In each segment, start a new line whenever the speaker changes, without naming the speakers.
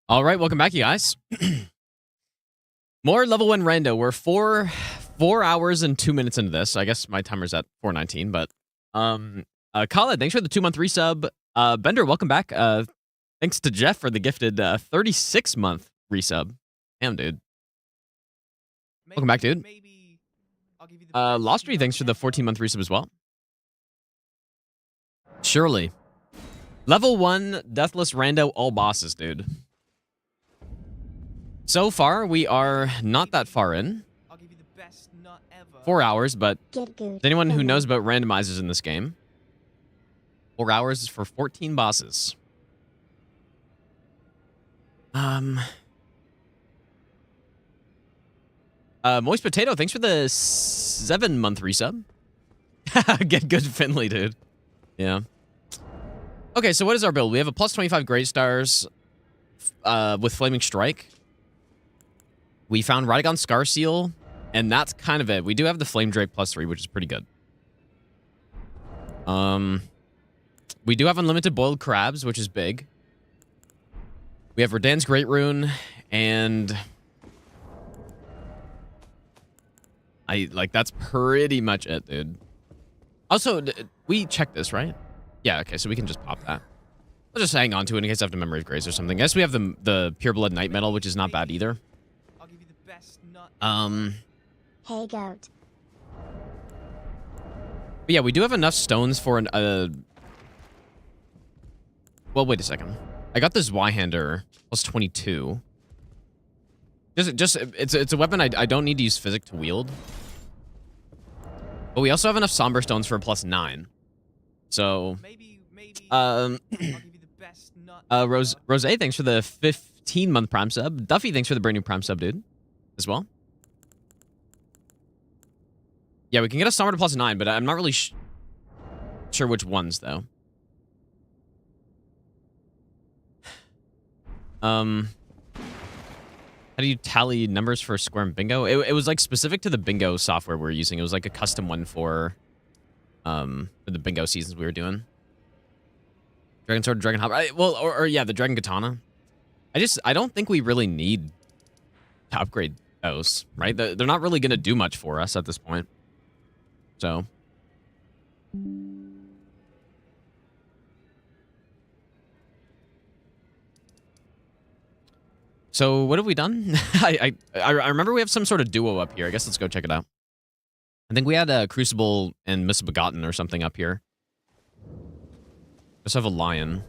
All right, welcome back, you guys. More level 1 rando. We're 4 hours and 2 minutes into this. I guess my timer's at 4:19, but Khaled, thanks for the 2-month resub. Bender, welcome back. Thanks to Jeff for the gifted 36-month resub. Damn, dude. Welcome back, dude. Lostry, thanks for the 14-month resub as well. Surely. Level 1 Deathless rando all bosses, dude. So far, we are not that far in. 4 hours, but anyone who knows about randomizers in this game, 4 hours is for 14 bosses. Moist Potato, thanks for the 7-month resub. Get good, Finley, dude. Yeah. Okay, so what is our build? We have a plus 25 Great Stars with Flaming Strike. We found Radagon Scar Seal, and that's kind of it. We do have the Flame Drake plus 3, which is pretty good. We do have unlimited boiled crabs, which is big. We have Redan's Great Rune, and that's pretty much it, dude. Also, we checked this, right? Yeah, okay, so we can just pop that. I'll just hang on to it in case I have to Memory of Grace or something. I guess we have the Pure Blood Night Metal, which is not bad either.
Hey, goat.
But yeah, we do have enough stones for an well, wait a second. I got this Y-hander plus 22. It's a weapon I don't need to use physic to wield. But we also have enough somber stones for a plus 9. So Rose, thanks for the 15-month Prime sub. Duffy, thanks for the brand new Prime sub, dude, as well. Yeah, we can get a somber to plus 9, but I'm not really sure which ones, though. How do you tally numbers for Square and Bingo? It was like specific to the Bingo software we were using. It was like a custom one for the Bingo seasons we were doing. Dragon Sword, Dragon Hopper. Well, or yeah, the Dragon Katana. I don't think we really need to upgrade those, right? They're not really going to do much for us at this point. So what have we done? I remember we have some sort of duo up here. I guess let's go check it out. I think we had a Crucible and Misbegotten or something up here. Just have a lion.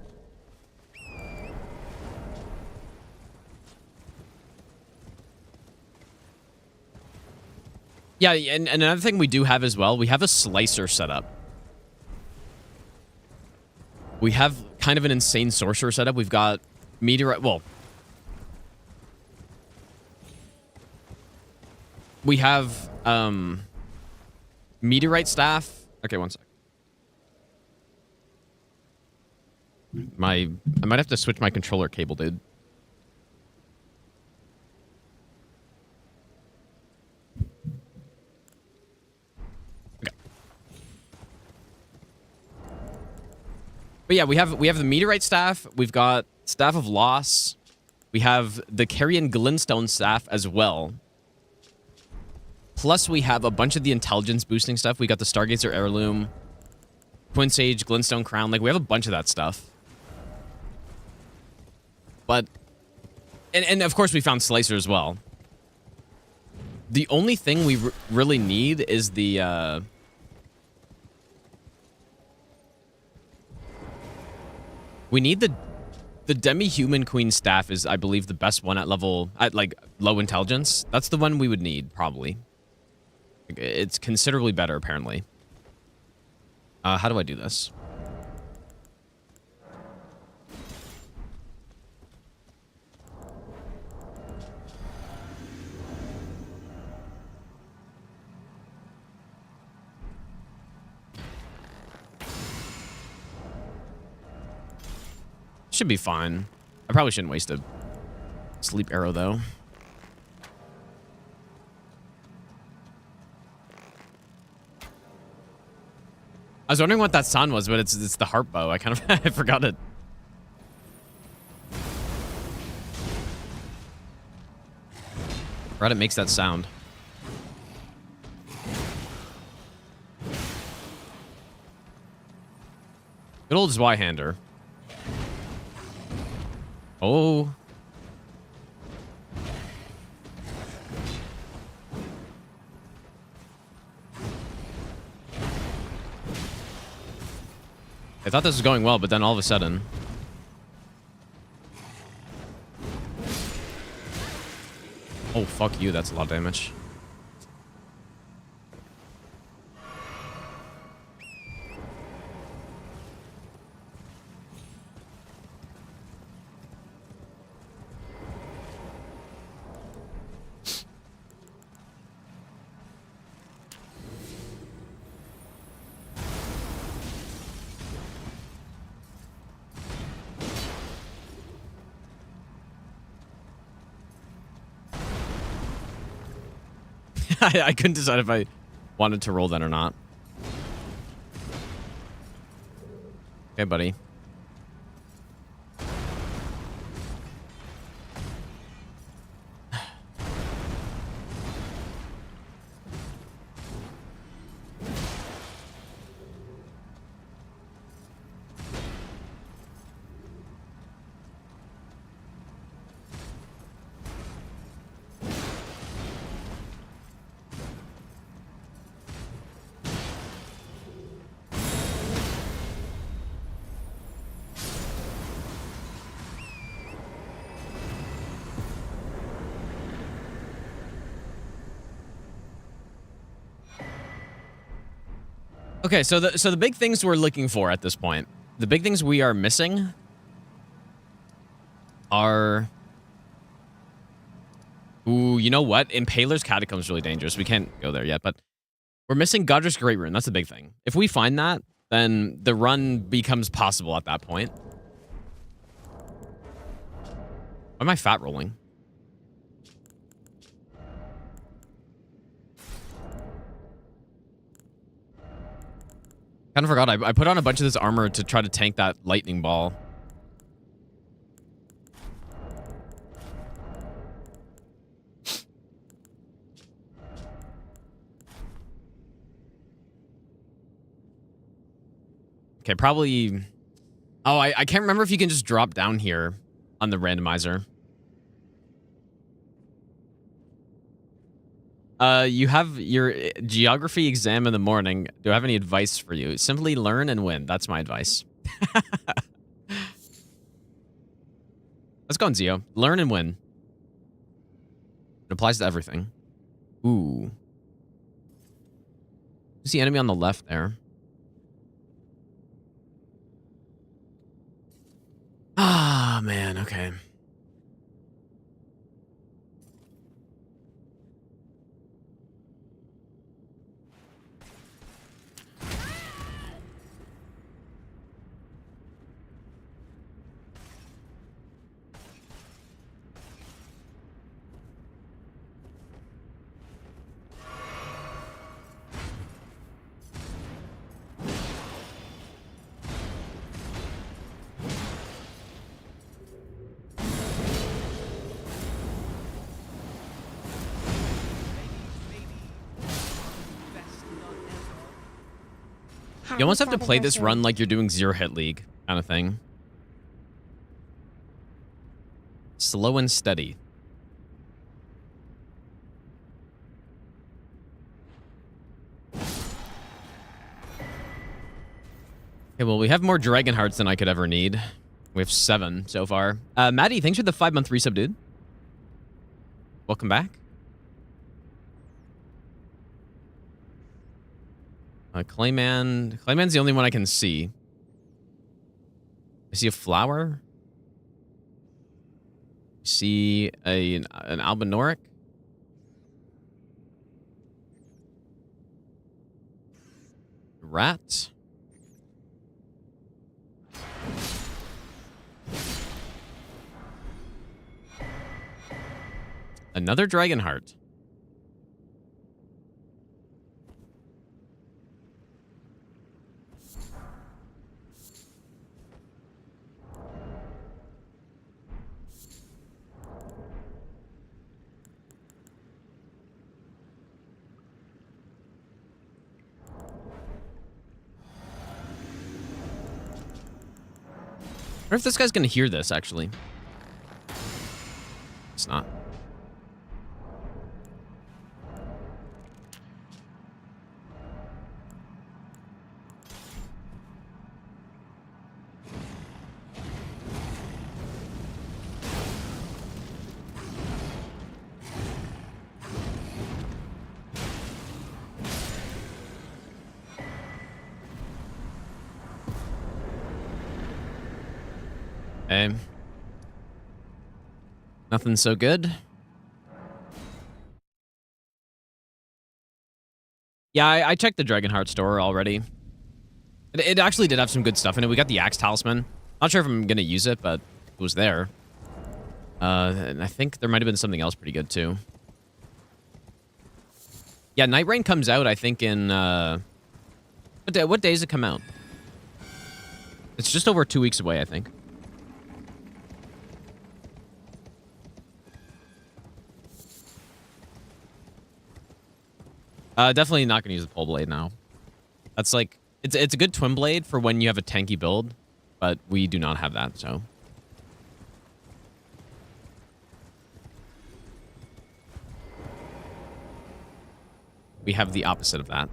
Yeah, and another thing we do have as well, we have a slicer set up. We have kind of an insane sorcerer setup. We've got meteorite. Well, we have meteorite staff. Okay, one sec. I might have to switch my controller cable, dude. Okay. But yeah, we have the meteorite staff. We've got Staff of Loss. We have the Carrion Glintstone staff as well. Plus, we have a bunch of the intelligence boosting stuff. We got the Stargazer Heirloom, Twin Sage, Glintstone Crown. Like, we have a bunch of that stuff. But, and of course, we found Slicer as well. The only thing we really need is the, we need the Demi-Human Queen staff is, I believe, the best one at like, low intelligence. That's the one we would need, probably. It's considerably better, apparently. How do I do this? Should be fine. I probably shouldn't waste a sleep arrow, though. I was wondering what that sound was, but it's the harp bow. I kind of I forgot it. Reddit makes that sound. Good old Zweihander. Oh. I thought this was going well, but then all of a sudden... Oh, fuck you. That's a lot of damage. I couldn't decide if I wanted to roll that or not. Okay, buddy. Okay, so the big things we're looking for at this point, the big things we are missing are... Ooh, you know what? Impaler's Catacomb is really dangerous. We can't go there yet, but we're missing Godric's Great Rune. That's the big thing. If we find that, then the run becomes possible at that point. Why am I fat rolling? Kind of forgot. I put on a bunch of this armor to try to tank that lightning ball. Okay, probably... Oh, I can't remember if you can just drop down here on the randomizer. You have your geography exam in the morning. Do I have any advice for you? Simply learn and win. That's my advice. Let's go on, Zio. Learn and win. It applies to everything. Ooh. Who's the enemy on the left there? Ah, man. Okay. You almost have to play this run like you're doing Zero Hit League kind of thing. Slow and steady. Okay, well, we have more Dragon Hearts than I could ever need. We have 7 so far. Maddie, thanks for the 5-month resub, dude. Welcome back. Clayman. Clayman's the only one I can see. I see a flower. I see an Albinoric. Rat. Another Dragonheart. wonder if this guy's gonna hear this, actually. It's not. Okay. Nothing so good. Yeah, I checked the Dragonheart store already. It actually did have some good stuff in it. We got the Axe Talisman. Not sure if I'm going to use it, but it was there. And I think there might have been something else pretty good, too. Yeah, Night Rain comes out, I think, in... What day does it come out? It's just over 2 weeks away, I think. Definitely not going to use the pole blade now. That's like... It's a good twin blade for when you have a tanky build, but we do not have that, so... We have the opposite of that.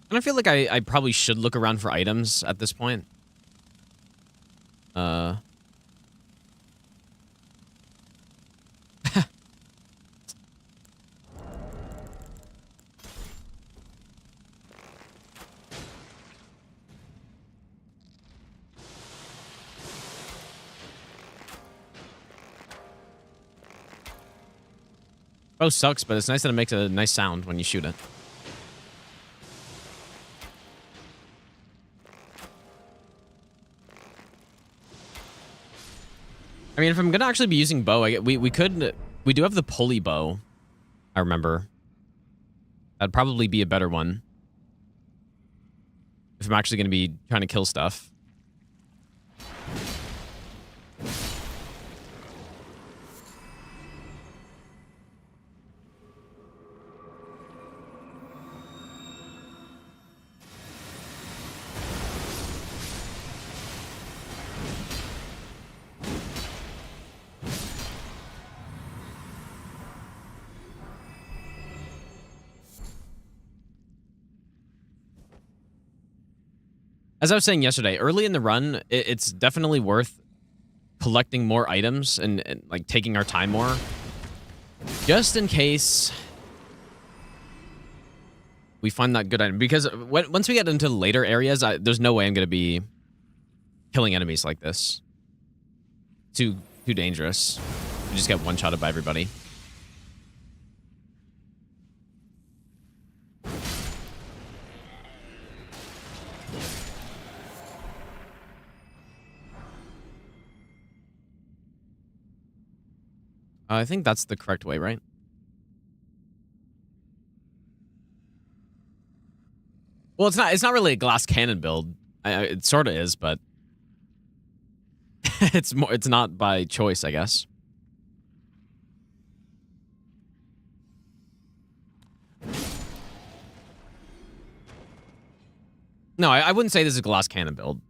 And I feel like I probably should look around for items at this point. Bow sucks, but it's nice that it makes a nice sound when you shoot it. I mean, if I'm gonna actually be using bow, we do have the pulley bow. I remember. That'd probably be a better one. If I'm actually gonna be trying to kill stuff. As I was saying yesterday, early in the run, it's definitely worth collecting more items and like taking our time more. Just in case we find that good item. Because once we get into later areas, there's no way I'm going to be killing enemies like this. Too dangerous. You just get one-shotted by everybody. I think that's the correct way, right? Well, it's not really a glass cannon build. It sort of is, but it's not by choice, I guess. No, I wouldn't say this is a glass cannon build.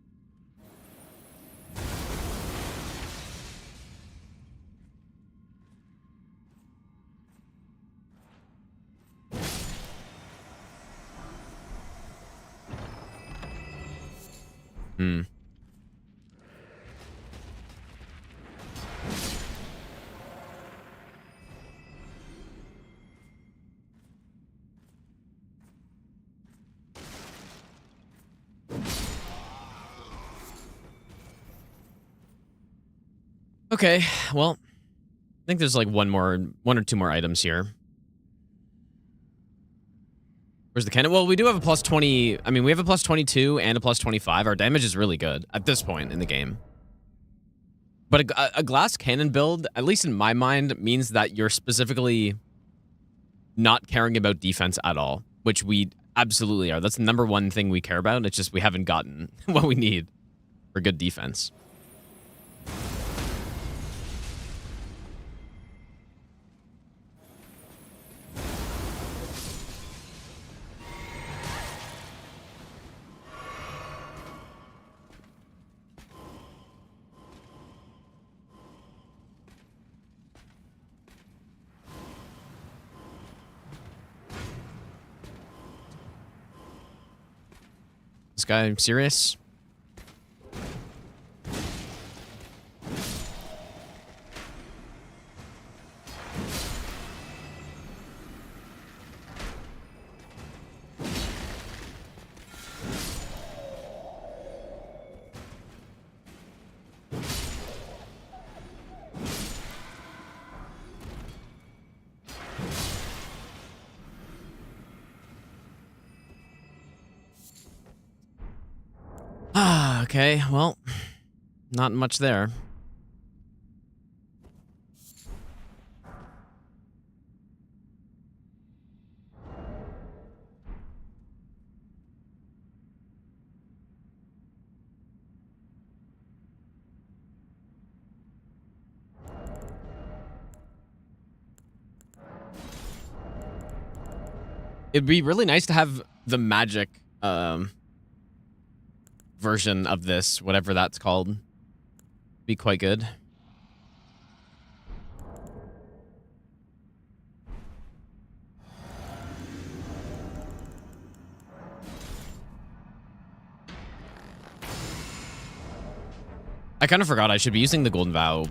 Hmm. Okay, well, I think there's like one or two more items here. Where's the cannon? Well, we do have a plus 20. I mean, we have a plus 22 and a plus 25. Our damage is really good at this point in the game. But a glass cannon build, at least in my mind, means that you're specifically not caring about defense at all, which we absolutely are. That's the number one thing we care about. It's just we haven't gotten what we need for good defense. This guy serious? Okay, well, not much there. It'd be really nice to have the magic version of this, whatever that's called. Be quite good. I kind of forgot I should be using the Golden Vow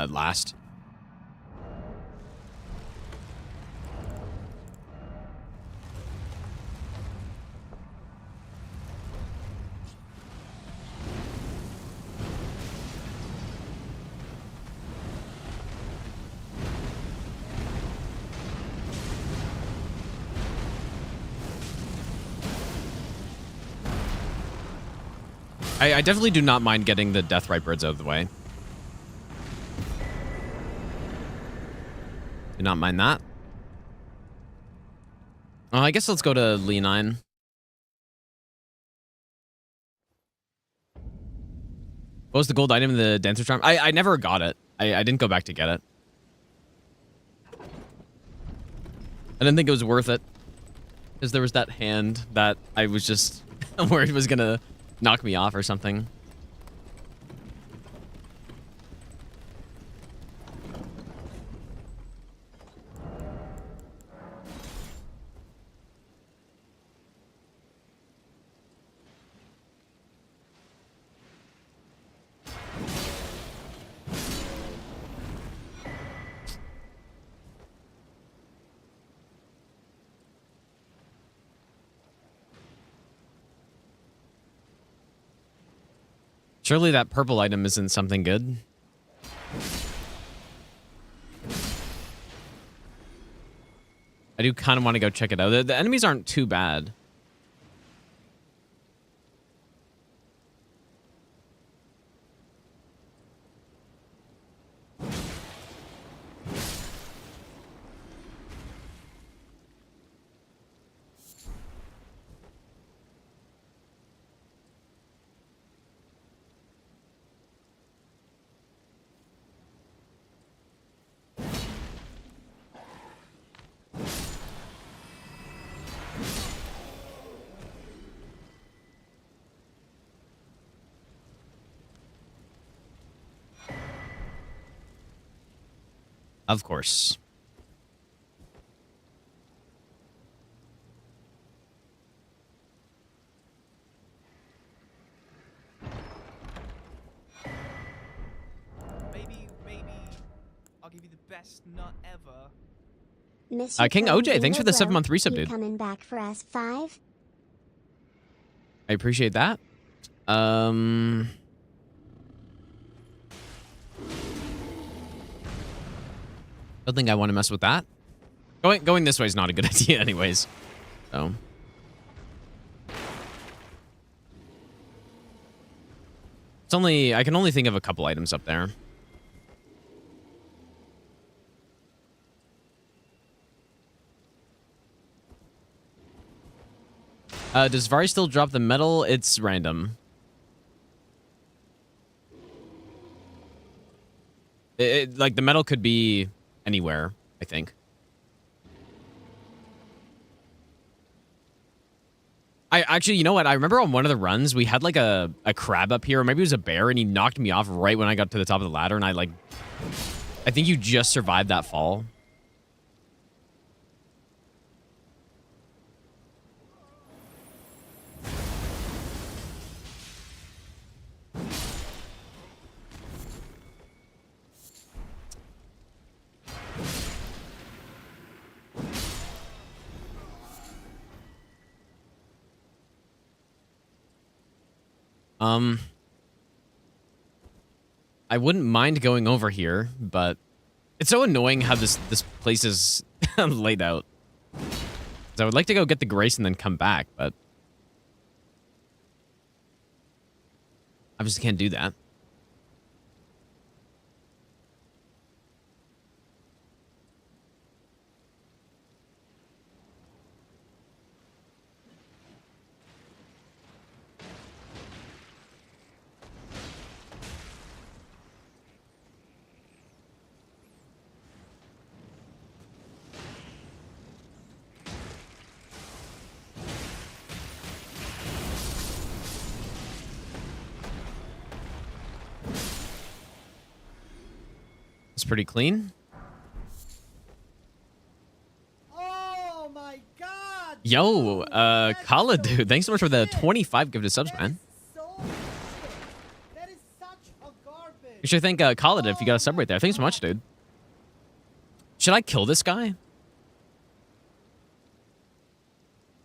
last. I definitely do not mind getting the Deathrite birds out of the way. Do not mind that. I guess let's go to Leonine. What was the gold item in the Dancer Charm? I never got it. I didn't go back to get it. I didn't think it was worth it. Because there was that hand that I was just worried was going to knock me off or something. Surely that purple item isn't something good. I do kind of want to go check it out. The enemies aren't too bad. Of course.
Maybe I'll give you the best nut ever.
King OJ, thanks for the 7-month resub, dude.
Coming back for us 5.
I appreciate that. Don't think I want to mess with that. Going this way is not a good idea anyways. So. I can only think of a couple items up there. Does Vari still drop the metal? It's random. Like, the metal could be anywhere, I think. I actually, you know what? I remember on one of the runs, we had like a crab up here, or maybe it was a bear, and he knocked me off right when I got to the top of the ladder, and I think you just survived that fall. I wouldn't mind going over here, but it's so annoying how this place is laid out. 'Cause I would like to go get the grace and then come back, but I just can't do that. It's pretty clean.
Oh my god!
Yo, Kala, dude, thanks so much for the 25 gifted subs, man.
That is such a garbage.
You should thank Kala if you got a sub right there. Thanks so much, dude. Should I kill this guy?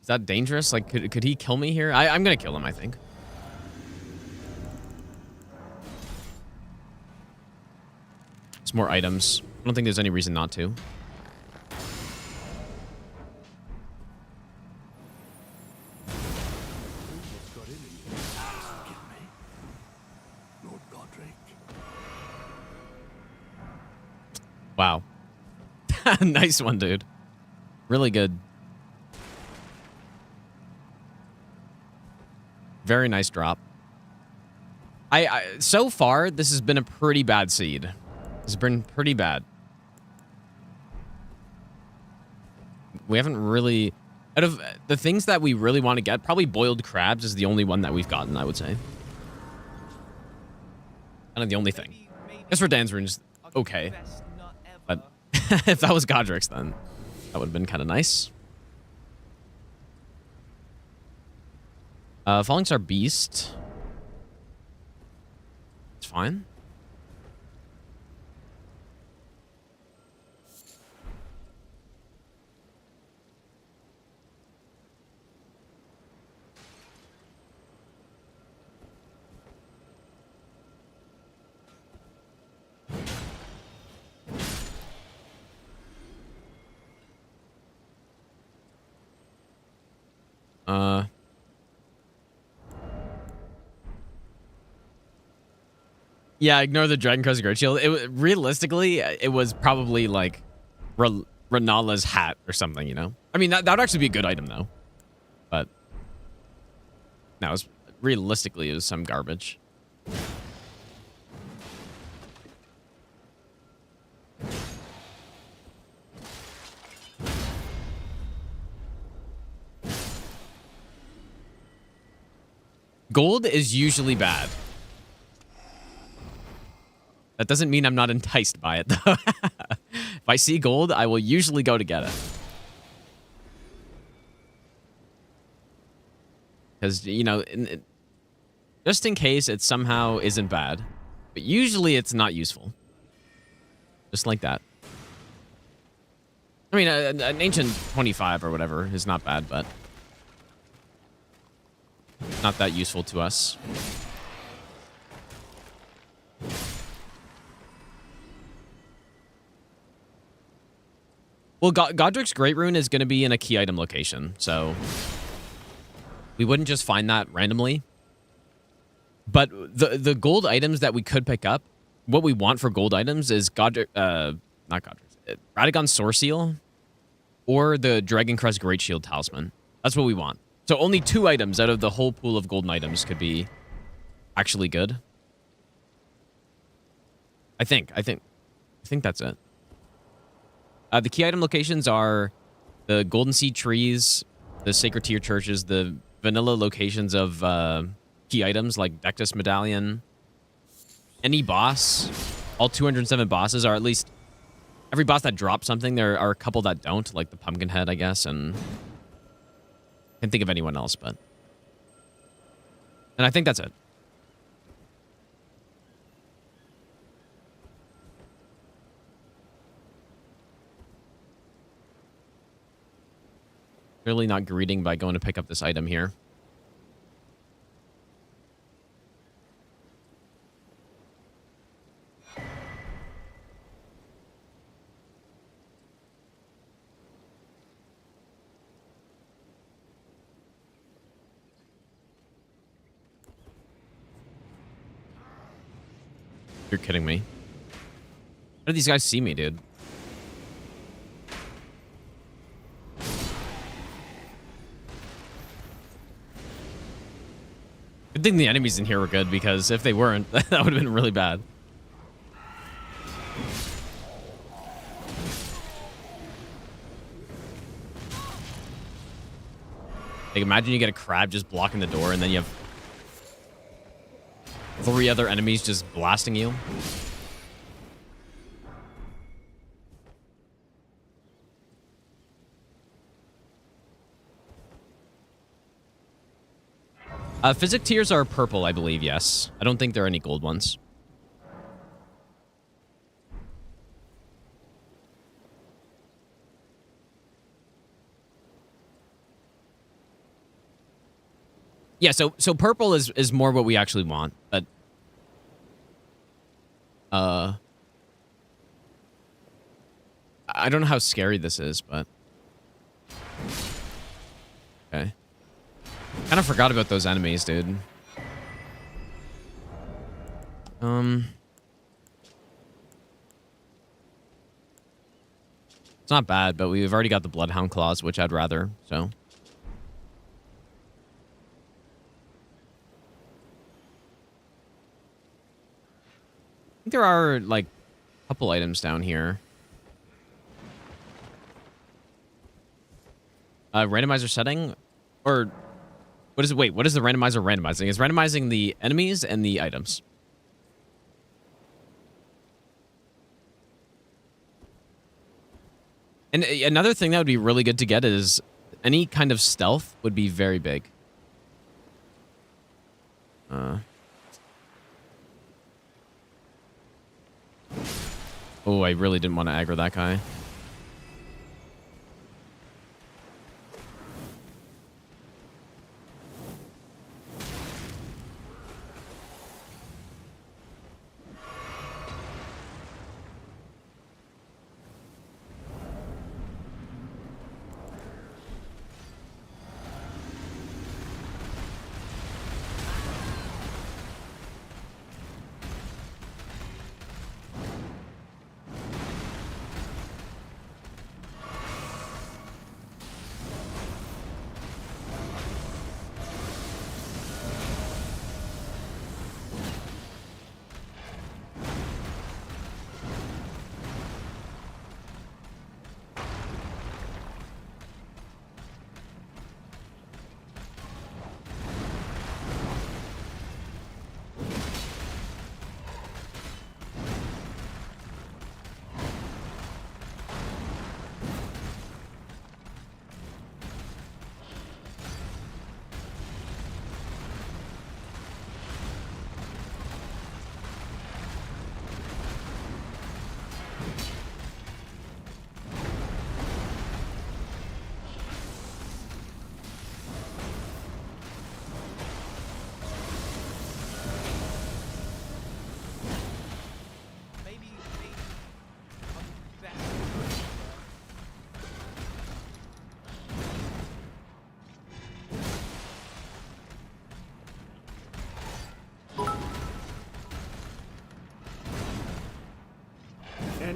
Is that dangerous? Like, could he kill me here? I'm gonna kill him, I think. It's more items. I don't think there's any reason not to. Wow. Nice one, dude. Really good. Very nice drop. So far, this has been a pretty bad seed. It's been pretty bad. We haven't really... Out of the things that we really want to get, probably boiled crabs is the only one that we've gotten, I would say. Kind of the only thing. As for Dan's runes, okay. But if that was Godric's, then that would have been kind of nice. Falling Star Beast. It's fine. Yeah, ignore the Dragon Crest Great Shield. Realistically, it was probably like Renala's hat or something, you know? I mean, that would actually be a good item, though. But no, realistically, it was some garbage. Gold is usually bad. That doesn't mean I'm not enticed by it, though. If I see gold, I will usually go to get it. Because, you know, just in case it somehow isn't bad. But usually it's not useful. Just like that. I mean, an ancient 25 or whatever is not bad, but not that useful to us. Well, Godric's Great Rune is going to be in a key item location, so we wouldn't just find that randomly. But the gold items that we could pick up, what we want for gold items is not Godric's, Radagon's Sword Seal or the Dragon Crest Great Shield Talisman. That's what we want. So only 2 items out of the whole pool of golden items could be actually good. I think that's it. The key item locations are the Golden Seed Trees, the Sacred Tier Churches, the vanilla locations of key items like Deathless Medallion. Any boss, all 207 bosses are at least... Every boss that drops something, there are a couple that don't, like the Pumpkinhead, I guess, and... Can't think of anyone else, but... And I think that's it. Clearly not greeting by going to pick up this item here. You're kidding me. How did these guys see me, dude? Good thing the enemies in here were good, because if they weren't, that would have been really bad. Like, imagine you get a crab just blocking the door, and then you have 3 other enemies just blasting you. Physic tiers are purple, I believe, yes. I don't think there are any gold ones. Yeah, so purple is more what we actually want, but I don't know how scary this is, but okay. Kind of forgot about those enemies, dude. It's not bad, but we've already got the Bloodhound Claws, which I'd rather, so. I think there are, like, a couple items down here. Randomizer setting? Or... What is it? Wait, what is the randomizer randomizing? It's randomizing the enemies and the items. And another thing that would be really good to get is any kind of stealth would be very big. Oh, I really didn't want to aggro that guy.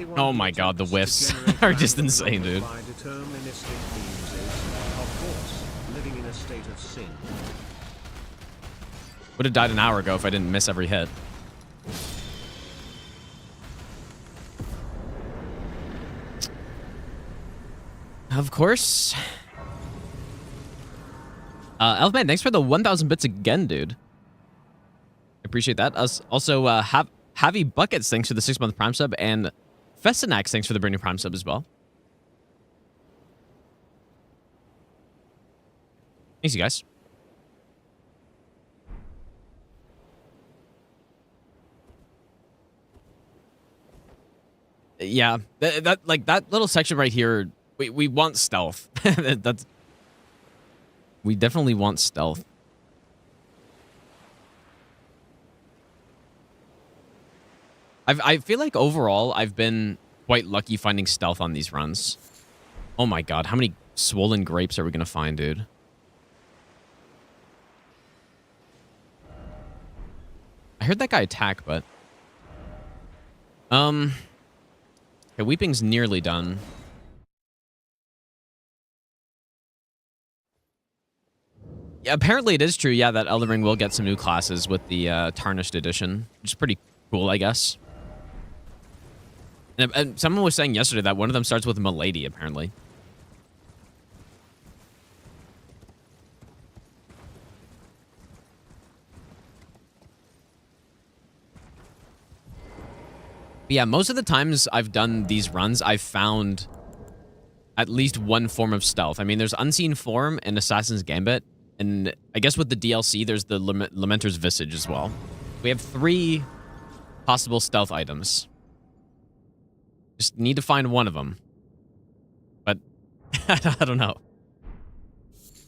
Anyone
Oh
who
my god, the
attempts to
whiffs
generate
are just
random
insane, dude.
numbers by deterministic means is, of course, living in a state of sin.
Would have died an hour ago if I didn't miss every hit. Of course. Elfman, thanks for the 1,000 bits again, dude. I appreciate that. Also, Javi Buckets, thanks for the 6-month Prime sub, and Festinax, thanks for the brand new Prime sub as well. Thanks, you guys. Yeah, that little section right here, we want stealth. We definitely want stealth. I feel like overall I've been quite lucky finding stealth on these runs. Oh my god, how many swollen grapes are we gonna find, dude? I heard that guy attack, but okay, Weeping's nearly done. Yeah, apparently it is true, yeah, that Elden Ring will get some new classes with the Tarnished Edition, which is pretty cool, I guess. And someone was saying yesterday that one of them starts with Milady, apparently. But yeah, most of the times I've done these runs, I've found at least one form of stealth. I mean, there's Unseen Form and Assassin's Gambit, and I guess with the DLC, there's the Lamenter's Visage as well. We have 3 possible stealth items. Just need to find one of them. But I don't know.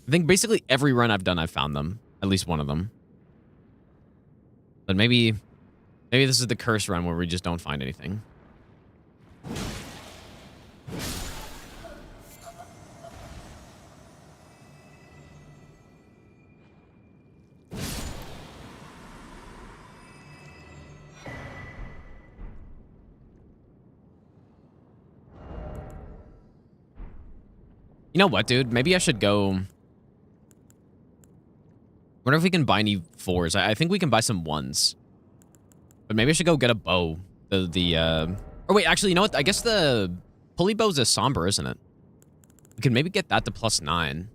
I think basically every run I've done, I've found them. At least one of them. But maybe this is the curse run where we just don't find anything. You know what, dude? Maybe I should go... Wonder if we can buy any 4s. I think we can buy some 1s. But maybe I should go get a bow. Or wait, actually, you know what? I guess the pulley bow is a somber, isn't it? We can maybe get that to +9.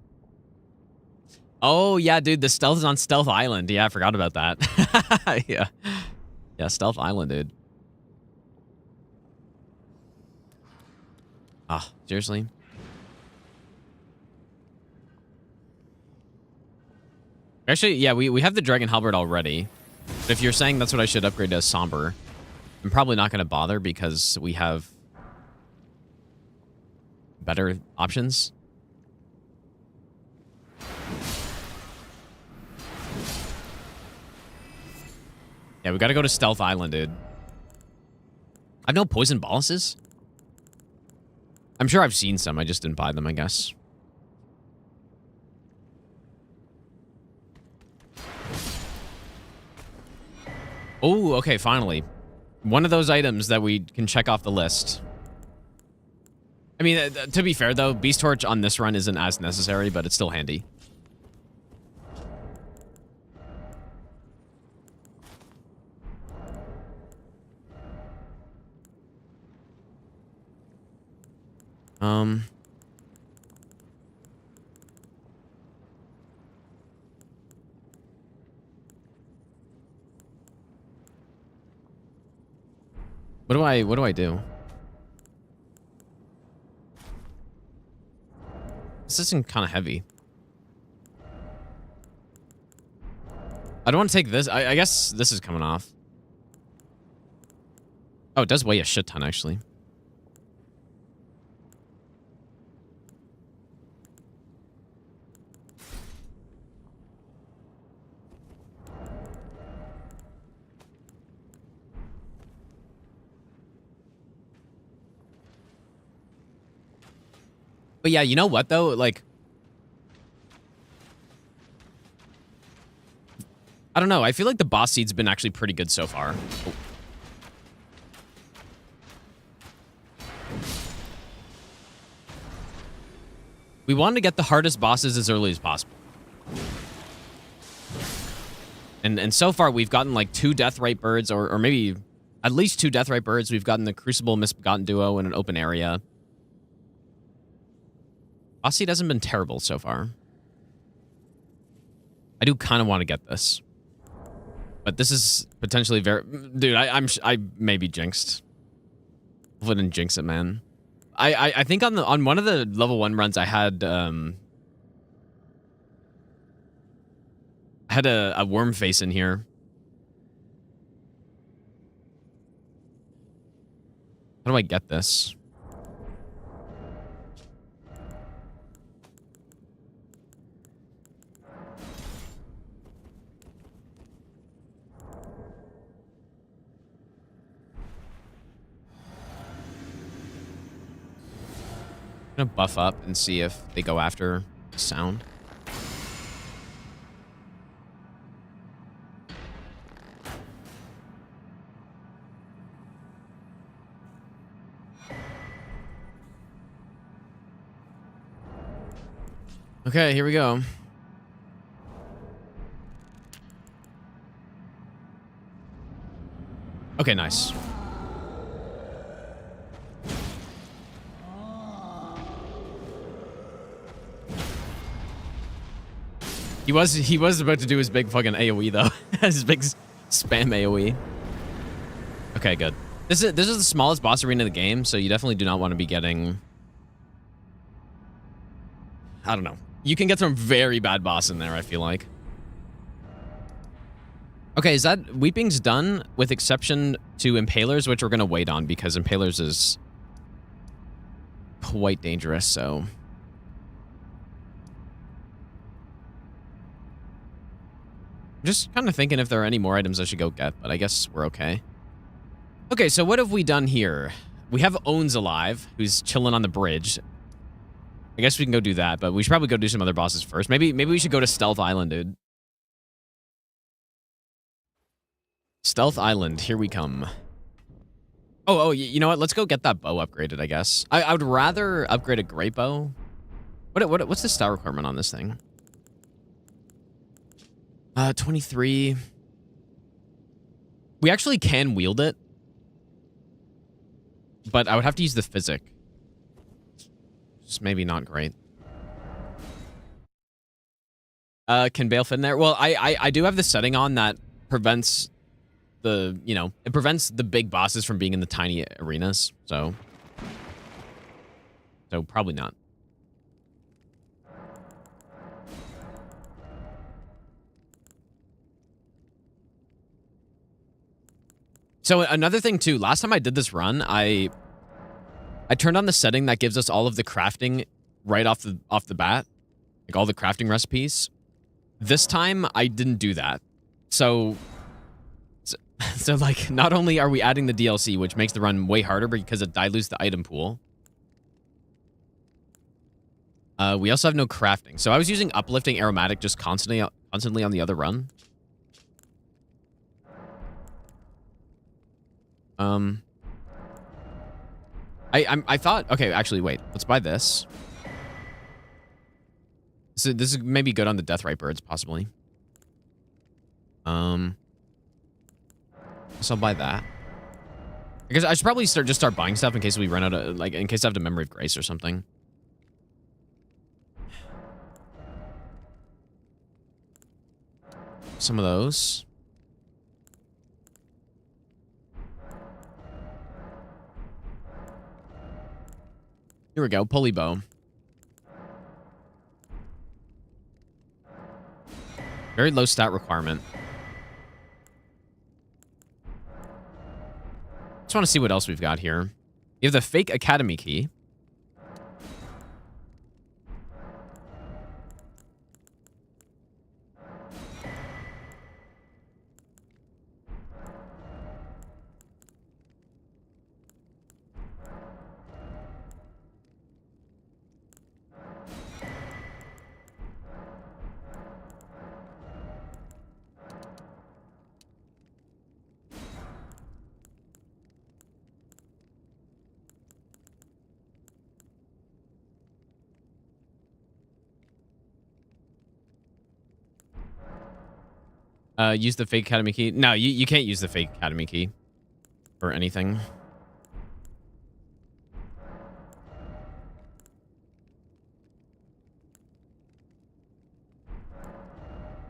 Oh, yeah, dude. The stealth is on Stealth Island. Yeah, I forgot about that. Yeah. Yeah, Stealth Island, dude. Ah, seriously? Actually, yeah, we have the Dragon Halberd already. But if you're saying that's what I should upgrade to Somber, I'm probably not going to bother because we have better options. Yeah, we got to go to Stealth Island, dude. I have no poison boluses. I'm sure I've seen some. I just didn't buy them, I guess. Oh, okay, finally. One of those items that we can check off the list. I mean, to be fair, though, Beast Torch on this run isn't as necessary, but it's still handy. What do I do? This isn't kind of heavy. I don't want to take this. I guess this is coming off. Oh, it does weigh a shit ton, actually. But yeah, you know what, though? Like, I don't know. I feel like the boss seed's been actually pretty good so far. Oh. We wanted to get the hardest bosses as early as possible. And so far, we've gotten like 2 Deathrite birds, or maybe at least 2 Deathrite birds. We've gotten the Crucible Misbegotten Duo in an open area. Boss seed hasn't been terrible so far. I do kind of want to get this. But this is potentially very... Dude, I may be jinxed. I wouldn't jinx it, man. I think on one of the level 1 runs, I had a worm face in here. How do I get this? I'm gonna buff up and see if they go after sound. Okay, here we go. Okay, nice. He was about to do his big fucking AoE though. His big spam AoE. Okay, good. This is the smallest boss arena in the game, so you definitely do not want to be getting... I don't know. You can get some very bad boss in there, I feel like. Okay, is that... Weeping's done, with exception to Impalers, which we're going to wait on, because Impalers is quite dangerous, so... I'm just kind of thinking if there are any more items I should go get, but I guess we're okay. Okay, so what have we done here? We have Owns alive, who's chilling on the bridge. I guess we can go do that, but we should probably go do some other bosses first. Maybe we should go to Stealth Island, dude. Stealth Island, here we come. Oh, you know what? Let's go get that bow upgraded, I guess. I would rather upgrade a great bow. What's the stat requirement on this thing? 23. We actually can wield it, but I would have to use the physic. Just maybe not great. Can Bale fit in there? Well, I do have the setting on that prevents the, you know, it prevents the big bosses from being in the tiny arenas, so probably not. So another thing too, last time I did this run, I turned on the setting that gives us all of the crafting right off the bat, like all the crafting recipes. This time I didn't do that. So like, not only are we adding the DLC, which makes the run way harder because it dilutes the item pool, we also have no crafting. So I was using uplifting aromatic just constantly on the other run. I thought, okay, actually, wait, let's buy this. So this is maybe good on the Deathrite birds, possibly. So I'll buy that. Because I should probably just start buying stuff in case we run out of, like, in case I have the Memory of Grace or something. Some of those. Here we go, pulley bow. Very low stat requirement. Just want to see what else we've got here. You have the fake academy key. Use the fake academy key. No, you can't use the fake academy key for anything.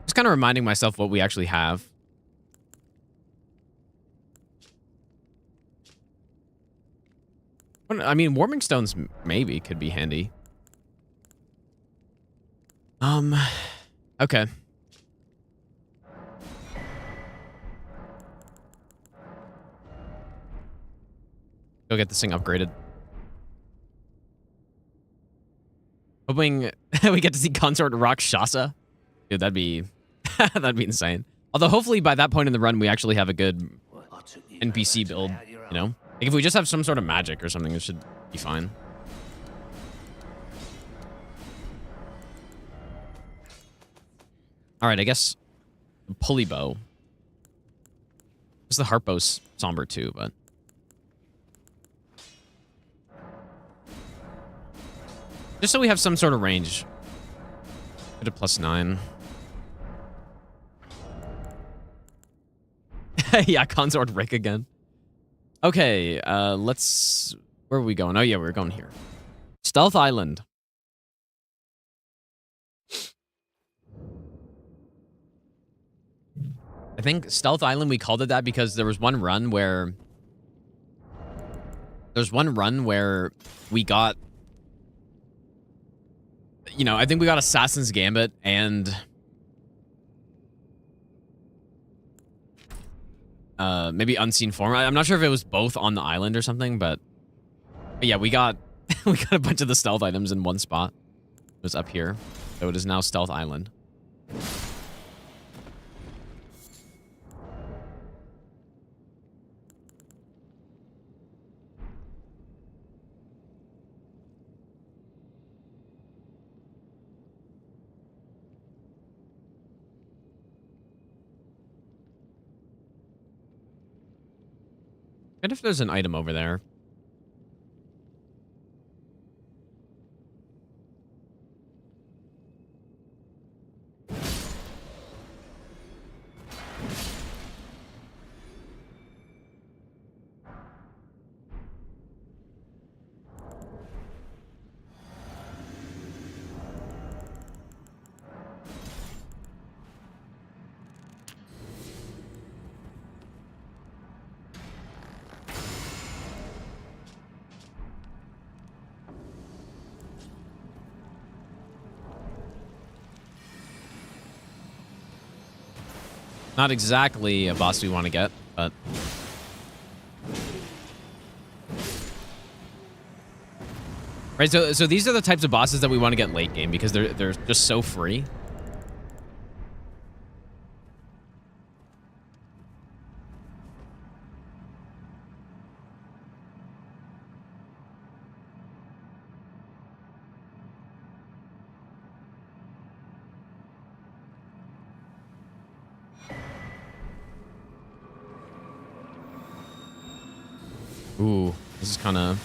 Just kind of reminding myself what we actually have. I mean, warming stones maybe could be handy. Okay. Go get this thing upgraded. Hoping we get to see Consort Rakshasa. Dude, that'd be that'd be insane. Although hopefully by that point in the run we actually have a good NPC build, you know? Like if we just have some sort of magic or something, it should be fine. All right, I guess the pulley bow. It's the heart bow's somber too, but just so we have some sort of range. Get a +9. Yeah, Consort Rick again. Okay, let's... Where are we going? Oh, yeah, we're going here. Stealth Island. I think Stealth Island, we called it that because there was one run where... we got... You know, I think we got Assassin's Gambit and... maybe Unseen Form. I'm not sure if it was both on the island or something, but yeah, we got we got a bunch of the stealth items in one spot. It was up here, so it is now Stealth Island. And if there's an item over there. Not exactly a boss we want to get, but... Right, so these are the types of bosses that we want to get late game because they're just so free. Ooh, this is kind of...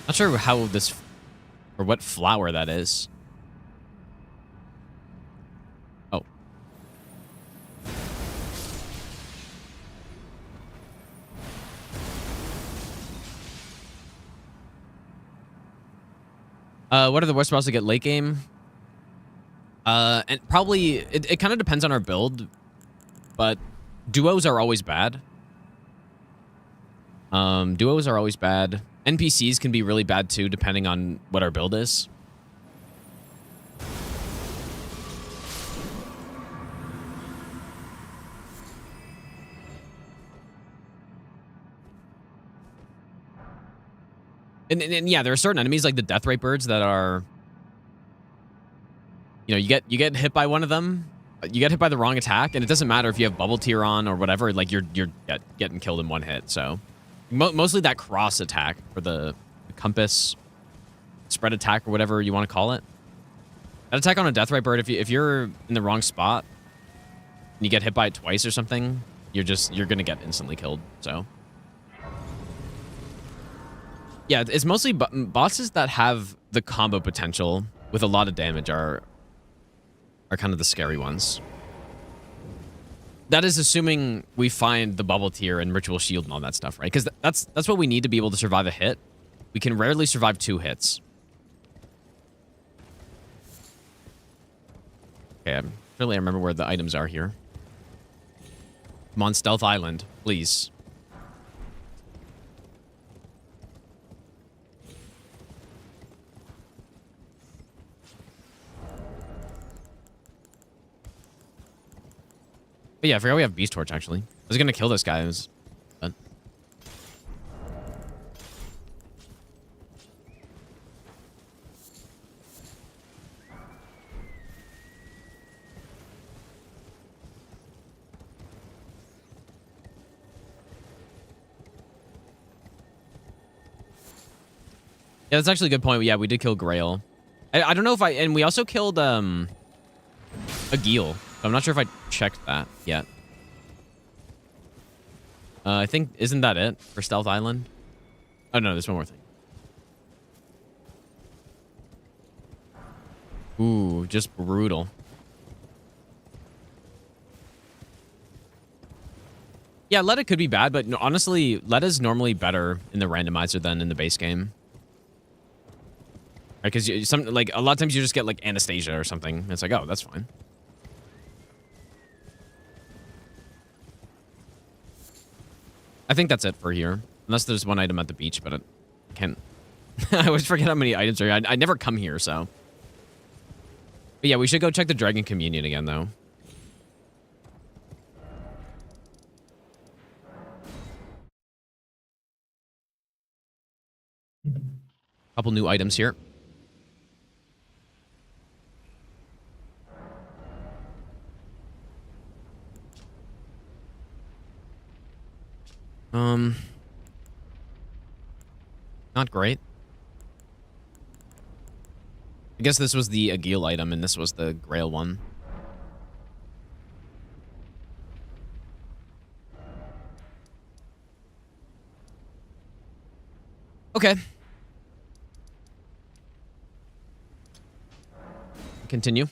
Not sure how this... or what flower that is. Oh. What are the worst bosses to get late game? And probably... It kind of depends on our build, but duos are always bad. Duos are always bad. NPCs can be really bad too, depending on what our build is. And yeah, there are certain enemies like the death ray birds that are, you know, you get hit by one of them, you get hit by the wrong attack, and it doesn't matter if you have bubble tier on or whatever, like you're getting killed in one hit. So mostly that cross attack for the compass spread attack or whatever you want to call it. That attack on a death ray bird, if you're in the wrong spot and you get hit by it twice or something, you're gonna get instantly killed. So yeah, it's mostly bosses that have the combo potential with a lot of damage are are kind of the scary ones. That is assuming we find the bubble tier and ritual shield and all that stuff, right? Because that's what we need to be able to survive a hit. We can rarely survive 2 hits. Okay, I remember where the items are here. I'm on Stealth Island, please. But yeah, I forgot we have Beast Torch, actually. I was gonna kill this guy. But... Yeah, that's actually a good point. Yeah, we did kill Grail. I don't know if and we also killed, a Geel. I'm not sure if I checked that yet. I think, isn't that it for Stealth Island? Oh, no, there's one more thing. Ooh, just brutal. Yeah, Letta could be bad, but no, honestly, Letta's normally better in the randomizer than in the base game. Because a lot of times you just get like Anastasia or something. It's like, oh, that's fine. I think that's it for here. Unless there's one item at the beach, but I can't. I always forget how many items are here. I never come here, so. But yeah, we should go check the Dragon Communion again, though. Couple new items here. Not great. I guess this was the Agil item, and this was the Grail one. Okay. Continue.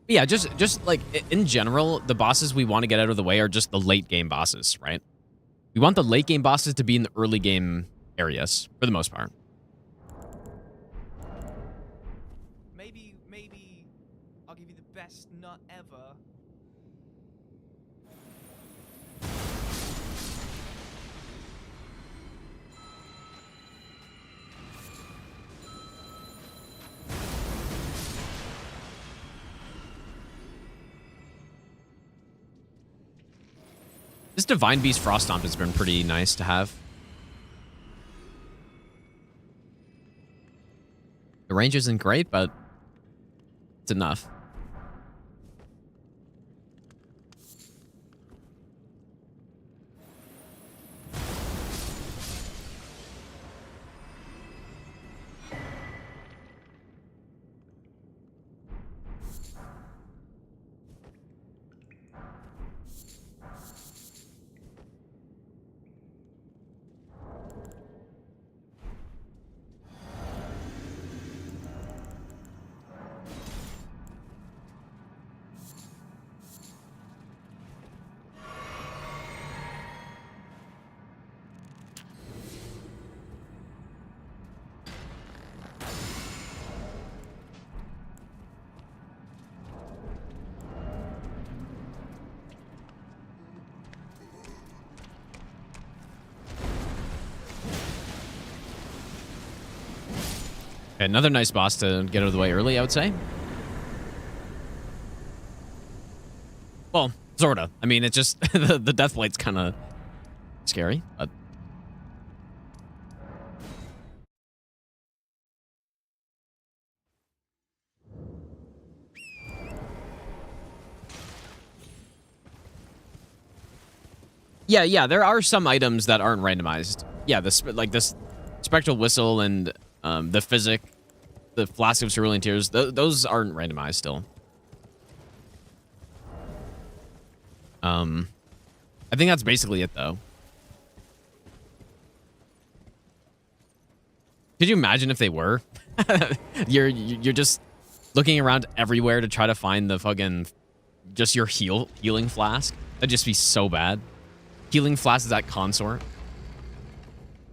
Yeah, just like in general, the bosses we want to get out of the way are just the late game bosses, right? We want the late game bosses to be in the early game areas for the most part.
Maybe I'll give you the best nut ever.
This Divine Beast Frost Stomp has been pretty nice to have. The range isn't great, but it's enough. Another nice boss to get out of the way early, I would say. Well, sorta. I mean, it's just the Deathblade's kind of scary, but Yeah, there are some items that aren't randomized. Yeah, like this spectral whistle and the physic, the flask of cerulean tears, those aren't randomized still. I think that's basically it though. Could you imagine if they were? you're just looking around everywhere to try to find the fucking just your healing flask. That'd just be so bad. Healing flask is at Consort.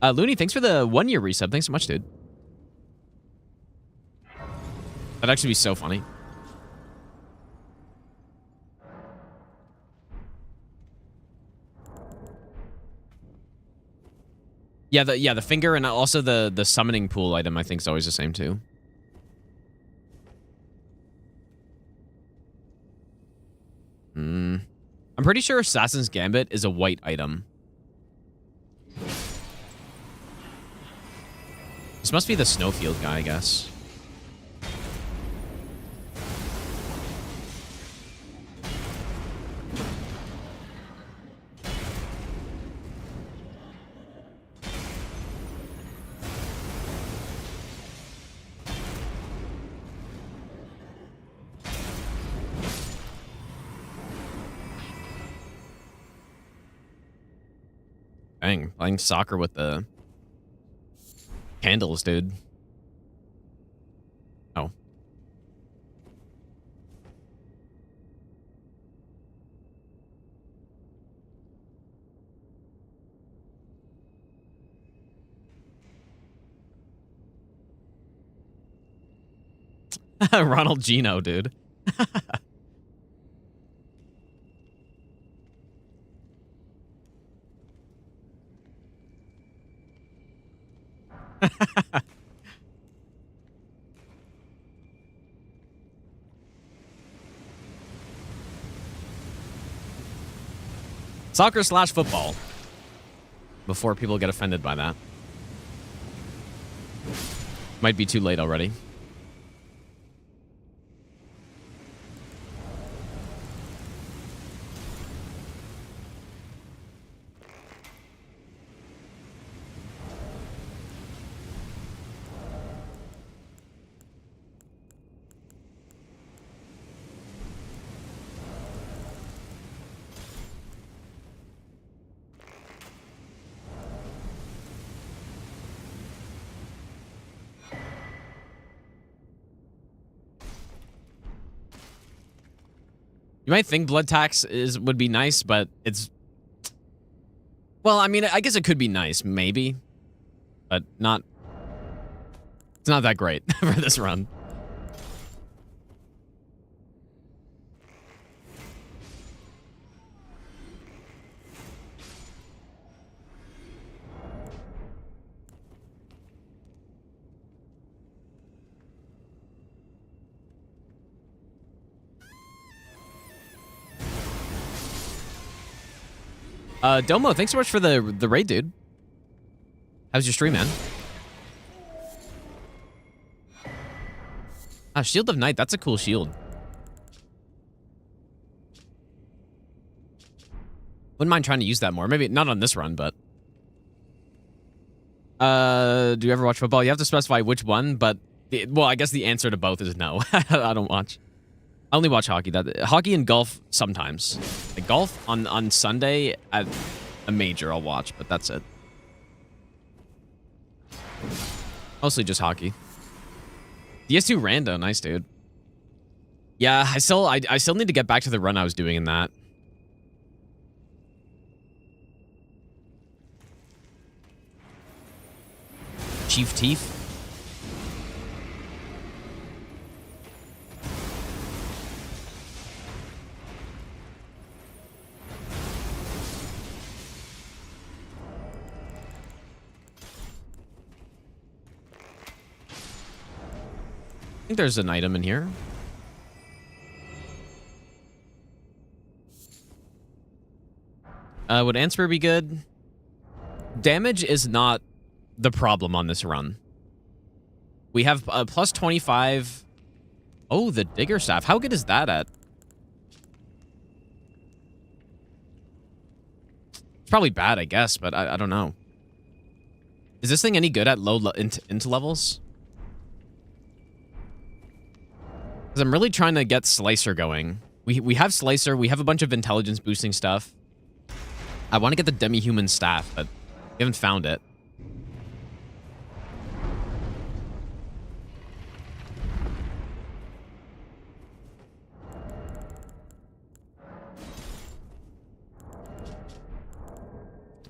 Looney, thanks for the 1-year resub. Thanks so much, dude. That'd actually be so funny. Yeah, the finger and also the summoning pool item I think is always the same too. I'm pretty sure Assassin's Gambit is a white item. This must be the snowfield guy, I guess. Dang, playing soccer with the candles, dude. Oh. Ronald Gino, dude. Soccer/football. Before people get offended by that. Might be too late already. You might think blood tax would be nice, but it's... Well, I mean, I guess it could be nice, maybe. But not... It's not that great for this run. Domo, thanks so much for the raid, dude. How's your stream, man? Ah, Shield of Night, that's a cool shield. Wouldn't mind trying to use that more. Maybe not on this run, but... do you ever watch football? You have to specify which one, but... Well, I guess the answer to both is no. I don't watch. I only watch hockey. Hockey and golf sometimes. Like golf on Sunday at a major I'll watch, but that's it. Mostly just hockey. DS2 rando, nice dude. Yeah, I still need to get back to the run I was doing in that. Chief Teeth. I think there's an item in here. Would Answer be good? Damage is not the problem on this run. We have a plus 25. Oh, the Digger Staff. How good is that at? probably bad, I guess, but I don't know. Is this thing any good at low into levels? Because I'm really trying to get Slicer going. We have Slicer. We have a bunch of intelligence boosting stuff. I want to get the demi-human staff, but we haven't found it.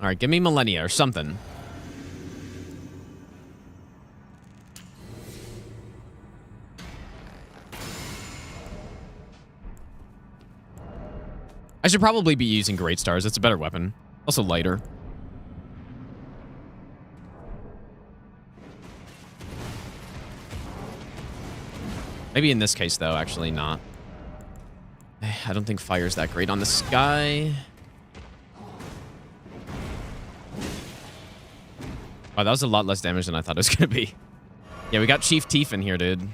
All right, give me Millennia or something. I should probably be using Great Stars. It's a better weapon. Also lighter. Maybe in this case, though, actually not. I don't think fire's that great on this guy. Oh, that was a lot less damage than I thought it was going to be. Yeah, we got Chief Teef in here, dude.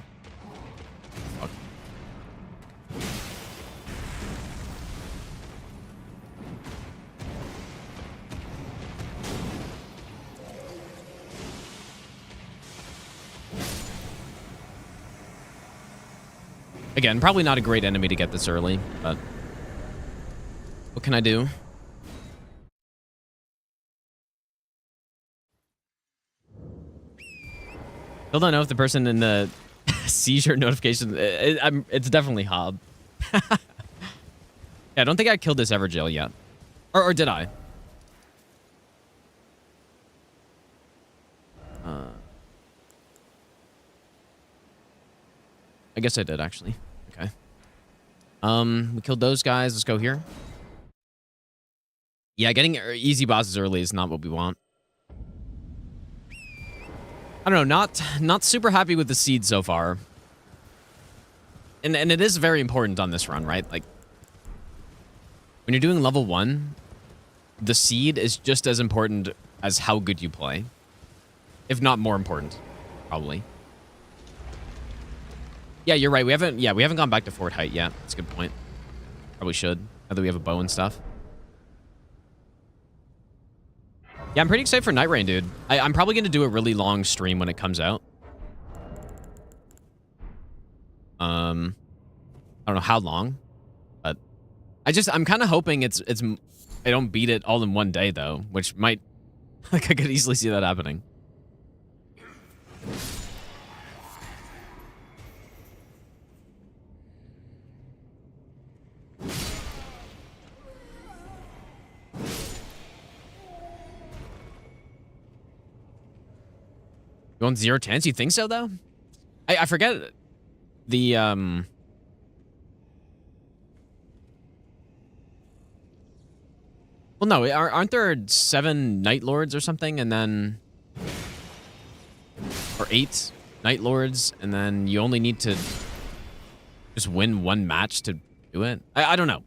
Fuck. Again, probably not a great enemy to get this early, but what can I do? Still don't know if the person in the seizure notification... it's definitely Hob. Yeah, I don't think I killed this Everjail yet. Or did I? I guess I did, actually. Okay. We killed those guys. Let's go here. Yeah, getting easy bosses early is not what we want. I don't know, not super happy with the seed so far. And it is very important on this run, right? Like, when you're doing level 1, the seed is just as important as how good you play. If not more important, probably. Yeah, you're right. We haven't gone back to Fort Height yet. That's a good point. Probably should, now that we have a bow and stuff. Yeah, I'm pretty excited for Night Rain, dude. I'm probably going to do a really long stream when it comes out. I don't know how long, but I'm kind of hoping I don't beat it all in one day, though, which might, like, I could easily see that happening. You want 0 chance? You think so, though? I forget the, Well, no, aren't there 7 Night Lords or something, and then... Or 8 Night Lords, and then you only need to just win 1 match to do it? I don't know.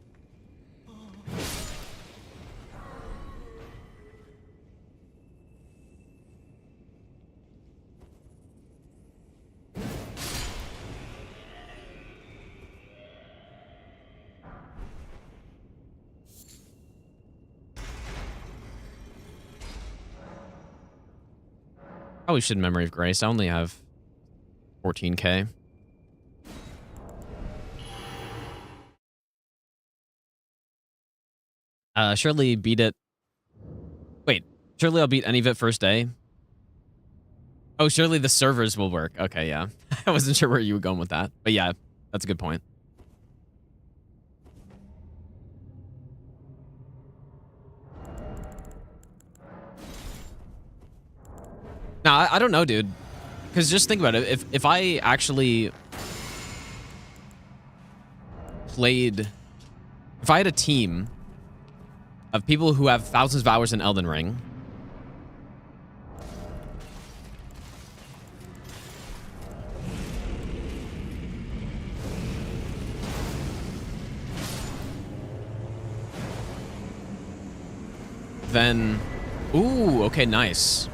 Probably should Memory of Grace. I only have 14k. Surely beat it. Wait, surely I'll beat any of it first day. Oh, surely the servers will work. Okay, yeah. I wasn't sure where you were going with that. But yeah, that's a good point. No, I don't know, dude. Because just think about it. If I actually played... If I had a team of people who have thousands of hours in Elden Ring... Then... Ooh, okay, nice.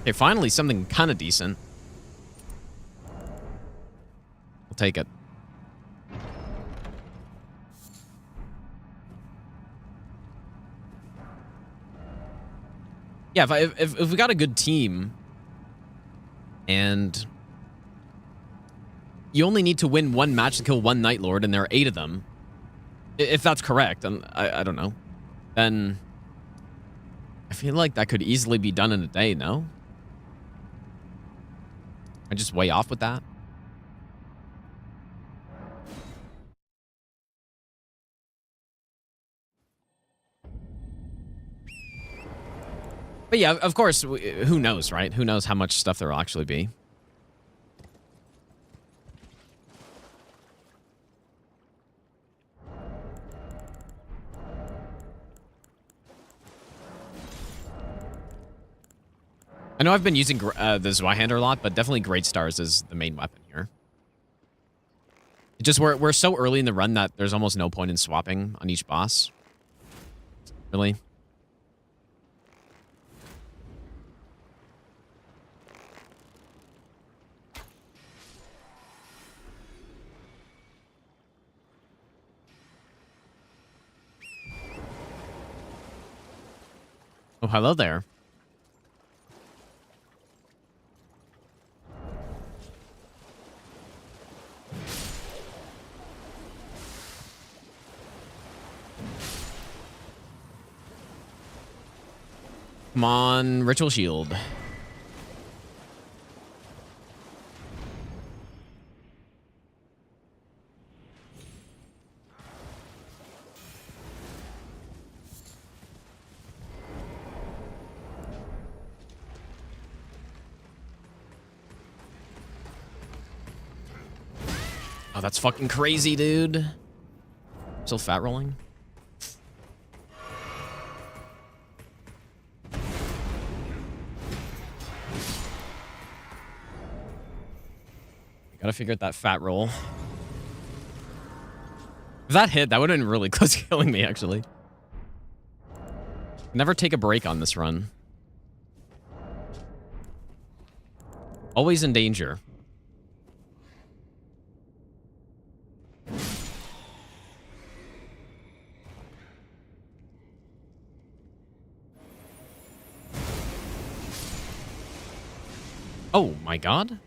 Okay, finally something kind of decent. I'll take it. Yeah, if we got a good team and you only need to win one match to kill one Night Lord and there are 8 of them, if that's correct, and I don't know, then I feel like that could easily be done in a day, no? I just way off with that. But yeah, of course, who knows, right? Who knows how much stuff there will actually be. I know I've been using the Zweihander a lot, but definitely Great Stars is the main weapon here. It just we're so early in the run that there's almost no point in swapping on each boss. Really. Oh, hello there. Come on, Ritual Shield. Oh, that's fucking crazy, dude. Still fat rolling? Gotta figure out that fat roll. If that hit, that would have been really close to killing me, actually. Never take a break on this run. Always in danger. Oh my god.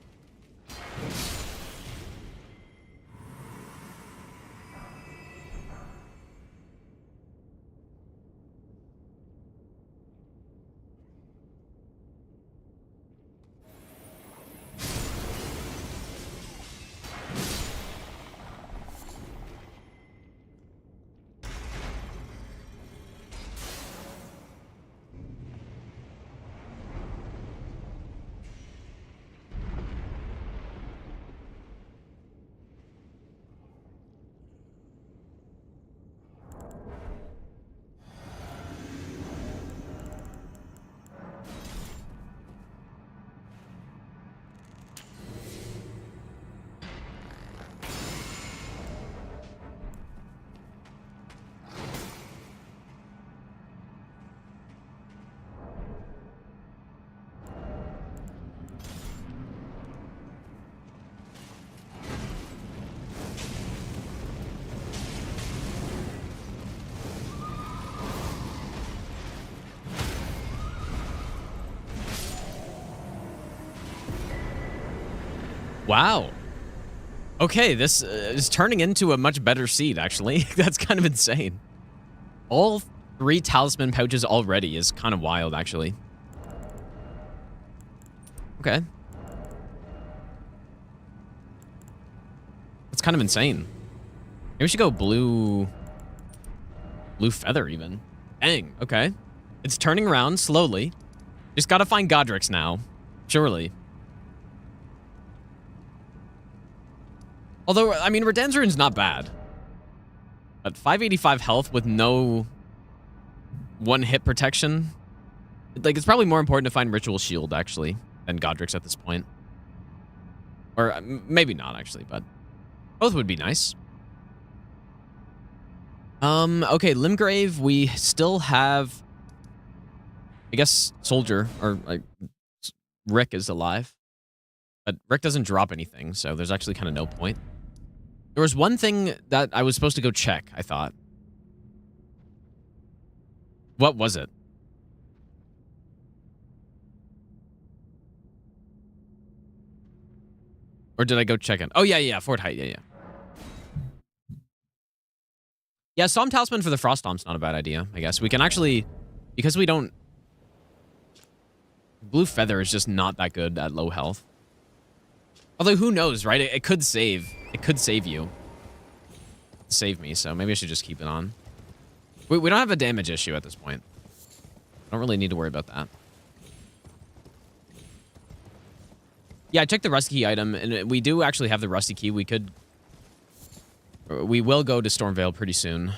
Wow. Okay, this is turning into a much better seed, actually. That's kind of insane. All 3 talisman pouches already is kind of wild, actually. Okay. That's kind of insane. Maybe we should go blue feather, even. Dang, okay. It's turning around slowly. Just gotta find Godric's now. Surely. Although, I mean, Redenzerin's not bad. But 585 health with no one-hit protection. Like, it's probably more important to find Ritual Shield, actually, than Godric's at this point. Or maybe not, actually, but both would be nice. Okay, Limgrave, we still have, I guess, Soldier, or like, Rick is alive. But Rick doesn't drop anything, so there's actually kind of no point. There was one thing that I was supposed to go check, I thought. What was it? Or did I go check in? Oh, yeah. Fort Height. Yeah. Yeah, Storm Talisman for the Frost Stomp's not a bad idea, I guess. We can actually... Because we don't... Blue Feather is just not that good at low health. Although, who knows, right? It could save. It could save you. Save me, so maybe I should just keep it on. We don't have a damage issue at this point. I don't really need to worry about that. Yeah, I checked the Rusty Key item, and we do actually have the Rusty Key. We will go to Stormveil pretty soon.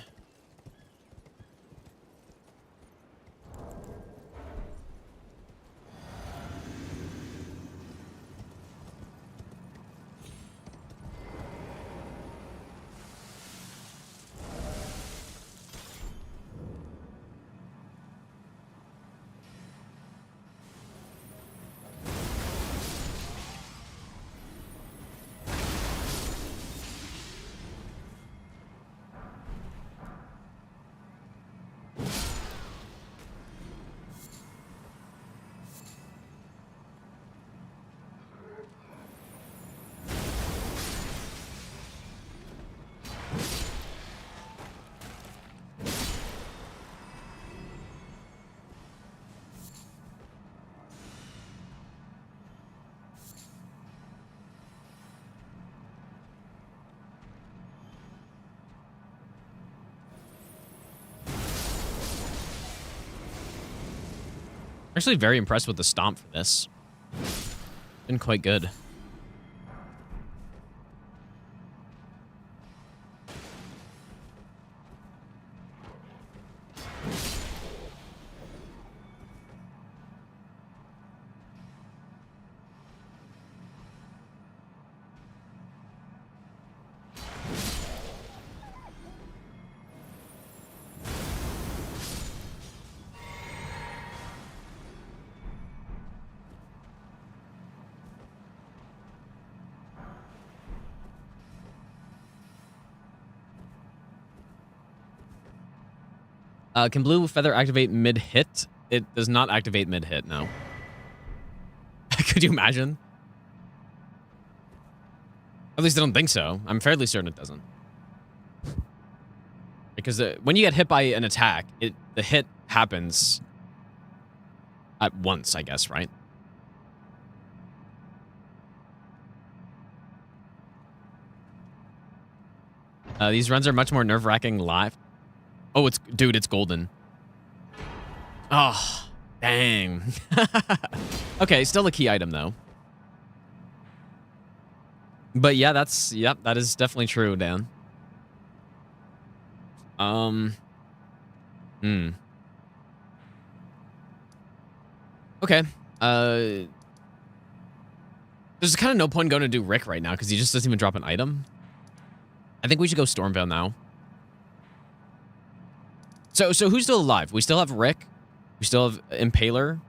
Actually very impressed with the stomp for this. Been quite good. Can Blue Feather activate mid-hit? It does not activate mid-hit, no. Could you imagine? At least I don't think so. I'm fairly certain it doesn't. Because when you get hit by an attack, the hit happens at once, I guess, right? These runs are much more nerve-wracking live. Oh, dude, it's golden. Oh, dang. Okay, still a key item, though. But yeah, that is definitely true, Dan. Okay. There's kind of no point going to do Rick right now, because he just doesn't even drop an item. I think we should go Stormveil now. So who's still alive? We still have Rick. We still have Impaler.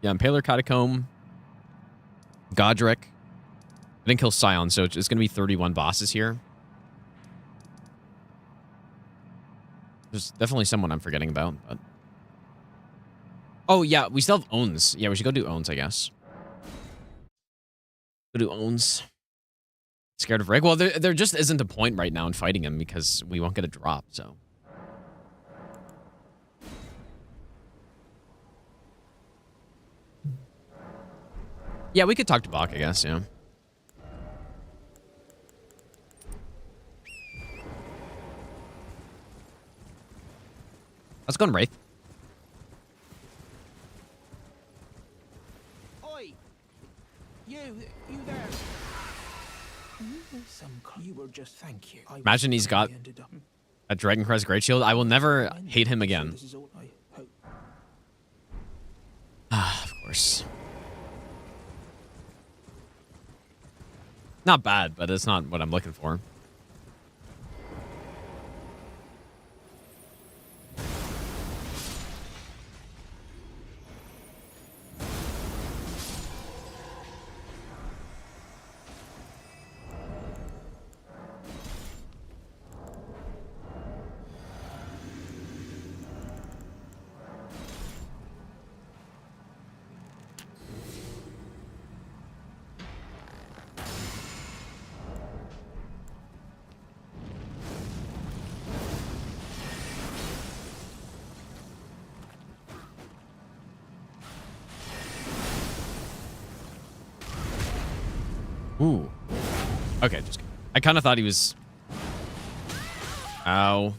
Impaler, Catacomb. Godric. I didn't kill Scion, so it's going to be 31 bosses here. There's definitely someone I'm forgetting about. But... Oh, yeah, we still have Owns. Yeah, we should go do Owns, I guess. Go do Owns. Scared of Rick? Well, there just isn't a point right now in fighting him because we won't get a drop, so... Yeah, we could talk to Bach, I guess, yeah. Let's go on Wraith.
Oi! You there. You were just thank you.
Imagine he's got a Dragon Crest Great Shield. I will never hate him again.
This is all I hope.
Ah, of course. Not bad, but it's not what I'm looking for. Ooh. Okay, just kidding. I kind of thought he was... Ow.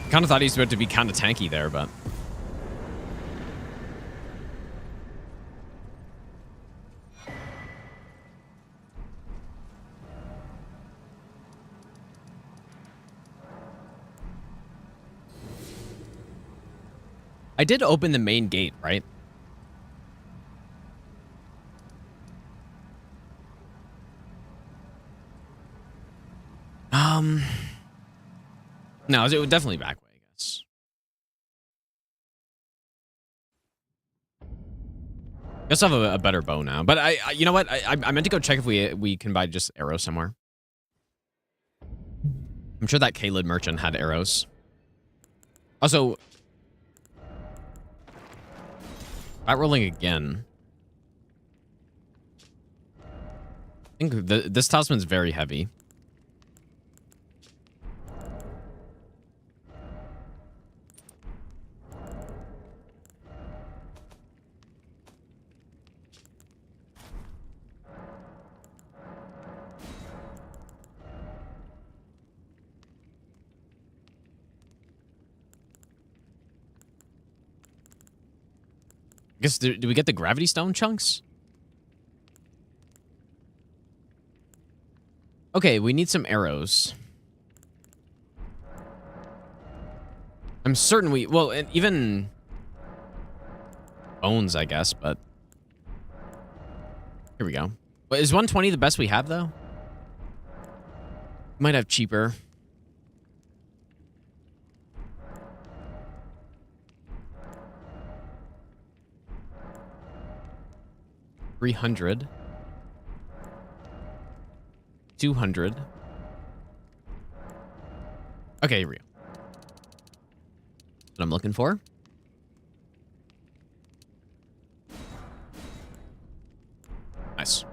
Kind of thought he was about to be kind of tanky there, but... I did open the main gate, right? No, it was definitely back way, I guess. Guess I have a better bow now, but I you know what? I meant to go check if we can buy just arrows somewhere. I'm sure that Kaled merchant had arrows. Also, bat rolling again. I think this talisman's very heavy. I guess, do we get the gravity stone chunks? Okay, we need some arrows. I'm certain well, and even bones, I guess, but here we go. But is 120 the best we have, though? Might have cheaper. $300. $200. Okay, here we go. What I'm looking for. Nice.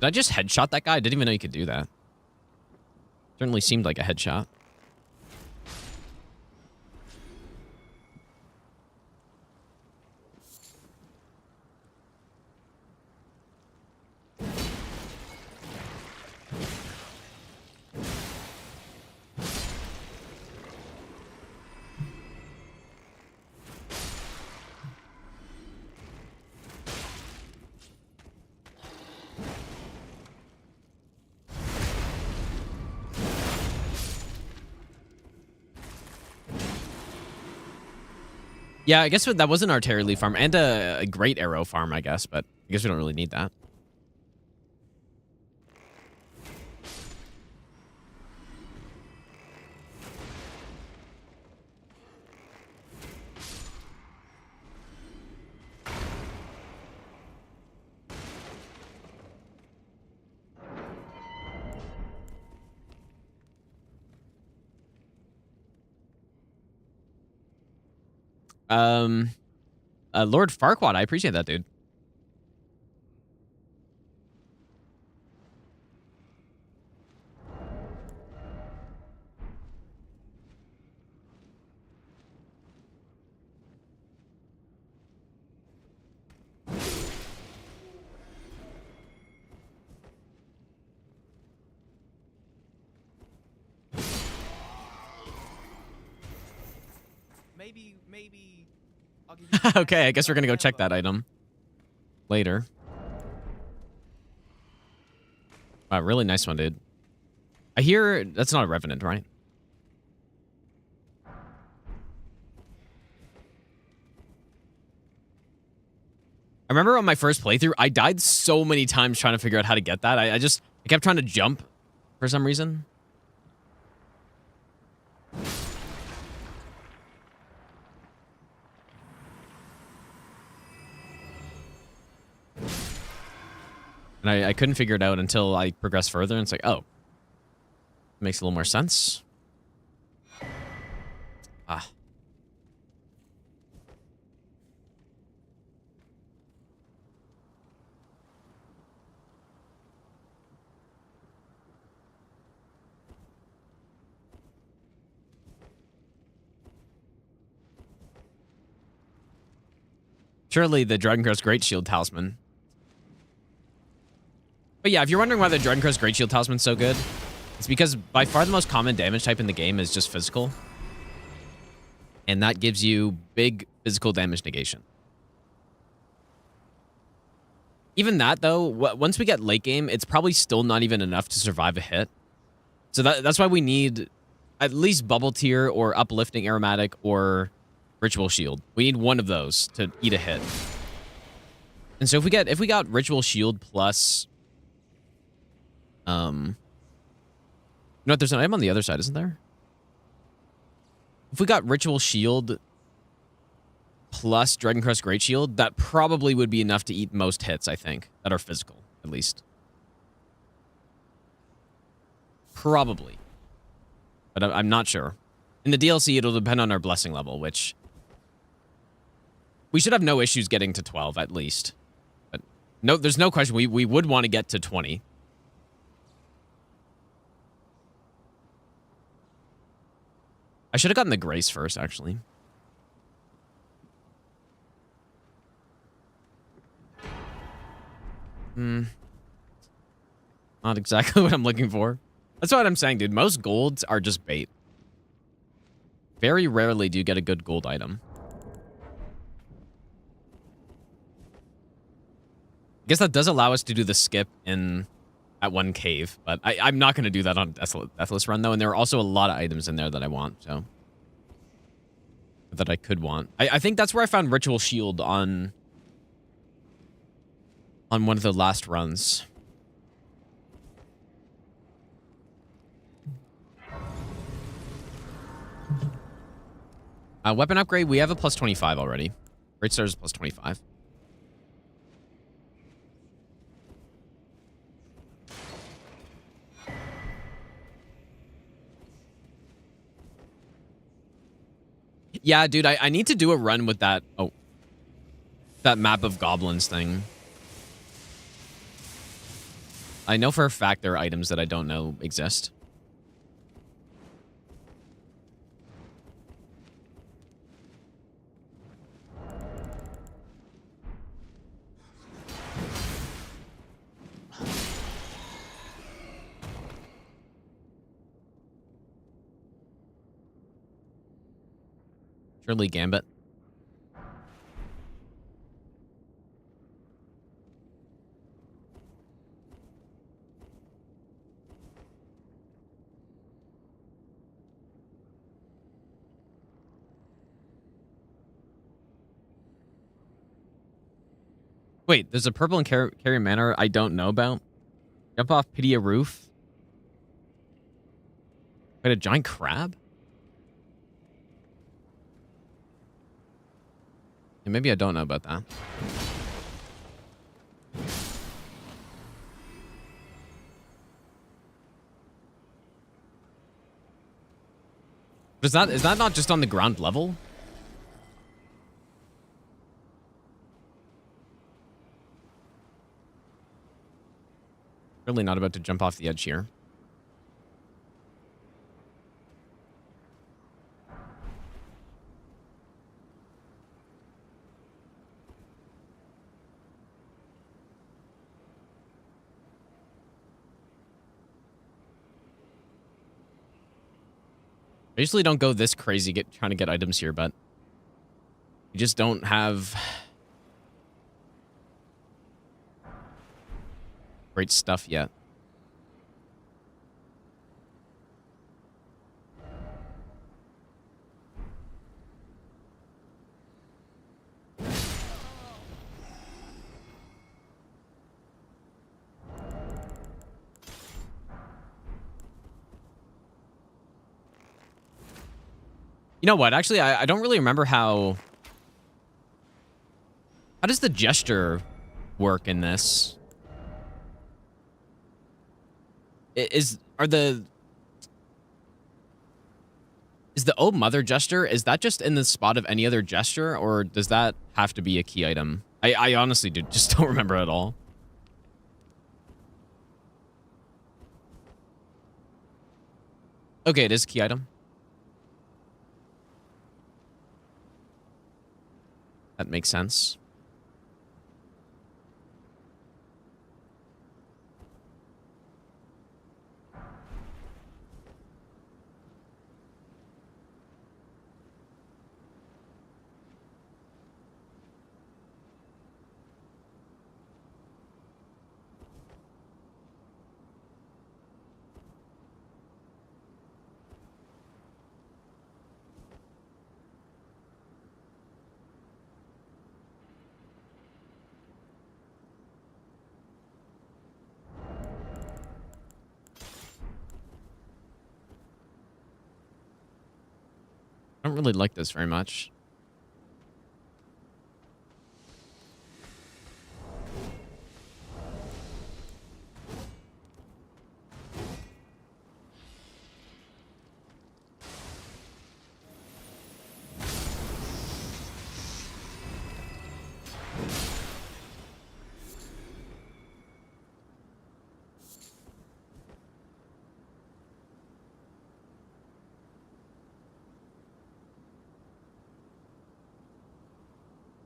Did I just headshot that guy? I didn't even know you could do that. Certainly seemed like a headshot. Yeah, I guess that was an artillery leaf farm and a great arrow farm, I guess, but I guess we don't really need that. Lord Farquaad, I appreciate that, dude.
Maybe I'll give you
Okay, I guess we're gonna go check that item later. Wow, really nice one, dude. I hear that's not a revenant, right? I remember on my first playthrough, I died so many times trying to figure out how to get that. I kept trying to jump for some reason. And I couldn't figure it out until I progressed further, and it's like, oh, Makes a little more sense. Ah. Surely the Dragon Crest Great Shield Talisman. But yeah, if you're wondering why the Dragon Crest Great Shield Talisman's so good, it's because by far the most common damage type in the game is just physical. And that gives you big physical damage negation. Even that, though, once we get late game, it's probably still not even enough to survive a hit. So that's why we need at least Bubble Tier or Uplifting Aromatic or Ritual Shield. We need one of those to eat a hit. And so if we got Ritual Shield plus you know what, there's an item on the other side, isn't there? If we got Ritual Shield plus Dragon Crest Great Shield, that probably would be enough to eat most hits, I think, that are physical, at least. Probably. But I'm not sure. In the DLC, it'll depend on our blessing level, which we should have no issues getting to 12, at least. But no, there's no question. We would want to get to 20. I should have gotten the Grace first, actually. Not exactly what I'm looking for. That's what I'm saying, dude. Most golds are just bait. Very rarely do you get a good gold item. I guess that does allow us to do the skip at one cave, but I'm not going to do that on Deathless run, though, and there are also a lot of items in there that I want, so... that I could want. I think that's where I found Ritual Shield on one of the last runs. Weapon upgrade, we have a plus 25 already. Great Stars is plus 25. Yeah, dude, I need to do a run with that. Oh, that map of goblins thing. I know for a fact there are items that I don't know exist. Surely Gambit. Wait, there's a purple and carry manor I don't know about. Jump off Pitia roof. Wait, a giant crab? Yeah, maybe I don't know about that. Is that not just on the ground level? Really not about to jump off the edge here. I usually don't go this crazy trying to get items here, but we just don't have great stuff yet. You know what? Actually, I don't really remember how does the gesture work in this? Is the Oh Mother gesture, is that just in the spot of any other gesture, or does that have to be a key item? I honestly just don't remember at all. Okay, it is a key item. That makes sense. I don't really like this very much.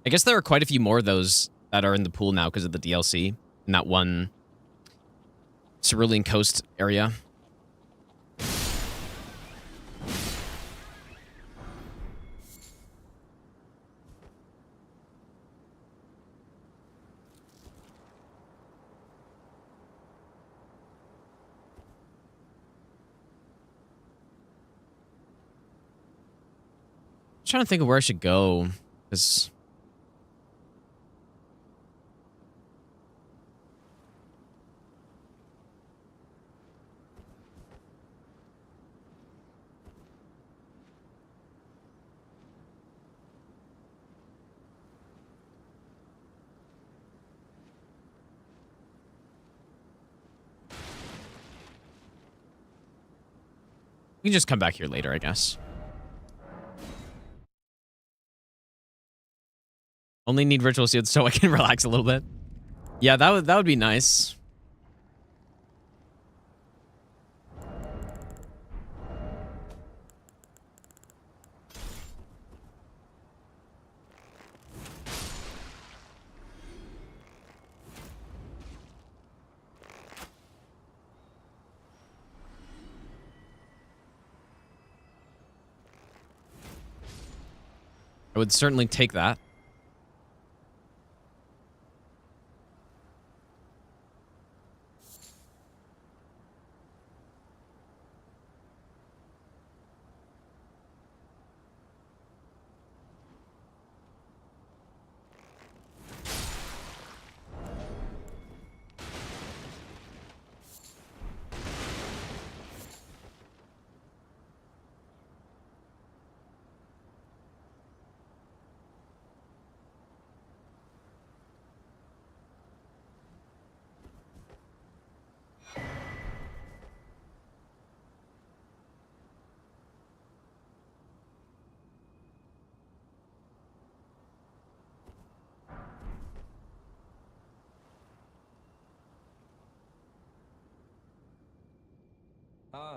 I guess there are quite a few more of those that are in the pool now because of the DLC in that one Cerulean Coast area. I'm trying to think of where I should go, because we can just come back here later, I guess. Only need ritual seeds so I can relax a little bit. Yeah, that would be nice. I would certainly take that.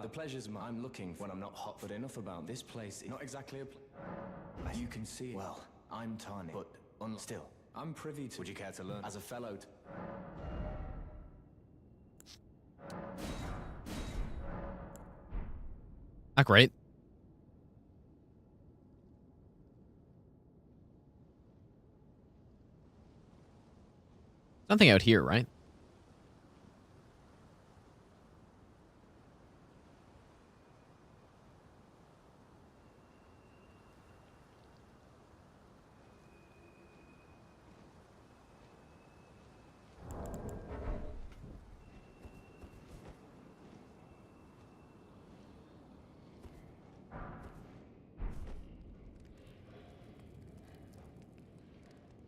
The pleasure's mine. I'm looking when I'm not hot but enough about this place. Not exactly a you can see it. Well, I'm Tani, but still, I'm privy to. Would you care to learn as a fellow?
Not great. Something out here, right?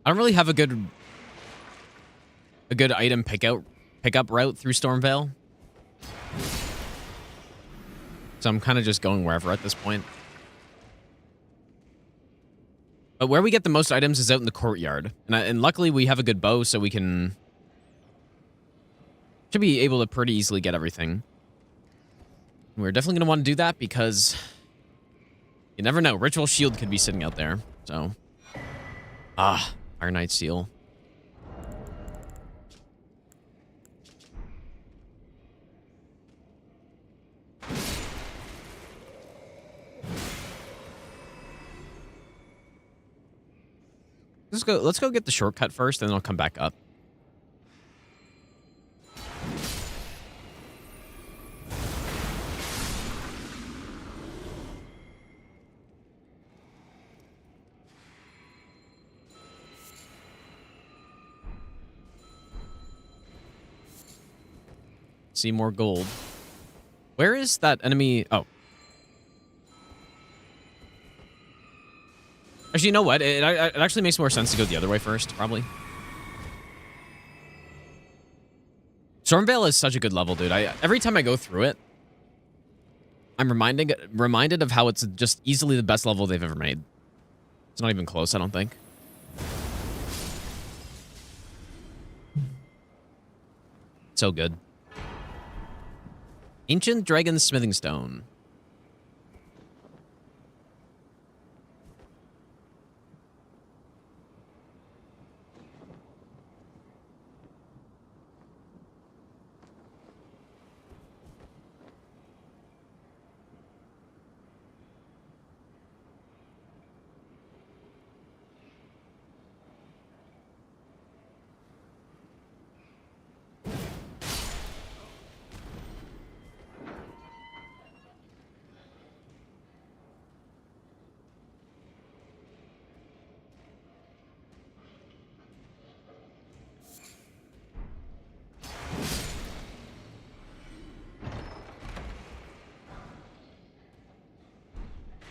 I don't really have a good item pickup route through Stormveil. So I'm kind of just going wherever at this point. But where we get the most items is out in the courtyard. And luckily we have a good bow, so we can... Should be able to pretty easily get everything. We're definitely going to want to do that because... You never know. Ritual Shield could be sitting out there, so... Iron Knight Seal. Let's go get the shortcut first, and then I'll come back up. See more gold. Where is that enemy? Oh. Actually, you know what? It actually makes more sense to go the other way first, probably. Stormveil is such a good level, dude. Every time I go through it, I'm reminded of how it's just easily the best level they've ever made. It's not even close, I don't think. So good. Ancient Dragon Smithing Stone.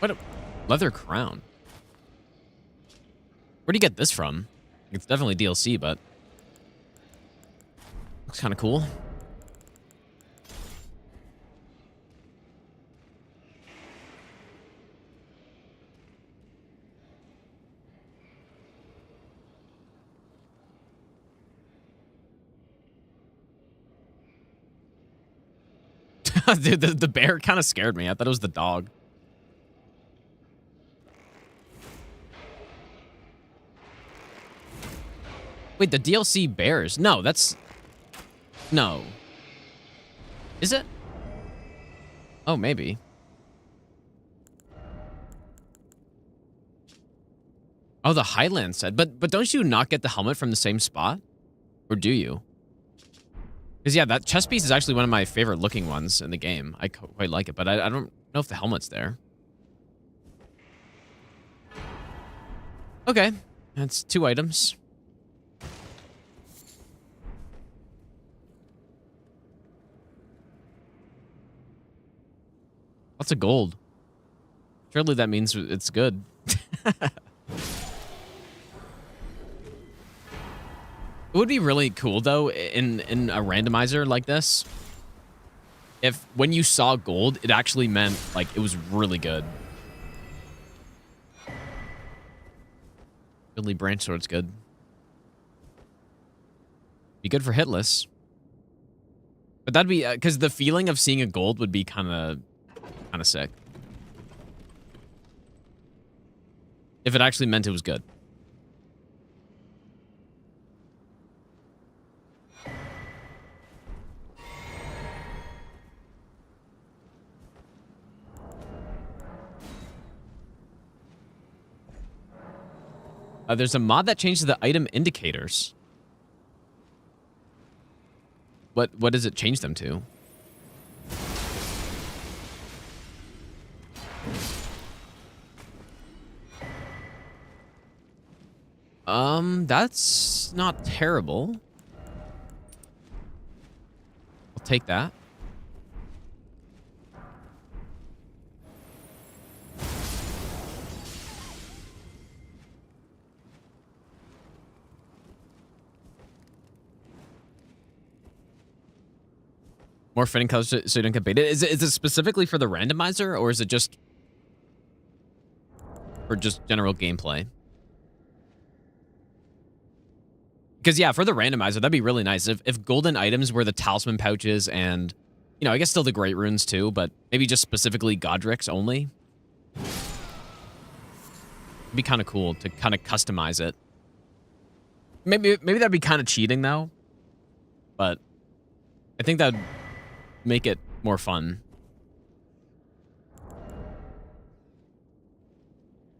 What a leather crown. Where'd you get this from? It's definitely DLC, but looks kind of cool. Dude, the bear kind of scared me. I thought it was the dog. Wait, the DLC bears? No, that's... No. Is it? Oh, maybe. Oh, the Highland set. But don't you not get the helmet from the same spot? Or do you? Because, yeah, that chest piece is actually one of my favorite looking ones in the game. I quite like it, but I don't know if the helmet's there. Okay. That's 2 items. Lots of gold. Surely that means it's good. It would be really cool, though, in a randomizer like this, if when you saw gold, it actually meant, like, it was really good. Billy Branch Sword's good. Be good for hitless. But that'd be... because the feeling of seeing a gold would be kind of sick. If it actually meant it was good. There's a mod that changes the item indicators. What does it change them to? That's not terrible. I'll take that. More fitting colors so you don't get baited. Is it specifically for the randomizer, or is it just for just general gameplay? Because, yeah, for the randomizer, that'd be really nice. If golden items were the talisman pouches and, you know, I guess still the great runes too, but maybe just specifically Godric's only. It'd be kind of cool to kind of customize it. Maybe that'd be kind of cheating, though. But I think that'd make it more fun.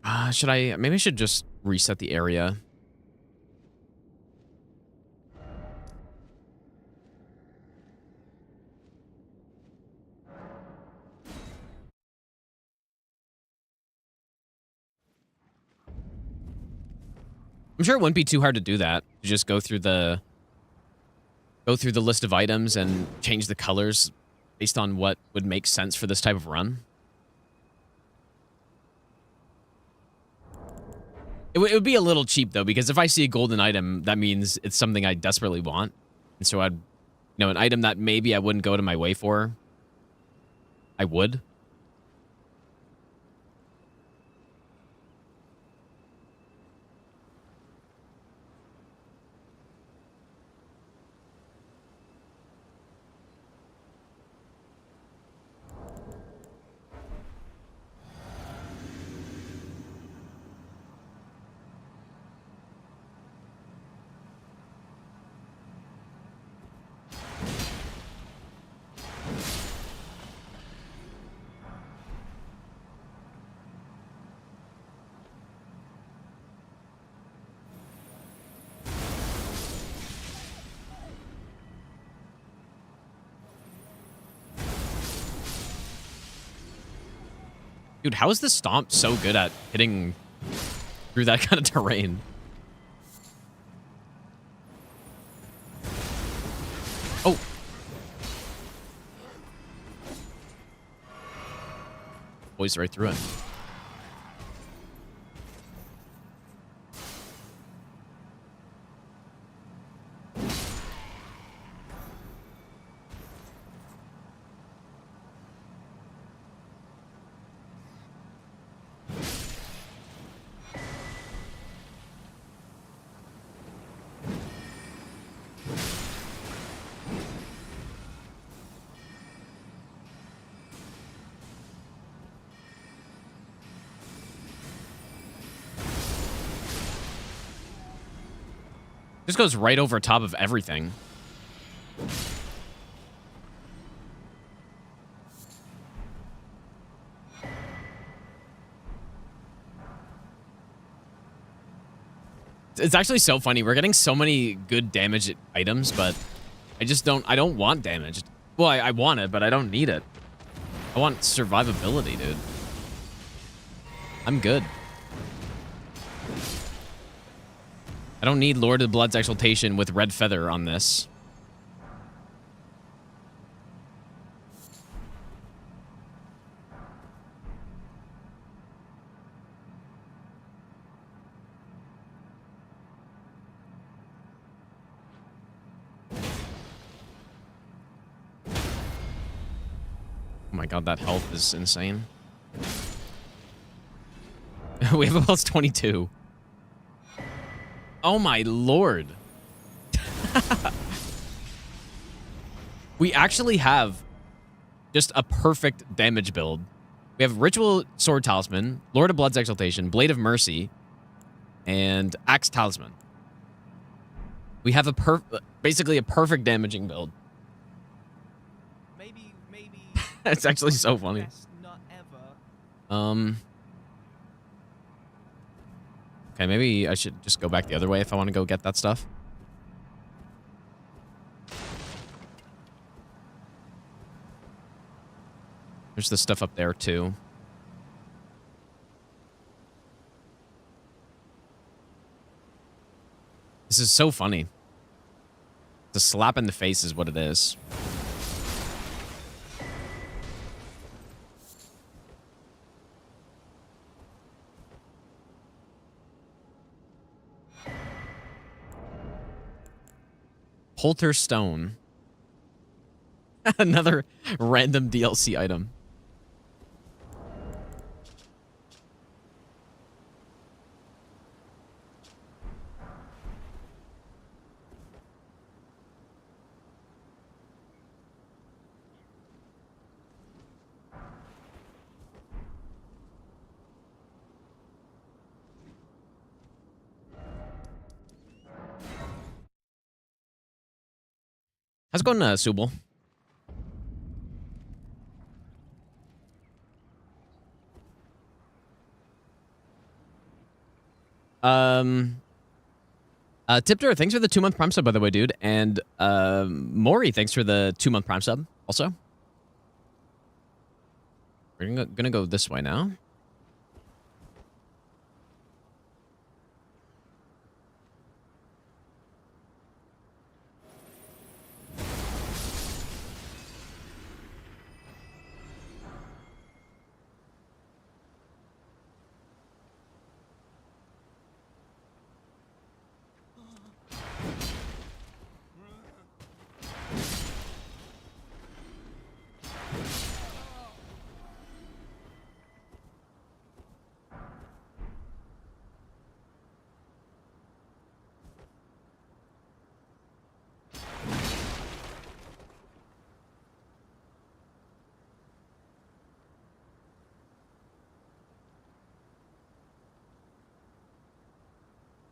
Maybe I should just reset the area. I'm sure it wouldn't be too hard to do that. To just go through the list of items and change the colors based on what would make sense for this type of run. It would be a little cheap though, because if I see a golden item, that means it's something I desperately want. And so I'd, you know, an item that maybe I wouldn't go to my way for, I would. Dude, how is the stomp so good at hitting through that kind of terrain? Oh. Boys right through it. Just goes right over top of everything. It's actually so funny. We're getting so many good damage items, but I don't want damage. Well, I want it, but I don't need it. I want survivability, dude. I'm good. I don't need Lord of the Blood's Exaltation with Red Feather on this. Oh my god, that health is insane. We have a plus 22. Oh my lord. We actually have just a perfect damage build. We have Ritual Sword Talisman, Lord of Blood's Exaltation, Blade of Mercy, and Axe Talisman. We have basically a perfect damaging build.
Maybe.
It's actually so funny.
Best nut ever.
Okay, maybe I should just go back the other way if I want to go get that stuff. There's the stuff up there, too. This is so funny. The slap in the face is what it is. Polter Stone. Another random DLC item. How's it going, Subal? Tipter, thanks for the 2-month Prime sub, by the way, dude. And Maury, thanks for the 2-month Prime sub also. We're gonna go this way now.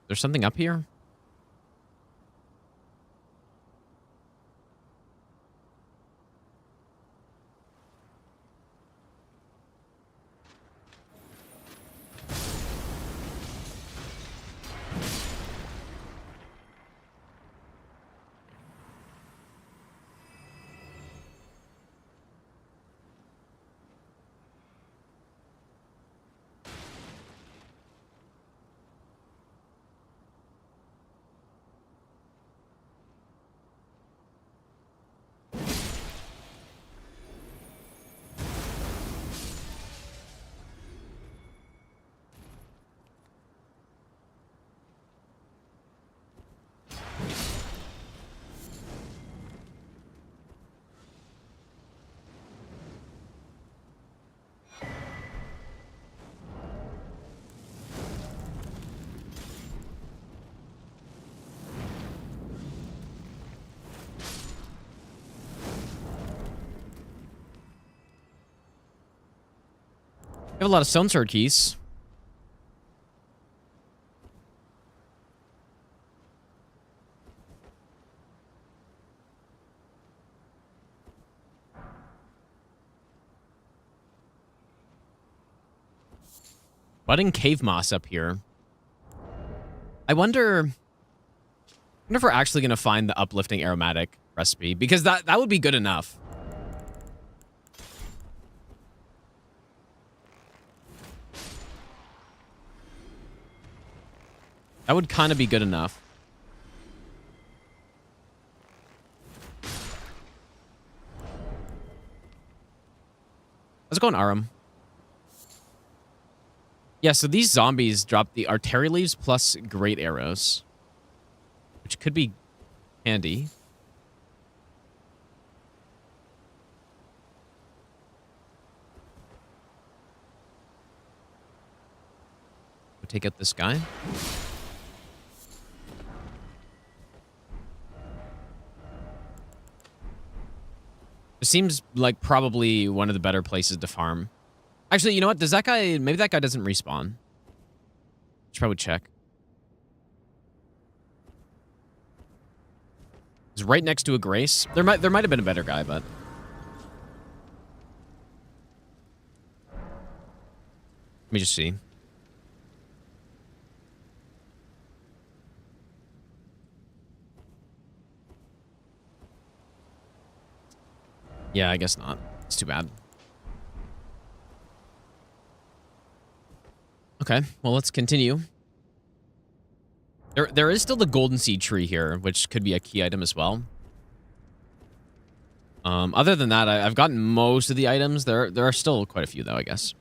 There's something up here? We have a lot of stone sword keys. Budding cave moss up here. I wonder if we're actually going to find the uplifting aromatic recipe, because that would be good enough. That would kind of be good enough. Let's go on Aram. Yeah, so these zombies drop the artery leaves plus great arrows, which could be handy. We'll take out this guy. It seems like probably one of the better places to farm. Actually, you know what? Does that guy... Maybe that guy doesn't respawn. Should probably check. He's right next to a Grace. There might have been a better guy, but... Let me just see. Yeah, I guess not. It's too bad. Okay, well, let's continue. There is still the golden seed tree here, which could be a key item as well. Other than that, I've gotten most of the items. There are still quite a few, though, I guess.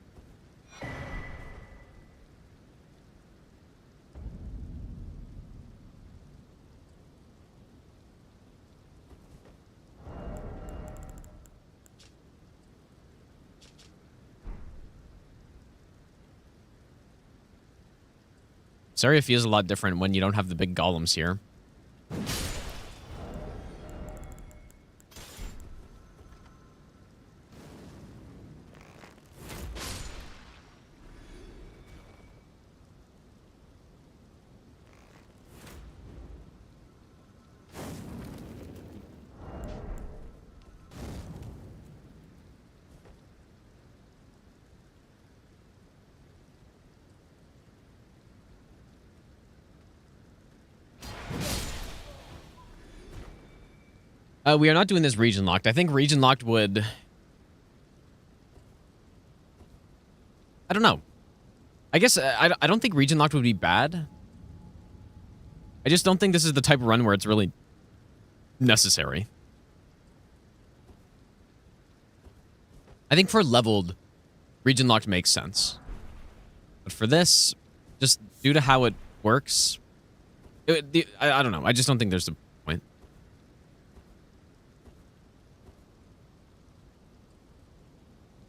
This area feels a lot different when you don't have the big golems here. We are not doing this region locked. I think region locked would... I don't know. I guess I don't think region locked would be bad. I just don't think this is the type of run where it's really necessary. I think for leveled, region locked makes sense. But for this, just due to how it works, I don't know. I just don't think there's a point.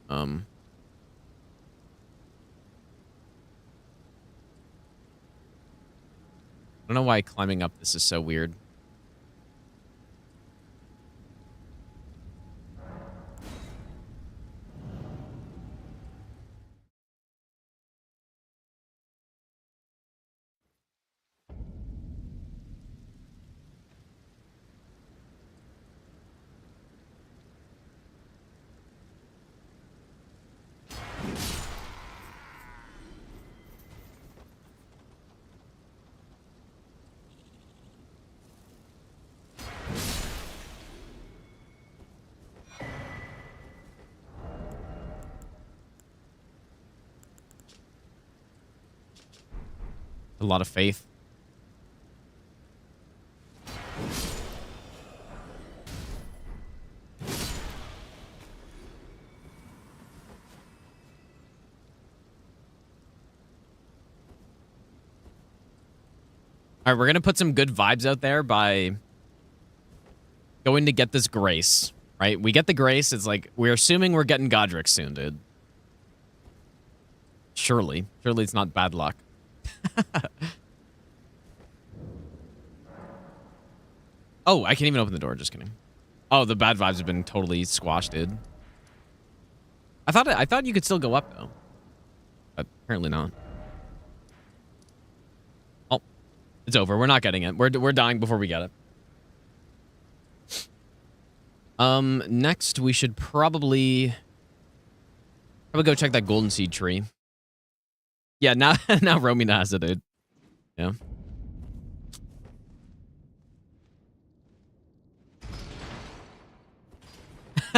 I don't know why climbing up this is so weird. A lot of faith. All right, we're going to put some good vibes out there by going to get this grace, right? We get the grace. It's like, we're assuming we're getting Godric soon, dude. Surely. Surely it's not bad luck. Oh, I can't even open the door. Just kidding. Oh, the bad vibes have been totally squashed, dude. I thought you could still go up though, but apparently not. Oh, it's over. We're not getting it. We're dying before we get it. Next we should probably go check that golden seed tree. Yeah, now Romina has it, dude. Yeah.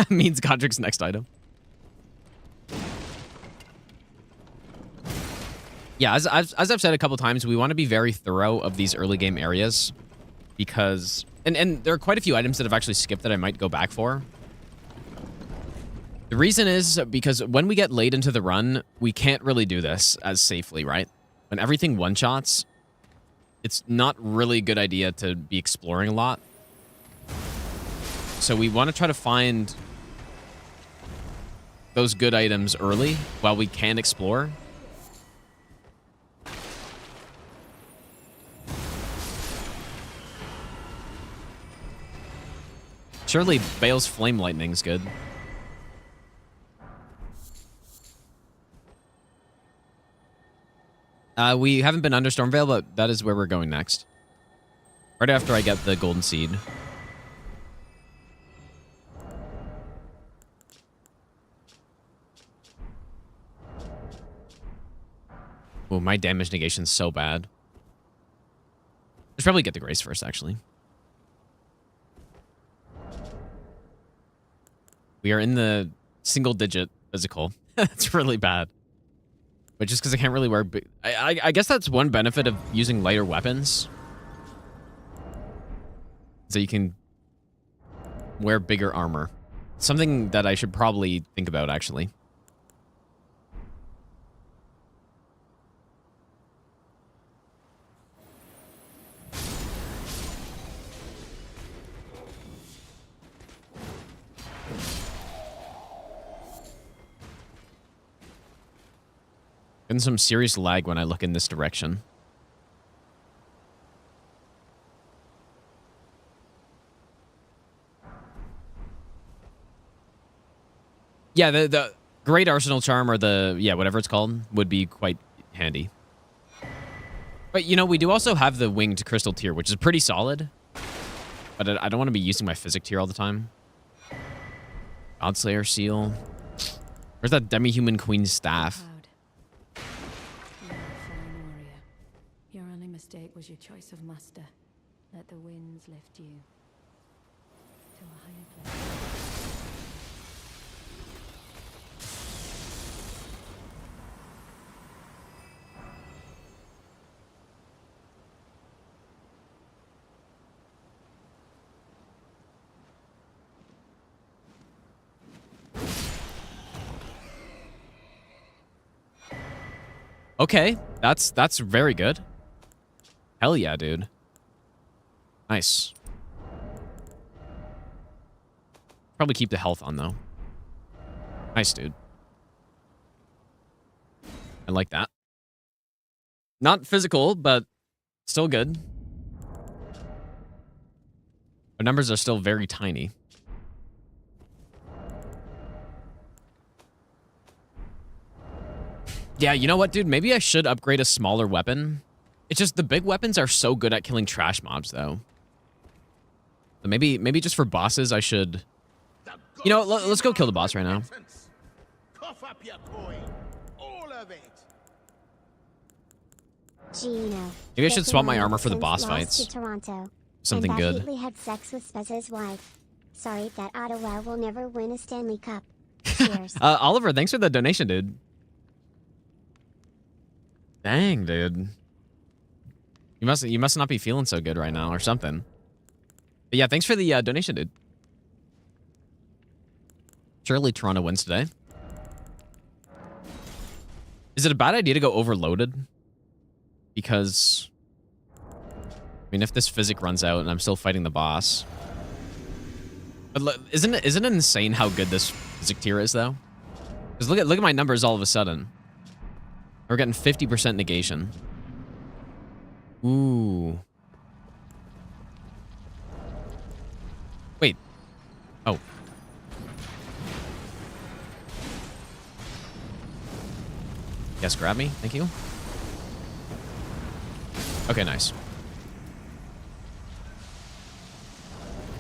Means Godric's next item. Yeah, as I've said a couple times, we want to be very thorough of these early game areas because and there are quite a few items that have actually skipped that I might go back for. The reason is because when we get late into the run, we can't really do this as safely, right? When everything one-shots, it's not really a good idea to be exploring a lot. So we want to try to find those good items early while we can explore. Surely Bale's Flame Lightning's good. We haven't been under Stormveil, but that is where we're going next. Right after I get the golden seed. Oh, my damage negation's so bad. I should probably get the grace first, actually. We are in the single-digit physical. That's really bad. But just because I can't really wear... I guess that's one benefit of using lighter weapons. So you can wear bigger armor. Something that I should probably think about, actually. Getting some serious lag when I look in this direction. Yeah, the Great Arsenal Charm or the, yeah, whatever it's called, would be quite handy. But, you know, we do also have the Winged Crystal Tier, which is pretty solid. But I don't want to be using my Physic Tier all the time. Godslayer Seal. Where's that Demi-Human Queen's Staff?
Your only mistake was your choice of master. Let the winds lift you. to a higher place.
Okay, that's very good. Hell yeah, dude. Nice. Probably keep the health on, though. Nice, dude. I like that. Not physical, but still good. Our numbers are still very tiny. Yeah, you know what, dude? Maybe I should upgrade a smaller weapon. It's just the big weapons are so good at killing trash mobs, though. So maybe just for bosses, I should... You know, let's go kill the boss right now.
Cough up your coin. All of it.
Gino.
Maybe I should swap my armor for the
since
boss
lost
fights.
To Toronto.
Something
and
good.
Heatley had sex with Spez's wife. Sorry that Ottawa will never win a Stanley Cup. Cheers.
Oliver, thanks for the donation, dude. Dang, dude. You must not be feeling so good right now or something. But yeah, thanks for the donation, dude. Surely Toronto wins today. Is it a bad idea to go overloaded? Because, I mean, if this physic runs out and I'm still fighting the boss. But isn't it insane how good this physic tier is, though? Because look at my numbers all of a sudden. We're getting 50% negation. Ooh. Wait. Oh. Yes, grab me. Thank you. Okay, nice.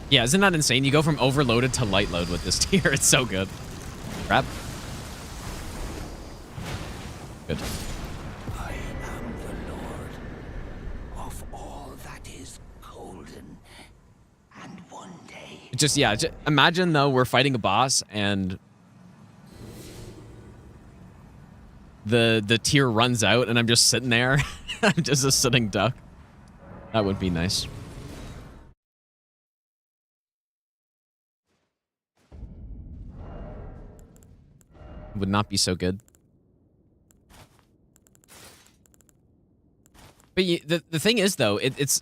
Yeah, isn't that insane? You go from overloaded to light load with this tier. It's so good. Grab. Good.
I am the Lord of all that is golden. And one day...
Just, yeah, imagine, though, we're fighting a boss and the tier runs out and I'm just sitting there. I'm just a sitting duck. That would be nice. Would not be so good. But the thing is, though, it's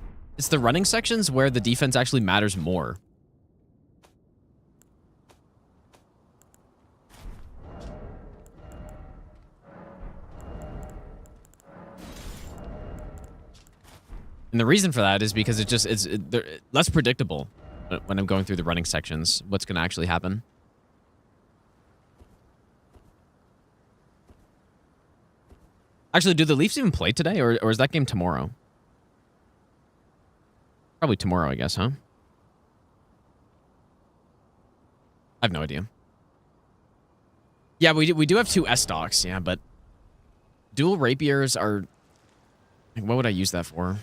the running sections where the defense actually matters more. And the reason for that is because they're less predictable when I'm going through the running sections. What's going to actually happen? Actually, do the Leafs even play today, or is that game tomorrow? Probably tomorrow, I guess, huh? I have no idea. Yeah, we do have 2 S-stocks, yeah, but dual rapiers are... Like, what would I use that for?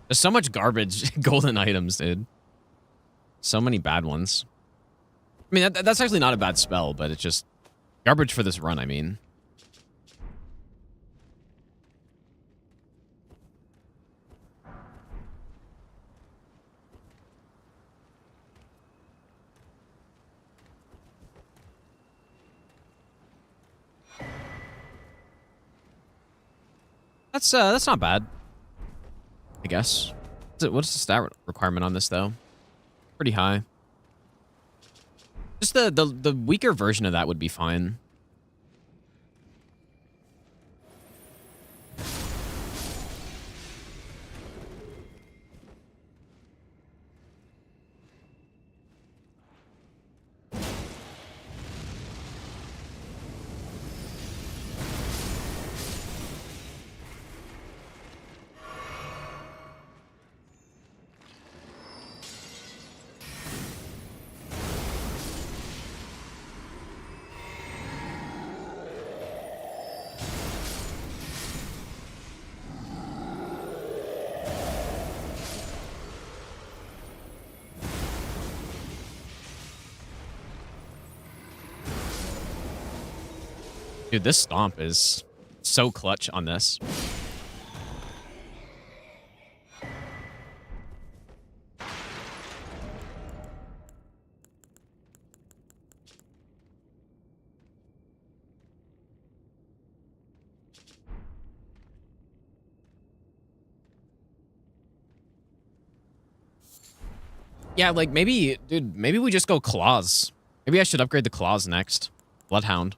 There's so much garbage golden items, dude. So many bad ones. I mean, that's actually not a bad spell, but it's just garbage for this run, I mean. That's not bad, I guess. What's the stat requirement on this, though? Pretty high. Just the weaker version of that would be fine. Dude, this stomp is so clutch on this. Yeah, like maybe, dude, maybe we just go claws. Maybe I should upgrade the claws next. Bloodhound.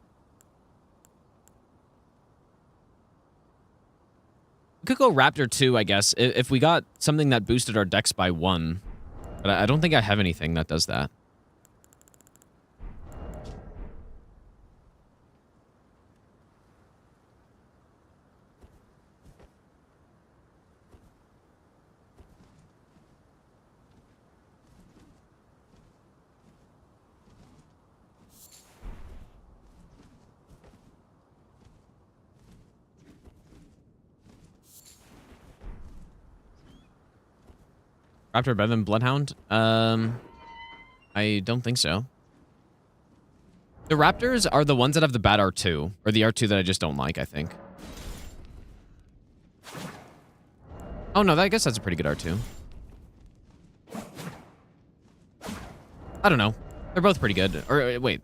We could go Raptor 2, I guess, if we got something that boosted our dex by 1. But I don't think I have anything that does that. Raptor better than Bloodhound? I don't think so. The Raptors are the ones that have the bad R2, or the R2 that I just don't like, I think. Oh no, I guess that's a pretty good R2. I don't know. They're both pretty good. Or wait.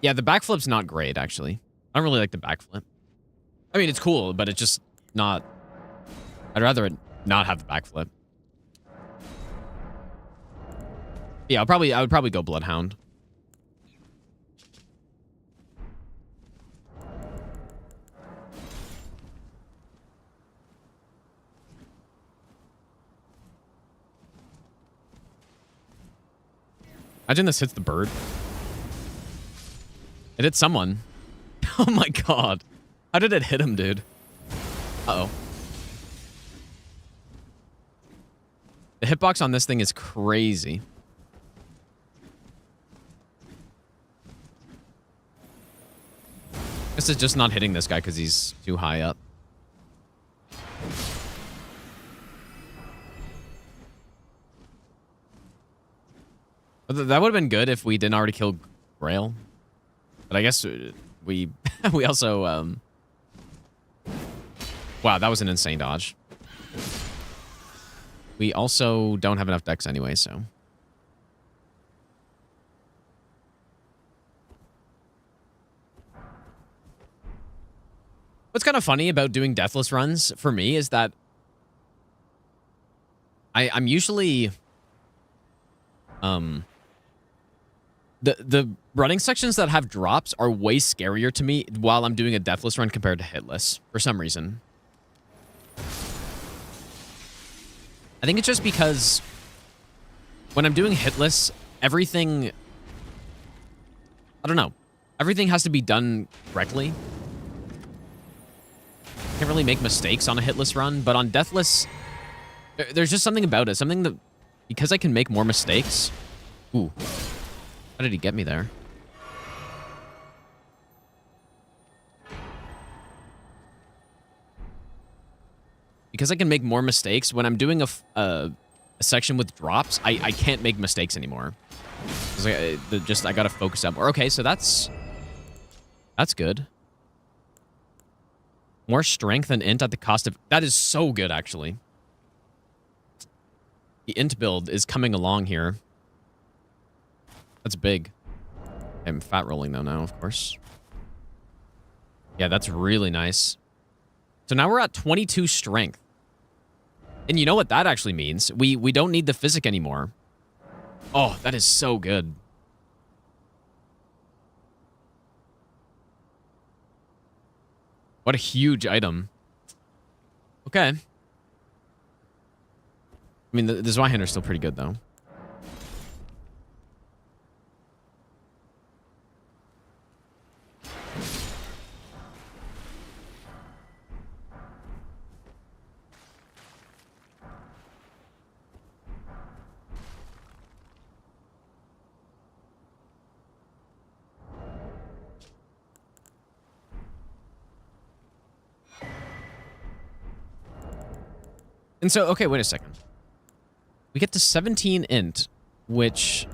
Yeah, the backflip's not great, actually. I don't really like the backflip. I mean, it's cool, but it's just not... I'd rather it not have the backflip. Yeah, I would probably go Bloodhound. Imagine this hits the bird. It hit someone. Oh my god. How did it hit him, dude? Uh-oh. The hitbox on this thing is crazy. This is just not hitting this guy because he's too high up. That would have been good if we didn't already kill Grail. But I guess we we also wow, that was an insane dodge. We also don't have enough decks anyway, so. What's kind of funny about doing Deathless runs for me is that I'm usually the running sections that have drops are way scarier to me while I'm doing a Deathless run compared to Hitless for some reason. I think it's just because when I'm doing Hitless, everything, I don't know, everything has to be done correctly. Can't really make mistakes on a Hitless run, but on Deathless, there's just something about it. Something that, because I can make more mistakes. Ooh. How did he get me there? Because I can make more mistakes, when I'm doing a section with drops, I can't make mistakes anymore. I gotta focus up more. Okay, so that's good. More strength and int at the cost of... That is so good, actually. The int build is coming along here. That's big. I'm fat rolling though now, of course. Yeah, that's really nice. So now we're at 22 strength. And you know what that actually means? We don't need the physic anymore. Oh, that is so good. What a huge item. Okay. I mean, the Zweihander's still pretty good, though. And so, okay, wait a second. We get to 17 int, which...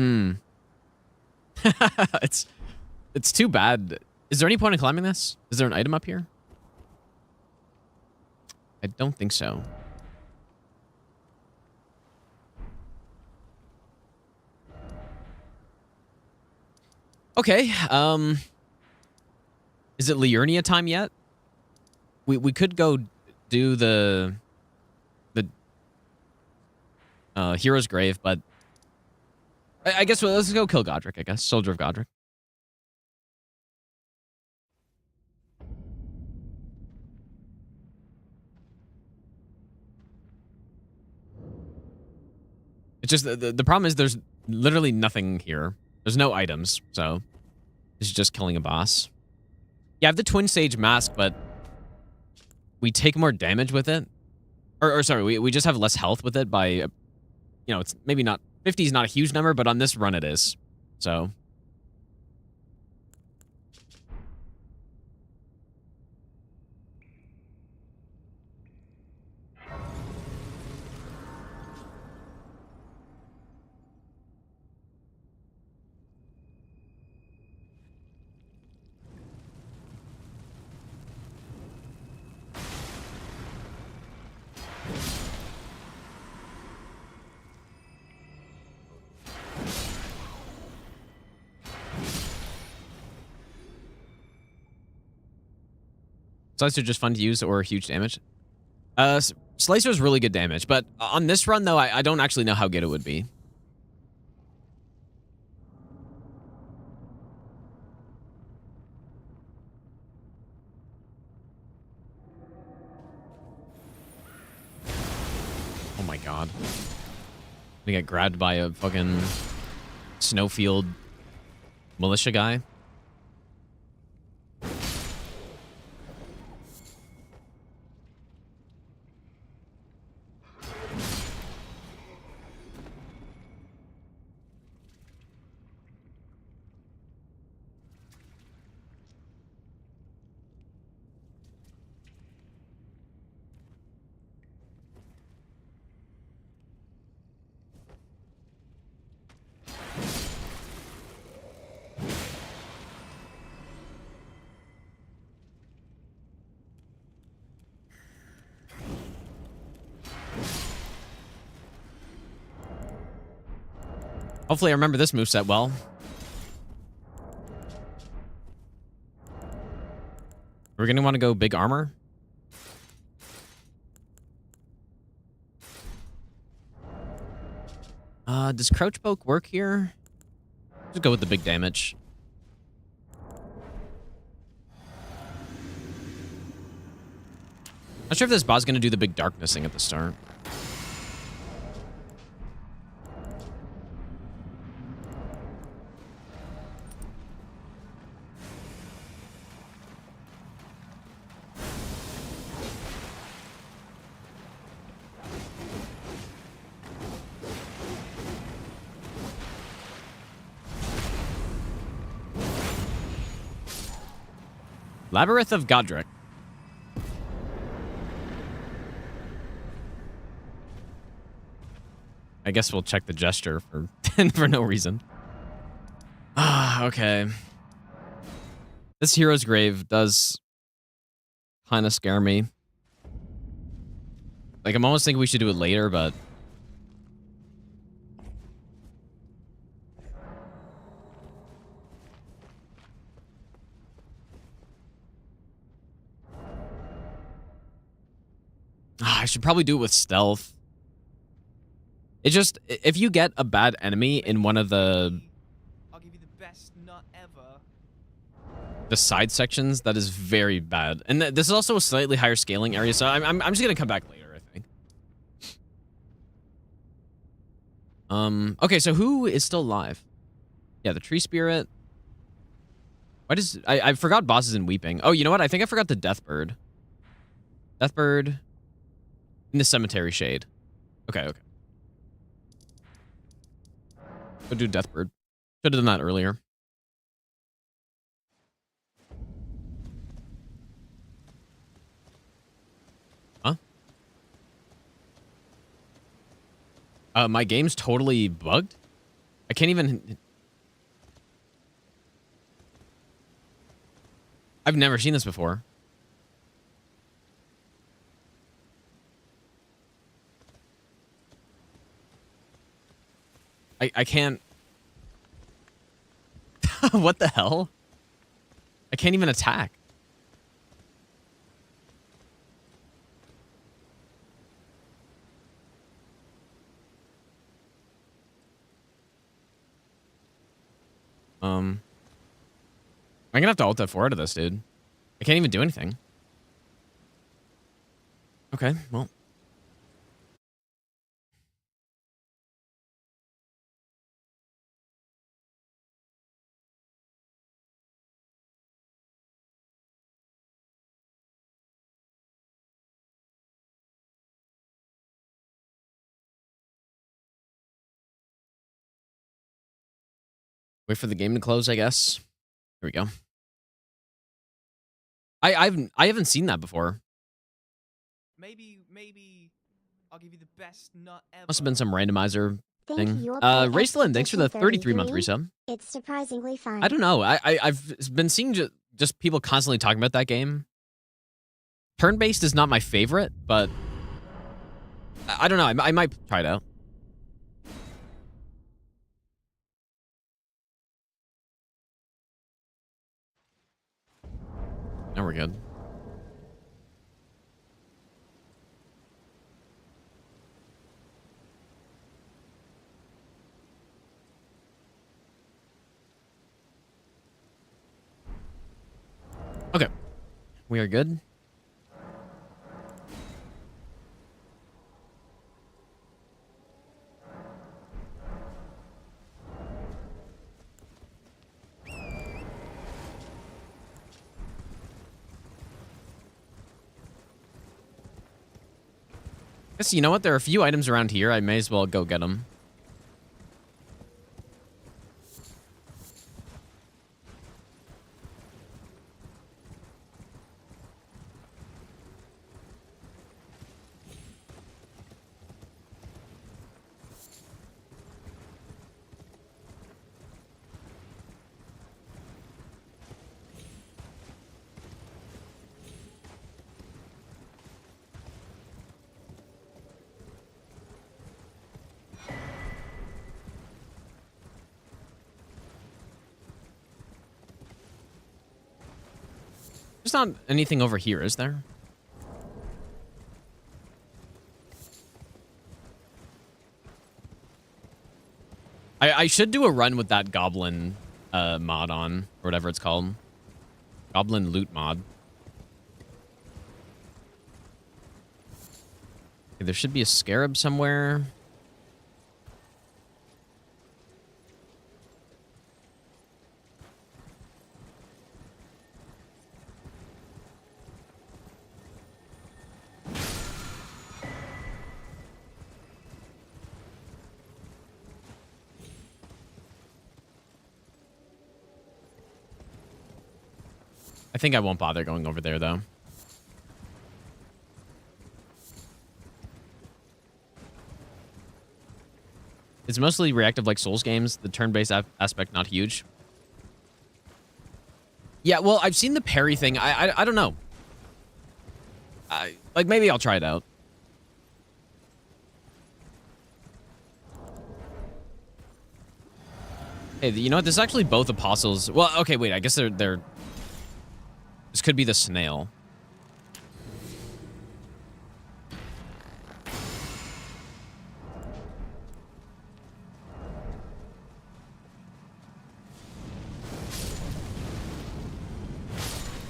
Hmm. it's too bad. Is there any point in climbing this? Is there an item up here? I don't think so. Okay. Is it Liurnia time yet? We could go do the hero's grave, but I guess let's go kill Godric. I guess Soldier of Godric. It's just the problem is there's literally nothing here. There's no items, so this is just killing a boss. Yeah, I have the Twin Sage Mask, but we take more damage with it. Or sorry, we just have less health with it by, you know, it's maybe not, 50 is not a huge number, but on this run it is. So. Slicer just fun to use or huge damage? Slicer's really good damage, but on this run, though, I don't actually know how good it would be. Oh my god. We get grabbed by a fucking snowfield militia guy. Hopefully I remember this moveset well. We're going to want to go big armor. Does Crouch Poke work here? Just go with the big damage. Not sure if this boss is going to do the big darkness thing at the start. Labyrinth of Godric. I guess we'll check the gesture for for no reason. Ah, okay. This hero's grave does kind of scare me. Like, I'm almost thinking we should do it later, but I should probably do it with stealth. It just, if you get a bad enemy in one of the
I'll give you the best nut ever.
The side sections, that is very bad. And this is also a slightly higher scaling area, so I'm just gonna come back later, I think. Okay, so who is still alive? Yeah, the tree spirit. Why does I forgot bosses in Weeping. Oh, you know what? I think I forgot the Deathbird. Deathbird in the cemetery shade. Okay, okay. Go do Deathbird. Should have done that earlier. Huh? My game's totally bugged? I can't even... I've never seen this before. I can't... What the hell? I can't even attack. I'm gonna have to alt F4 out of this, dude. I can't even do anything. Okay, well. Wait for the game to close, I guess. Here we go. I haven't seen that before.
Maybe I'll give you the best nut ever.
Must have been some randomizer
Thank
thing.
you.
Raceland, thanks for the 33-month resub.
It's surprisingly fun.
I don't know. I've been seeing just people constantly talking about that game. Turn-based is not my favorite, but I don't know. I might try it out. Now we're good. Okay. We are good. Guess you know what? There are a few items around here. I may as well go get them. There's not anything over here, is there? I should do a run with that goblin mod on, or whatever it's called. Goblin loot mod. Okay, there should be a scarab somewhere. I think I won't bother going over there, though. It's mostly reactive like Souls games. The turn-based aspect, not huge. Yeah, well, I've seen the parry thing. I don't know. Like, maybe I'll try it out. Hey, you know what? This is actually both apostles. Well, okay, wait. I guess they're... This could be the snail.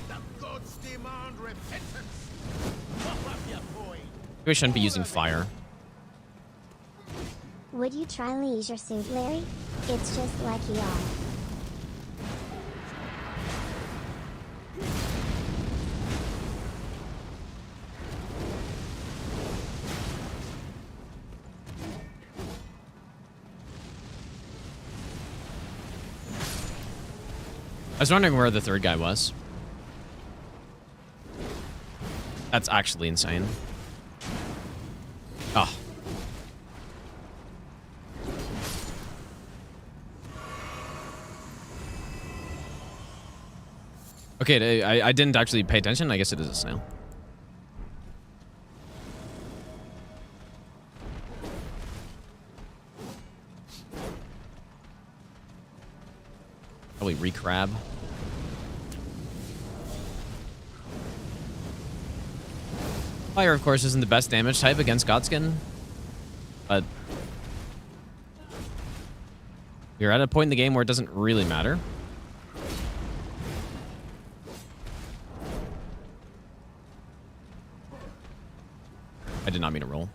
The gods demand repentance. Pop up your coin.
We shouldn't be using fire.
Would you try leisure suit, Larry? It's just like you are.
I was wondering where the third guy was. That's actually insane. Oh. Okay, I didn't actually pay attention. I guess it is a snail. Probably recrab. Fire, of course, isn't the best damage type against Godskin, but you're at a point in the game where it doesn't really matter. I did not mean to roll.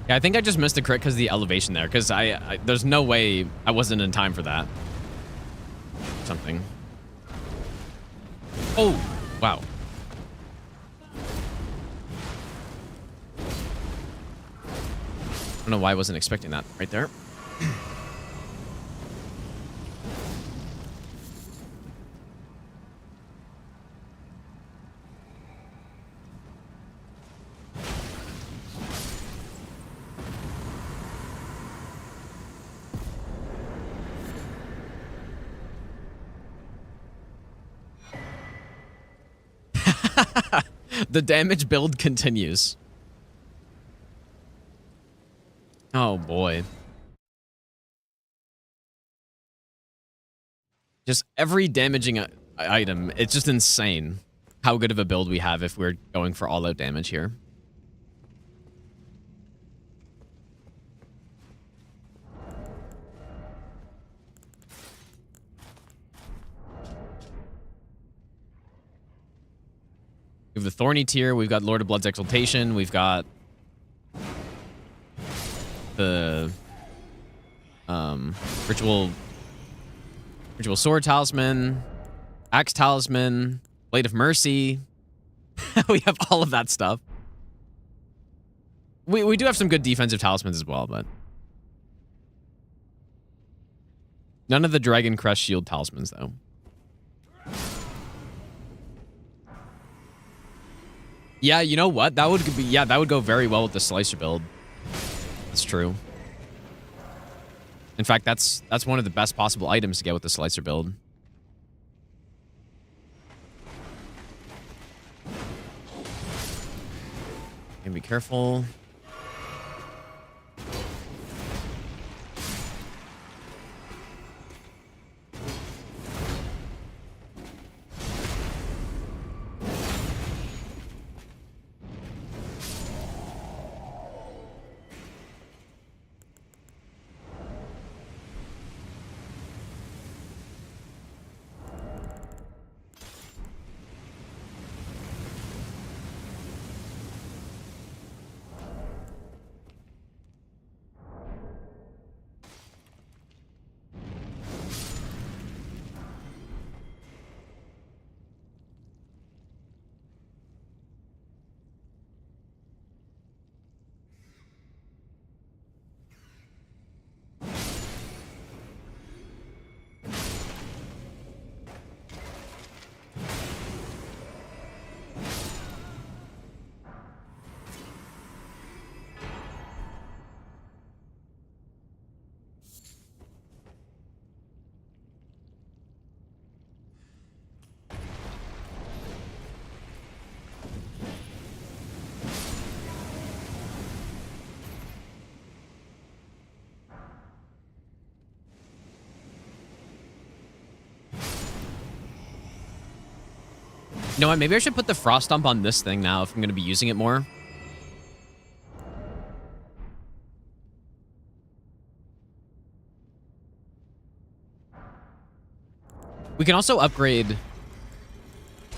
Yeah, I think I just missed a crit because of the elevation there, because there's no way I wasn't in time for that. Something. Oh, wow. I don't know why I wasn't expecting that right there. The damage build continues. Oh boy. Just every damaging item, it's just insane how good of a build we have if we're going for all-out damage here. We have the Thorny tier, we've got Lord of Blood's Exaltation, we've got the Ritual Sword Talisman, Axe Talisman, Blade of Mercy. We have all of that stuff. We do have some good defensive talismans as well, but none of the Dragon Crest Shield talismans, though. Yeah, you know what? That would be, yeah, that would go very well with the Slicer build. That's true. In fact, that's one of the best possible items to get with the Slicer build. And be careful. You know what? Maybe I should put the Frost Stomp on this thing now if I'm going to be using it more. We can also upgrade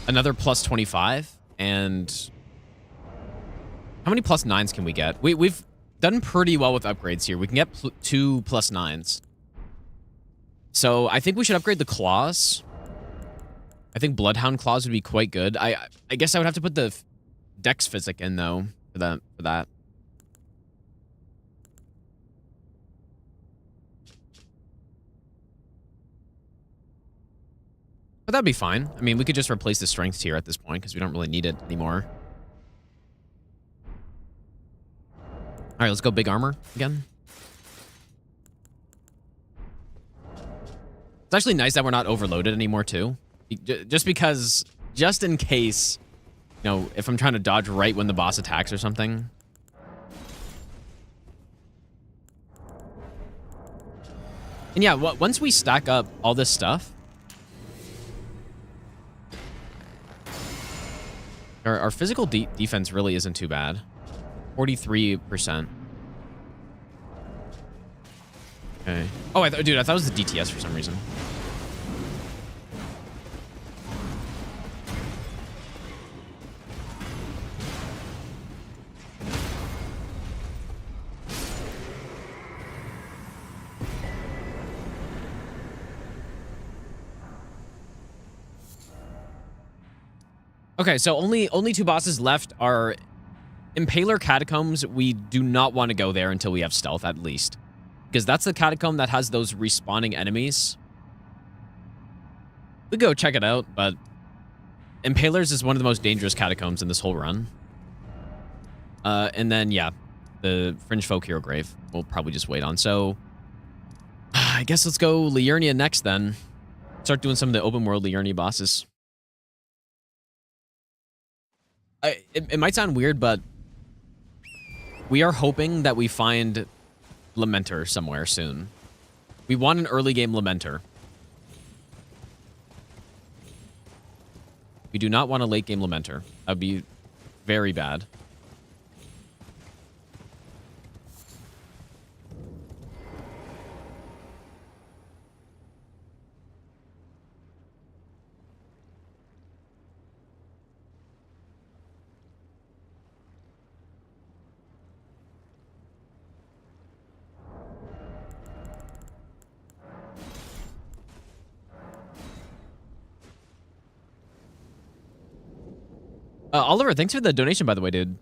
another plus 25 and How many +9s can we get? We've done pretty well with upgrades here. We can get 2 +9s. So I think we should upgrade the claws. I think Bloodhound claws would be quite good. I guess I would have to put the Dex Physic in though for that. But that'd be fine. I mean, we could just replace the strength tier at this point because we don't really need it anymore. All right, let's go big armor again. It's actually nice that we're not overloaded anymore too. Just because, just in case, you know, if I'm trying to dodge right when the boss attacks or something. And yeah, once we stack up all this stuff, our physical defense really isn't too bad. 43%. Okay. Oh, dude, I thought it was the DTS for some reason. Okay, so only 2 bosses left are Impaler Catacombs. We do not want to go there until we have stealth, at least. Because that's the catacomb that has those respawning enemies. We go check it out, but Impalers is one of the most dangerous catacombs in this whole run. And then, yeah, the Fringe Folk Hero Grave we'll probably just wait on. So, I guess let's go Liurnia next then. Start doing some of the open world Liurnia bosses. It might sound weird, but we are hoping that we find Lamenter somewhere soon. We want an early game Lamenter. We do not want a late game Lamenter. That would be very bad. Oliver, thanks for the donation, by the way, dude.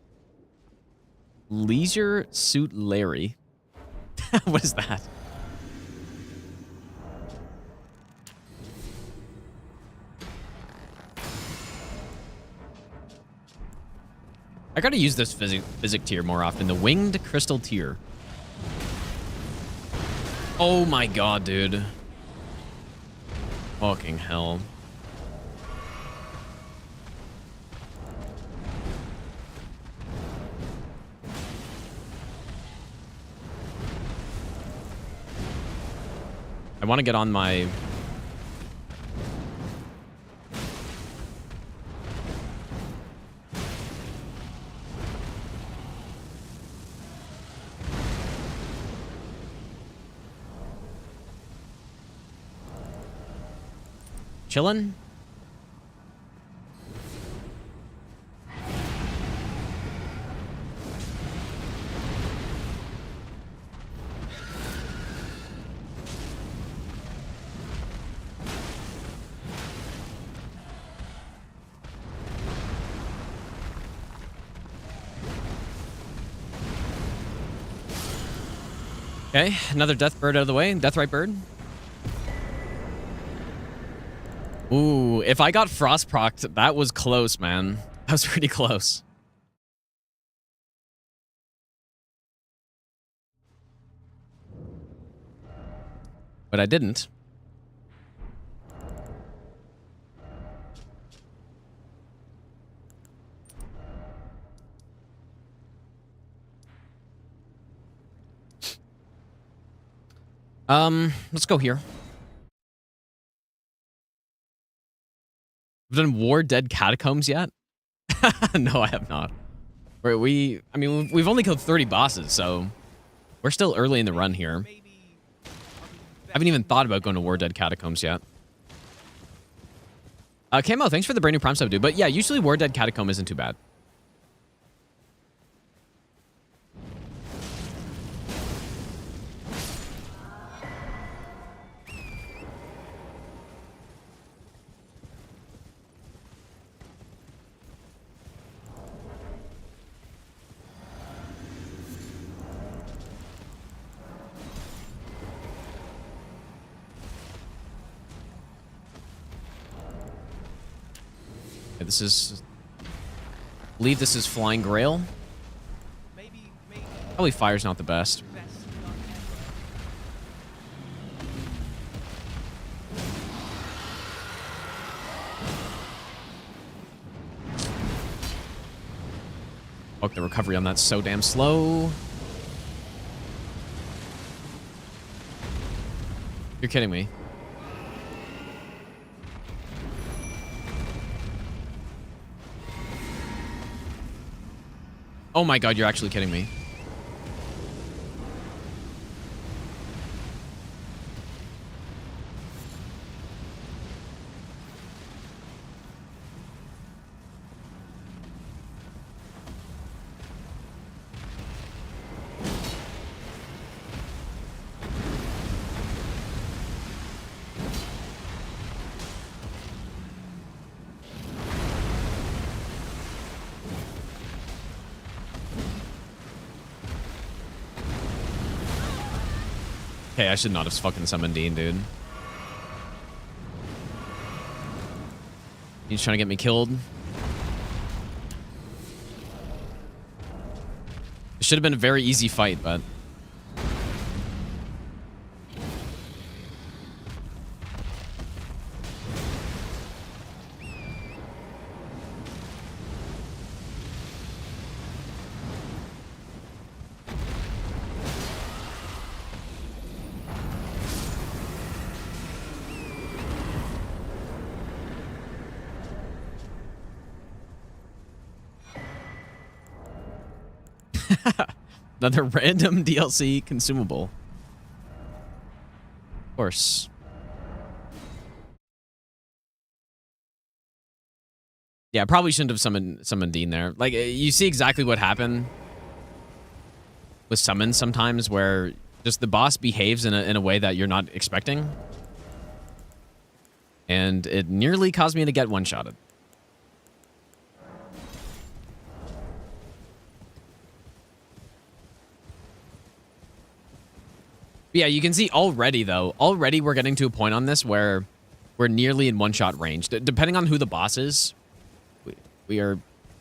Leisure Suit Larry. What is that? I gotta use this physic tier more often. The Winged Crystal tier. Oh my god, dude. Fucking hell. I want to get on my... Chillin'? Okay, another death bird out of the way. Deathrite bird. Ooh, if I got frost procced, that was close, man. That was pretty close. But I didn't. Let's go here. We've done War Dead Catacombs yet? No, I have not. I mean, we've only killed 30 bosses, so we're still early in the run here. I haven't even thought about going to War Dead Catacombs yet. Camo, thanks for the brand new Prime sub, dude. But yeah, usually War Dead Catacomb isn't too bad. this is... I believe this is Flying Grail.
Maybe
Probably fire's not the best.
best gun
Fuck, the recovery on that's so damn slow. You're kidding me. Oh my god, you're actually kidding me. Okay, I should not have fucking summoned Dean, dude. He's trying to get me killed. It should have been a very easy fight, but... Another random DLC consumable. Of course. Yeah, I probably shouldn't have summoned Dean there. Like, you see exactly what happened with summons sometimes, where just the boss behaves in a way that you're not expecting. And it nearly caused me to get one-shotted. Yeah, you can see already, though. Already we're getting to a point on this where we're nearly in one-shot range. Depending on who the boss is, we are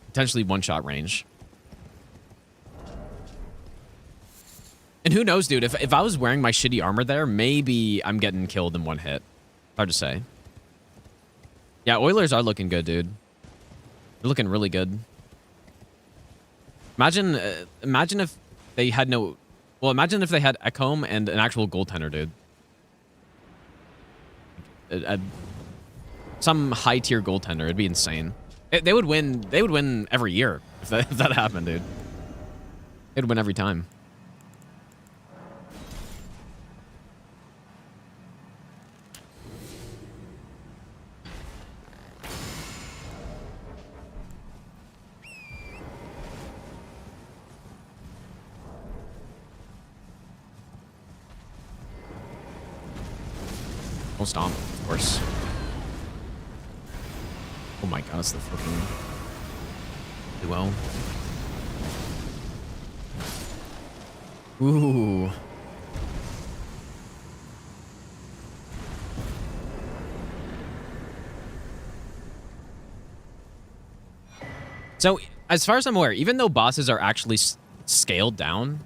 potentially one-shot range. And who knows, dude? If I was wearing my shitty armor there, maybe I'm getting killed in one hit. Hard to say. Yeah, Oilers are looking good, dude. They're looking really good. Imagine if they had no... Well, imagine if they had Ekholm and an actual goaltender, dude. Some high-tier goaltender. It'd be insane. They would win. They would win every year if that happened, dude. They'd win every time. Oh, stomp, of course. Oh my god, it's the fucking duo. Ooh. So, as far as I'm aware, even though bosses are actually scaled down,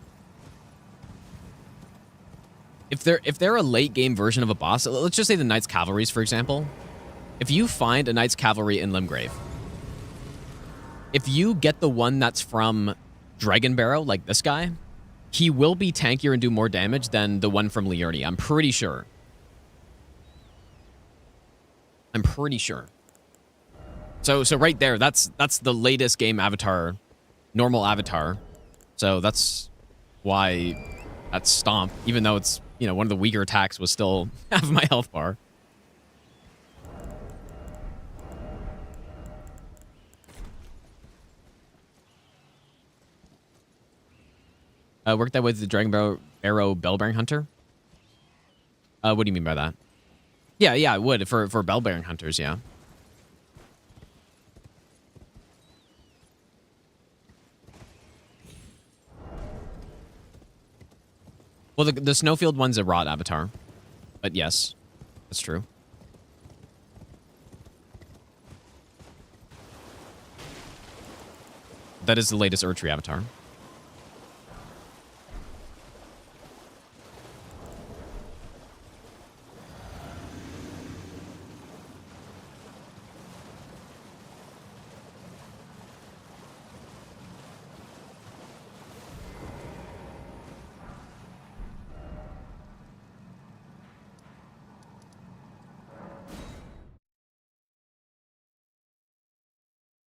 if they're a late game version of a boss, let's just say the Knights Cavalries, for example. If you find a Knights Cavalry in Limgrave, if you get the one that's from Dragon Barrow, like this guy, he will be tankier and do more damage than the one from Liurnia. I'm pretty sure. I'm pretty sure. So right there, that's the latest game avatar, normal avatar. So that's why that's Stomp, even though it's, you know, one of the weaker attacks, was still half my health bar. Work that with the Dragon Barrow Bellbearing Hunter? What do you mean by that? Yeah, I would for Bellbearing Hunters, yeah. Well, the Snowfield one's a Rot avatar. But yes, that's true. That is the latest Erdtree avatar.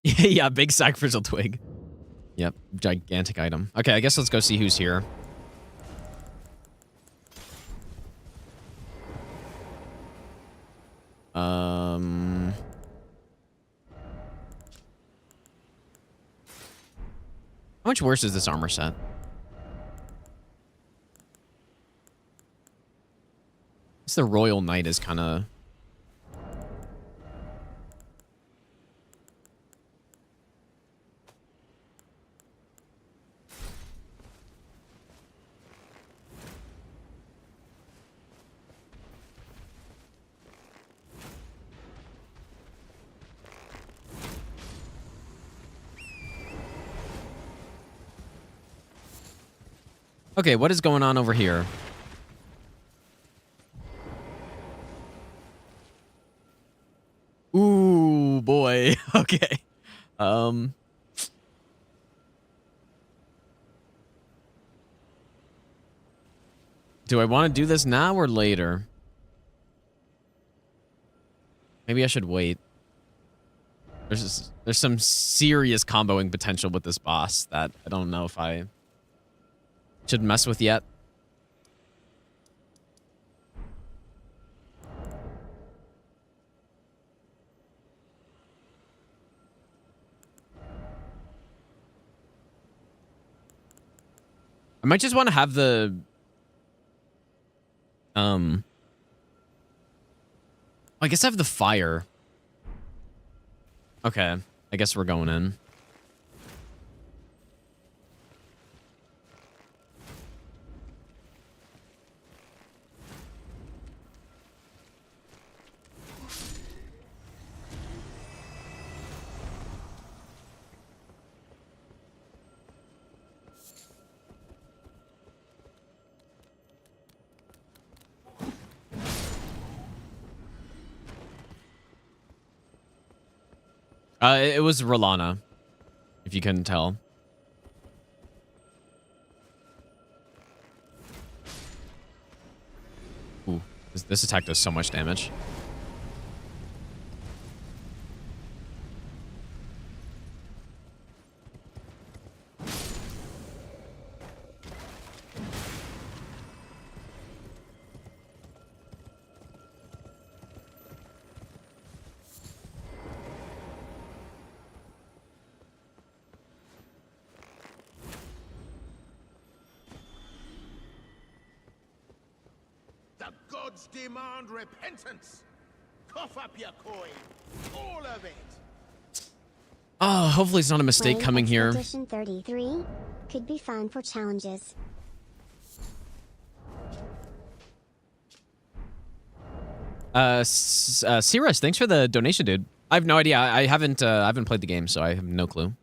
Yeah, big sacrificial twig. Yep, gigantic item. Okay, I guess let's go see who's here. How much worse is this armor set? It's the Royal Knight is kind of... Okay, what is going on over here? Ooh, boy. Okay. Do I want to do this now or later? Maybe I should wait. There's some serious comboing potential with this boss that I don't know if I should mess with yet. I might just want to have the I guess I have the fire. Okay, I guess we're going in. It was Rolana, if you couldn't tell. Ooh, this attack does so much damage.
The gods demand repentance. Cough up your coin. All of it.
Oh, hopefully it's not a mistake
Playing
coming here.
Expedition 33 could be fun for challenges.
Cirrus, thanks for the donation, dude. I have no idea. I haven't played the game, so I have no clue.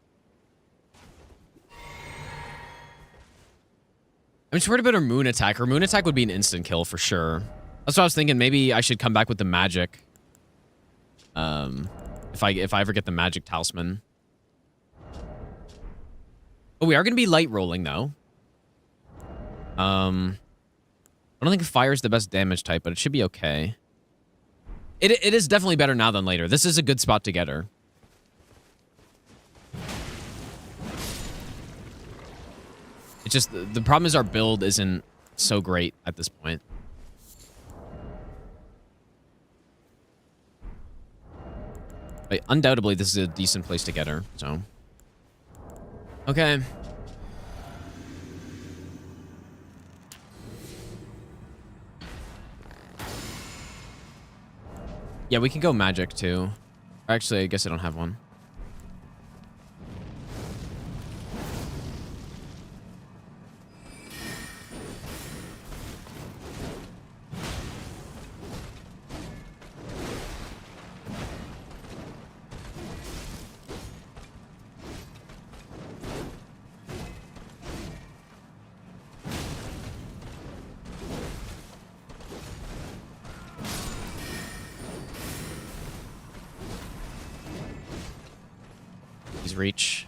I'm just worried about her moon attack. Her moon attack would be an instant kill for sure. That's what I was thinking. Maybe I should come back with the magic. If I ever get the magic talisman. Oh, we are gonna be light rolling though. I don't think fire is the best damage type, but it should be okay. It is definitely better now than later. This is a good spot to get her. It's just the problem is our build isn't so great at this point. But undoubtedly, this is a decent place to get her. So, okay. Yeah, we can go magic too. Actually, I guess I don't have one. reach.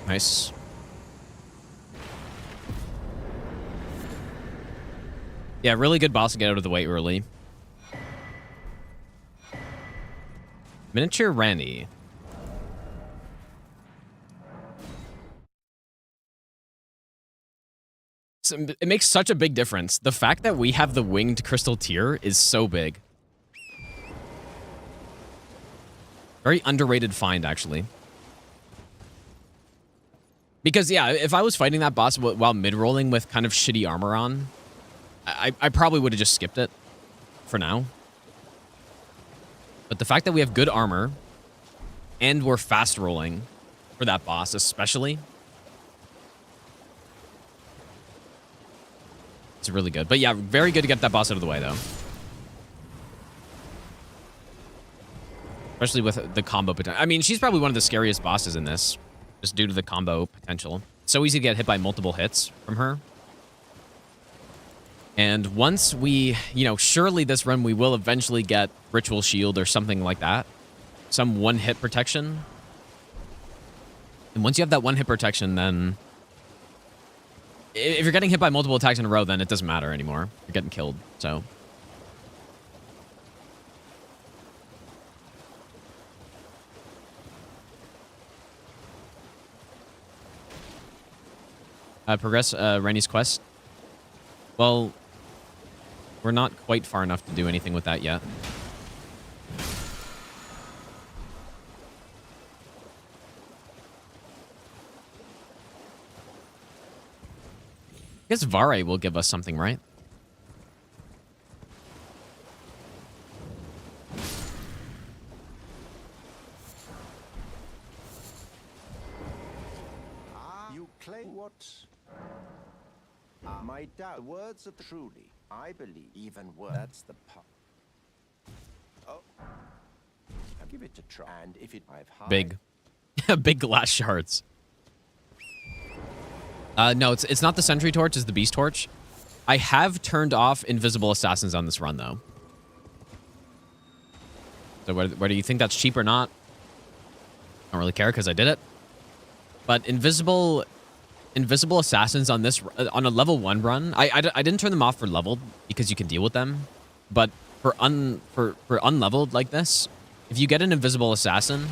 Nice. Yeah, really good boss to get out of the way early. Miniature Randy. So it makes such a big difference. The fact that we have the winged crystal tier is so big. Very underrated find, actually. Because, yeah, if I was fighting that boss while mid-rolling with kind of shitty armor on, I probably would have just skipped it for now. But the fact that we have good armor and we're fast rolling for that boss especially, it's really good. But yeah, very good to get that boss out of the way, though. Especially with the combo potential. I mean, she's probably one of the scariest bosses in this, just due to the combo potential. So easy to get hit by multiple hits from her. And once we, you know, surely this run we will eventually get Ritual Shield or something like that. Some one-hit protection. And once you have that one-hit protection, then if you're getting hit by multiple attacks in a row, then it doesn't matter anymore. You're getting killed, so. Progress Rennie's quest. Well, we're not quite far enough to do anything with that yet. I guess Vare will give us something, right?
You claim what? My doubt. Words of truly, I believe. Even words. That's the part. Oh, I'll give it a try. And if it, I've high.
Big, big glass shards. No, it's not the Sentry Torch. It's the Beast Torch. I have turned off Invisible Assassins on this run, though. So whether you think that's cheap or not, I don't really care because I did it. But Invisible Assassins on this on a level 1 run, I didn't turn them off for leveled because you can deal with them. But for unleveled like this, if you get an Invisible Assassin,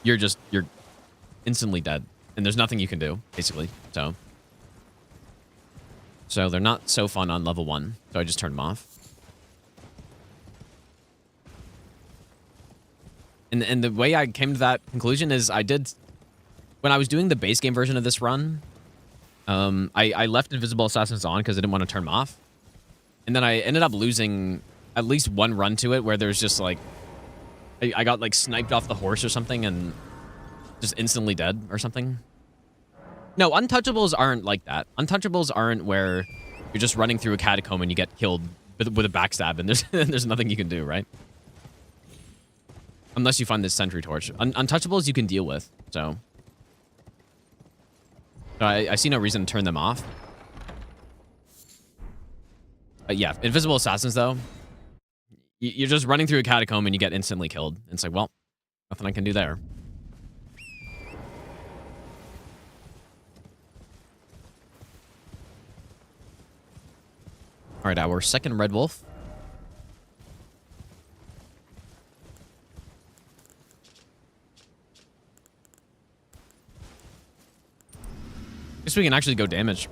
you're instantly dead. And there's nothing you can do, basically. So they're not so fun on level 1. So I just turned them off. And the way I came to that conclusion is when I was doing the base game version of this run, I left Invisible Assassins on because I didn't want to turn them off. And then I ended up losing at least one run to it where there's just like, I got like sniped off the horse or something and just instantly dead or something. No, Untouchables aren't like that. Untouchables aren't where you're just running through a catacomb and you get killed with a backstab and there's nothing you can do, right? Unless you find this Sentry Torch. Untouchables you can deal with, so I see no reason to turn them off. But yeah, Invisible Assassins, though, you're just running through a catacomb and you get instantly killed. And it's like, well, nothing I can do there. All right, our second Red Wolf. Guess we can actually go damage.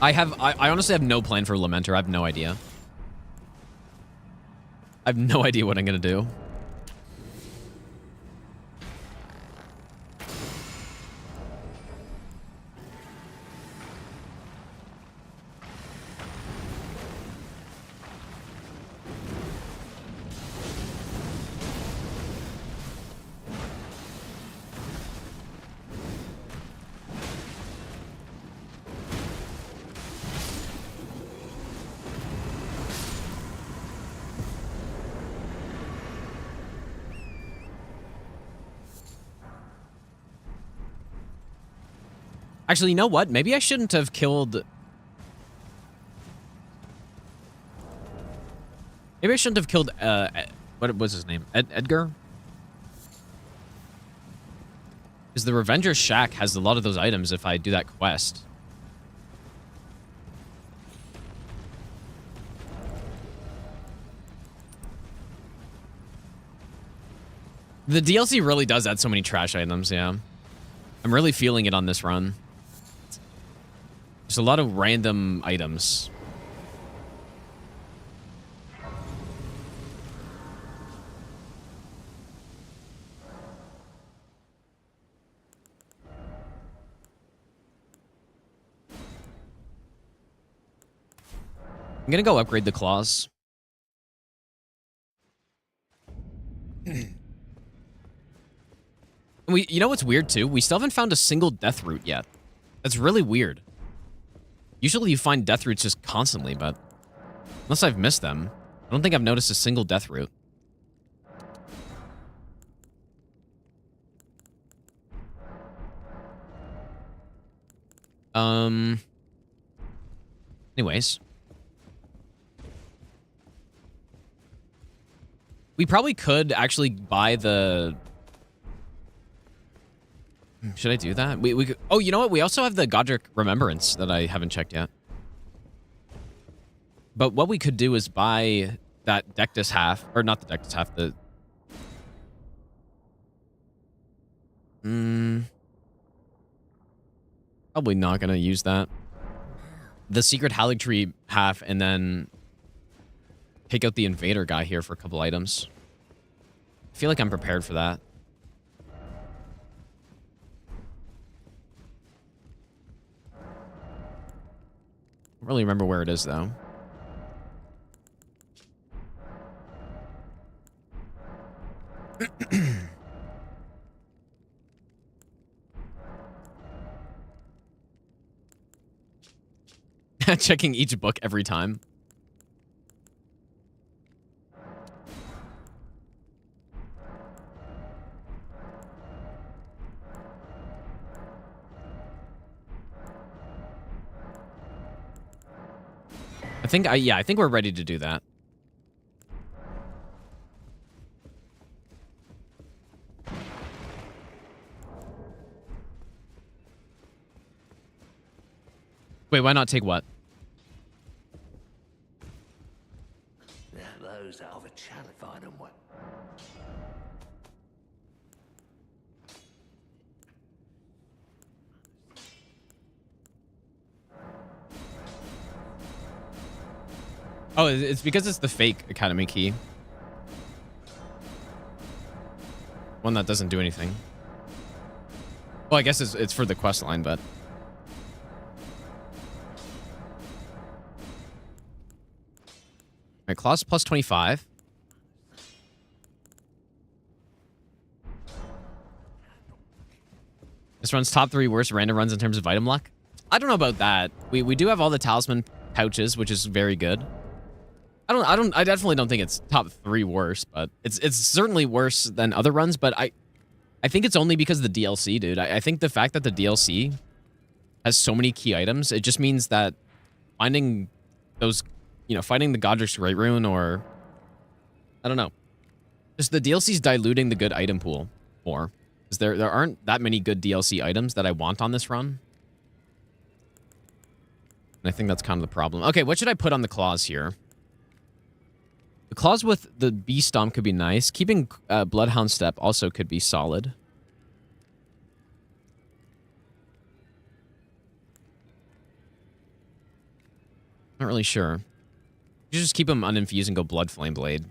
I honestly have no plan for Lamenter. I have no idea. I have no idea what I'm gonna do. Actually, you know what? Maybe I shouldn't have killed... Maybe I shouldn't have killed, what was his name? Edgar? Because the Revenger's Shack has a lot of those items if I do that quest. The DLC really does add so many trash items, yeah. I'm really feeling it on this run. There's a lot of random items. I'm gonna go upgrade the claws. You know what's weird too? We still haven't found a single death root yet. That's really weird. Usually you find death roots just constantly, but unless I've missed them, I don't think I've noticed a single death root. Anyways. We probably could actually buy the... Should I do that? We could... Oh, you know what? We also have the Godric Remembrance that I haven't checked yet. But what we could do is buy that Deathless half, or not the Deathless half, the... Probably not gonna use that. The Secret Haligtree half, and then take out the Invader guy here for a couple items. I feel like I'm prepared for that. I don't really remember where it is, though. Checking each book every time. I think we're ready to do that. Wait, why not take what?
Those are the chalified and what?
Oh, it's because it's the fake Academy key. One that doesn't do anything. Well, I guess it's for the quest line, but... Alright, claws plus 25. This run's top 3 worst random runs in terms of item luck. I don't know about that. We do have all the talisman pouches, which is very good. I definitely don't think it's top 3 worst, but it's certainly worse than other runs, but I think it's only because of the DLC, dude. I think the fact that the DLC has so many key items, it just means that finding those, you know, fighting the Godric's Great Rune, or I don't know. Just the DLC's diluting the good item pool more. Because there aren't that many good DLC items that I want on this run. And I think that's kind of the problem. Okay, what should I put on the claws here? The claws with the bee stomp could be nice. Keeping Bloodhound Step also could be solid. Not really sure. You just keep them uninfused and go Blood Flame Blade.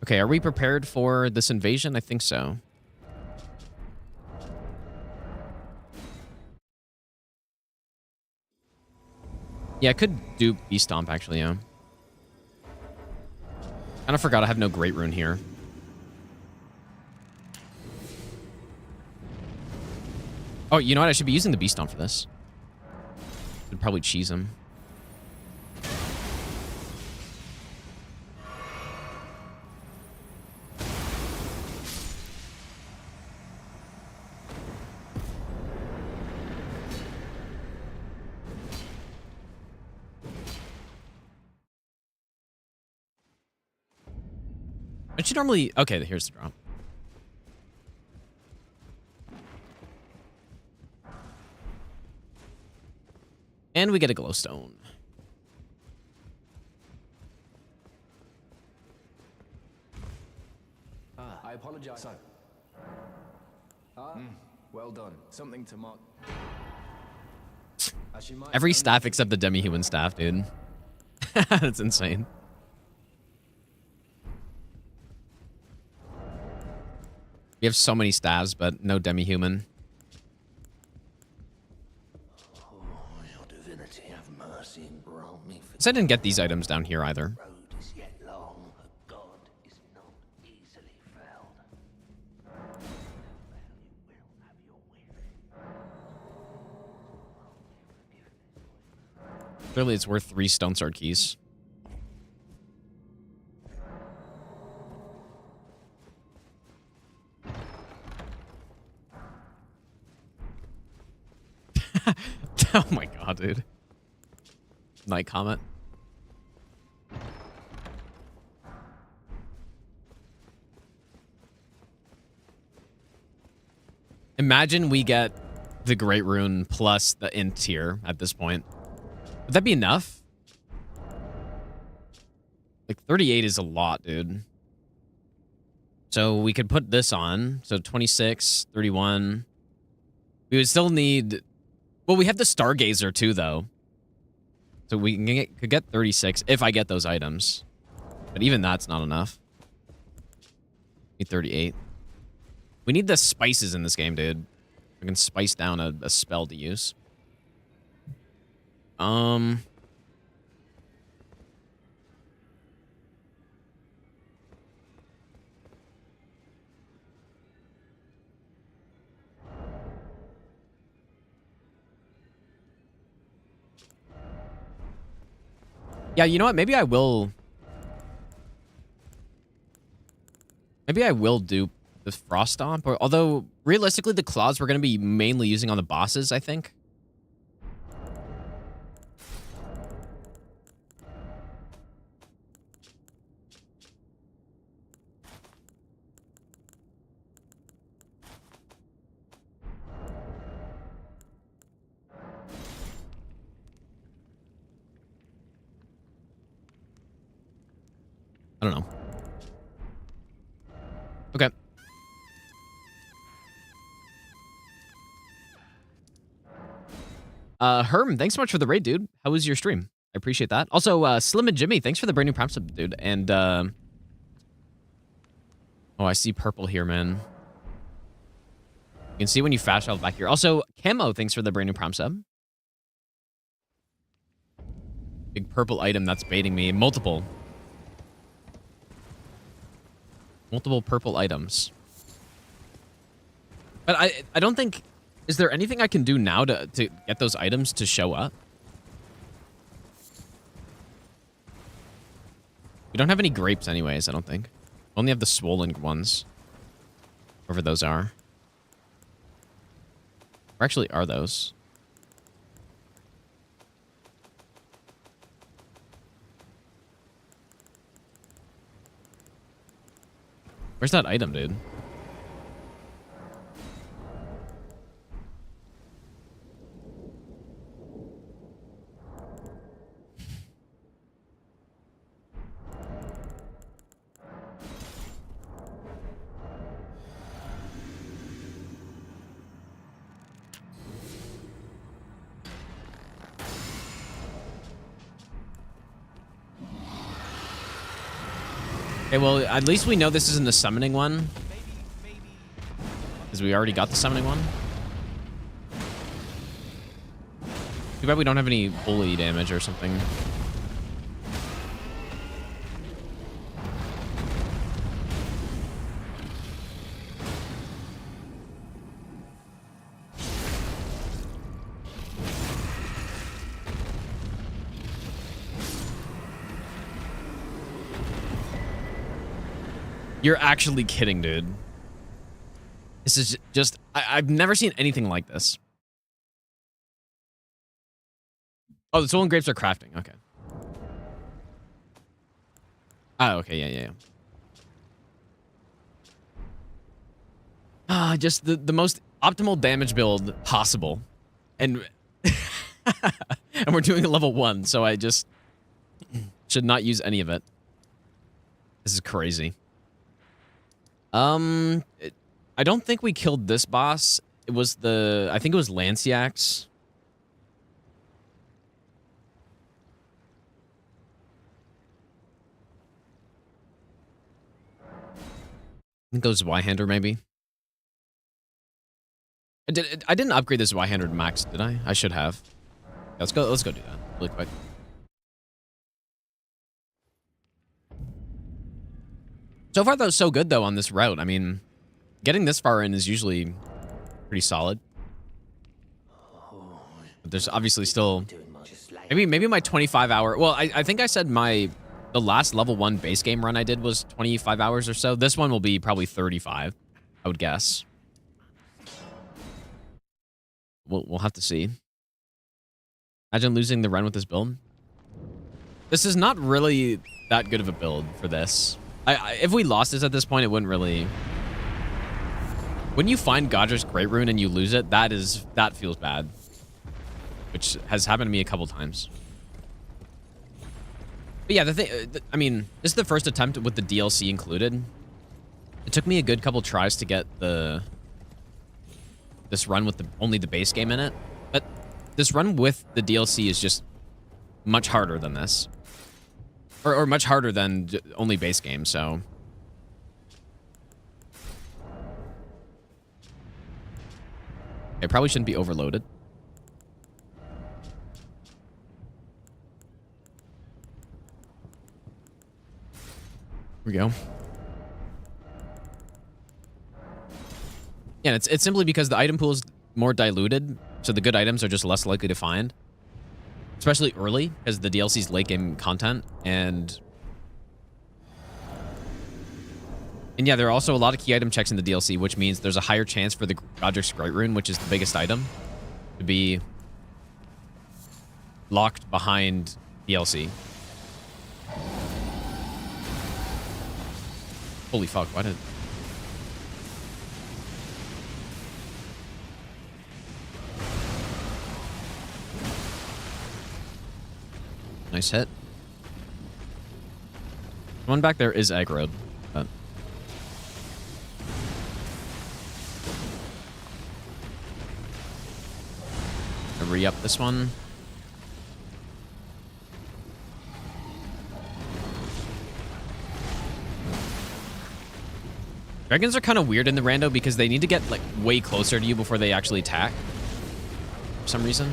Okay, are we prepared for this invasion? I think so. Yeah, I could do Bee Stomp, actually, yeah. Kind of forgot I have no Great Rune here. Oh, you know what? I should be using the Bee Stomp for this. Should probably cheese him. Don't you normally... Okay, here's the drop. And we get a glowstone.
I apologize. So. Well done. Something to mark. As you might
Every
know,
staff except the demi-human staff, dude. That's insane. We have so many staffs, but no demi-human.
Oh, your divinity have mercy and grant me for
So I didn't get these items down here either.
the road is yet long. A god is not easily felled. You will have your wish.
Surely it's worth 3 stone sword keys. Oh my god, dude. Night Comet. Imagine we get the Great Rune plus the int here at this point. Would that be enough? Like 38 is a lot, dude. So we could put this on. So 26, 31. We would still need... Well, we have the Stargazer too, though. So we can could get 36 if I get those items. But even that's not enough. Need 38. We need the spices in this game, dude. We can spice down a spell to use. Yeah, you know what? Maybe I will... Maybe I will do the Frost Stomp. Or, although, realistically, the Claws we're going to be mainly using on the bosses, I think. I don't know. Okay. Herm, thanks so much for the raid, dude. How was your stream? I appreciate that. Also, Slim and Jimmy, thanks for the brand new prime sub, dude. And, oh, I see purple here, man. You can see when you fast travel back here. Also, Camo, thanks for the brand new prime sub. Big purple item that's baiting me. Multiple purple items. But I don't think... Is there anything I can do now to get those items to show up? We don't have any grapes anyways, I don't think. We only have the swollen ones. Wherever those are. Where actually are those? Where's that item, dude? Okay, well, at least we know this isn't the summoning one.
Maybe.
Because we already got the summoning one. Too bad we don't have any bully damage or something. You're actually kidding, dude. This is just... I've never seen anything like this. Oh, the stolen grapes are crafting. Okay. Oh, okay. Yeah. just the most optimal damage build possible. And and we're doing a level 1, so I just should not use any of it. This is crazy. I don't think we killed this boss. It was I think it was Lanciax. I think it was Zweihander, maybe. I didn't upgrade this Zweihander to max, did I? I should have. Yeah, let's go do that really quick. So far, that was so good though on this route. I mean, getting this far in is usually pretty solid. But there's obviously still maybe my 25-hour. Well, I think I said the last level 1 base game run I did was 25 hours or so. This one will be probably 35, I would guess. We'll have to see. Imagine losing the run with this build. This is not really that good of a build for this. If we lost this at this point, it wouldn't really... When you find Godric's Great Rune and you lose it, that feels bad. Which has happened to me a couple times. But yeah, I mean, this is the first attempt with the DLC included. It took me a good couple tries to get this run with only the base game in it. But this run with the DLC is just much harder than this. Or much harder than only base game, so... It probably shouldn't be overloaded. Here we go. Yeah, it's simply because the item pool is more diluted, so the good items are just less likely to find. Especially early, because the DLC's late game content, and yeah, there are also a lot of key item checks in the DLC, which means there's a higher chance for the Godric's Great Rune, which is the biggest item, to be locked behind DLC. Holy fuck, why did... Nice hit. One back there is aggroed, but... I'll re-up this one. Dragons are kind of weird in the rando because they need to get like way closer to you before they actually attack. For some reason.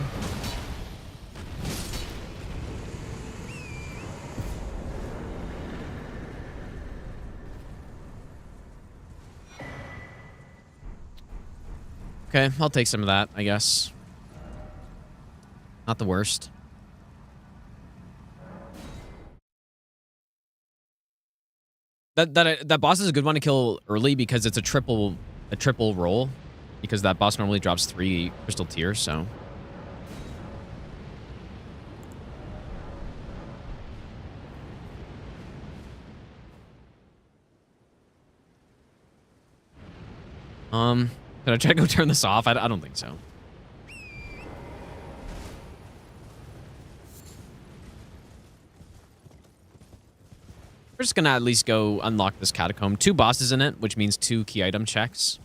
Okay, I'll take some of that, I guess. Not the worst. That boss is a good one to kill early because it's a triple roll, because that boss normally drops 3 crystal tears, so. Did I try to go turn this off? I don't think so. We're just gonna at least go unlock this catacomb. 2 bosses in it, which means 2 key item checks.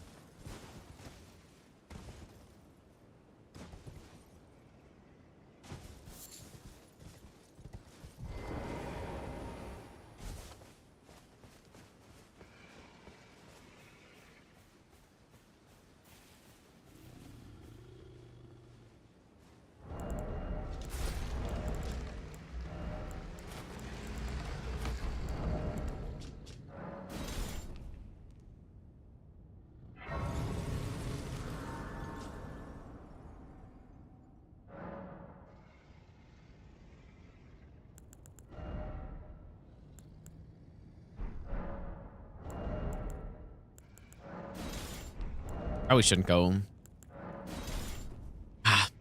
Probably shouldn't go.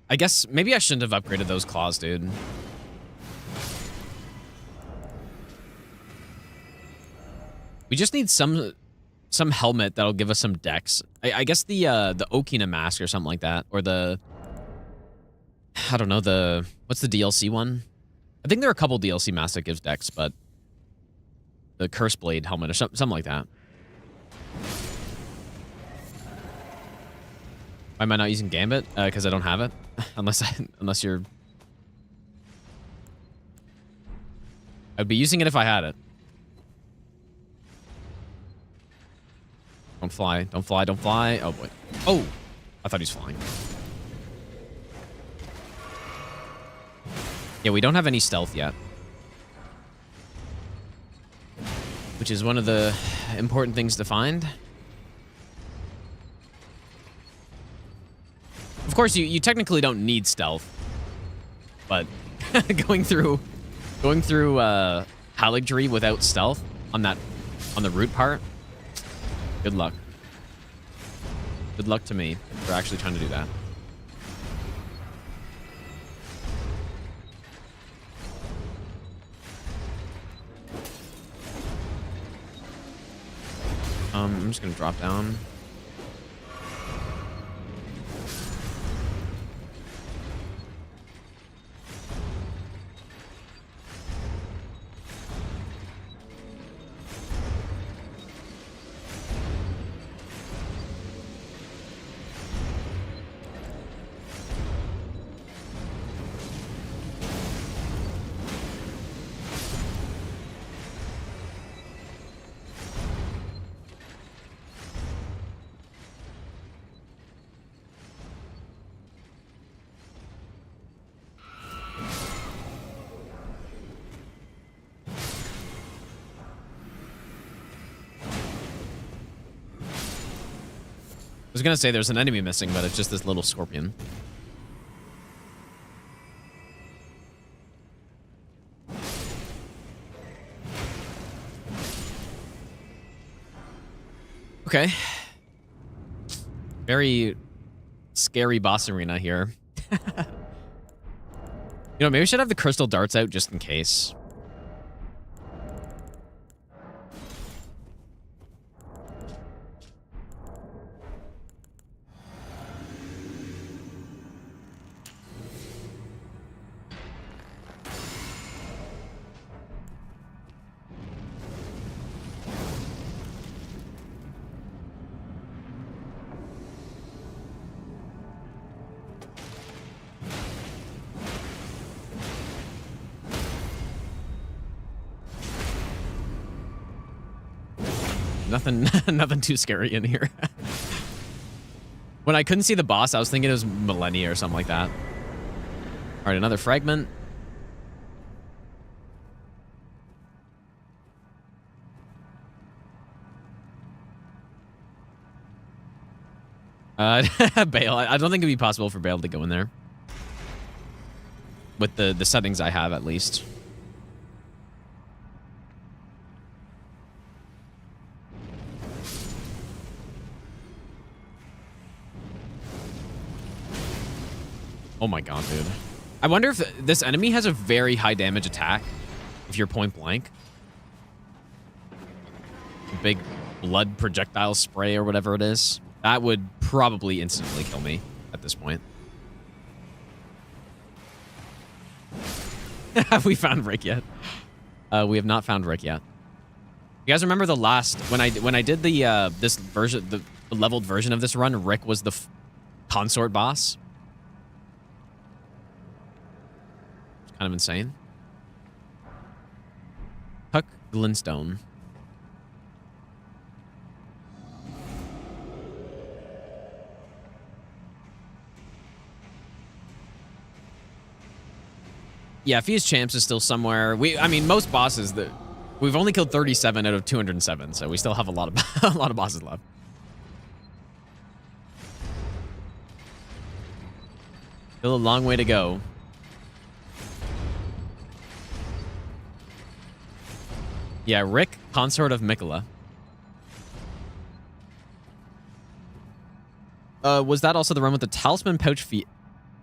I guess maybe I shouldn't have upgraded those claws, dude. We just need some some helmet that'll give us some dex. I guess the Okina mask or something like that, or the, I don't know, what's the DLC one? I think there are a couple DLC masks that gives dex, but the Curse Blade helmet or something like that. Why am I not using Gambit? Because I don't have it. unless you're... I'd be using it if I had it. Don't fly. Don't fly. Don't fly. Oh, boy. Oh! I thought he was flying. Yeah, we don't have any stealth yet. Which is one of the important things to find. Of course, you technically don't need stealth, but going through Haligtree without stealth on the root part, good luck. Good luck to me for actually trying to do that. I'm just gonna drop down. I was gonna say there's an enemy missing, but it's just this little scorpion. Okay. Very scary boss arena here. You know, maybe we should have the crystal darts out just in case. Nothing too scary in here. When I couldn't see the boss, I was thinking it was Millennia or something like that. All right, another fragment. Bale. I don't think it'd be possible for Bale to go in there. With the settings I have, at least. Oh my god, dude. I wonder if this enemy has a very high damage attack if you're point blank. A big blood projectile spray or whatever it is. That would probably instantly kill me at this point. Have we found Rick yet? We have not found Rick yet. You guys remember the last when I did the this version, the leveled version of this run, Rick was the consort boss. Kind of insane. Huck Glinstone. Yeah, Fuse Champs is still somewhere. I mean, most bosses that we've only killed 37 out of 207, so we still have a lot of a lot of bosses left. Still a long way to go. Yeah, Rick, Consort of Mikola. Was that also the run with the talisman pouch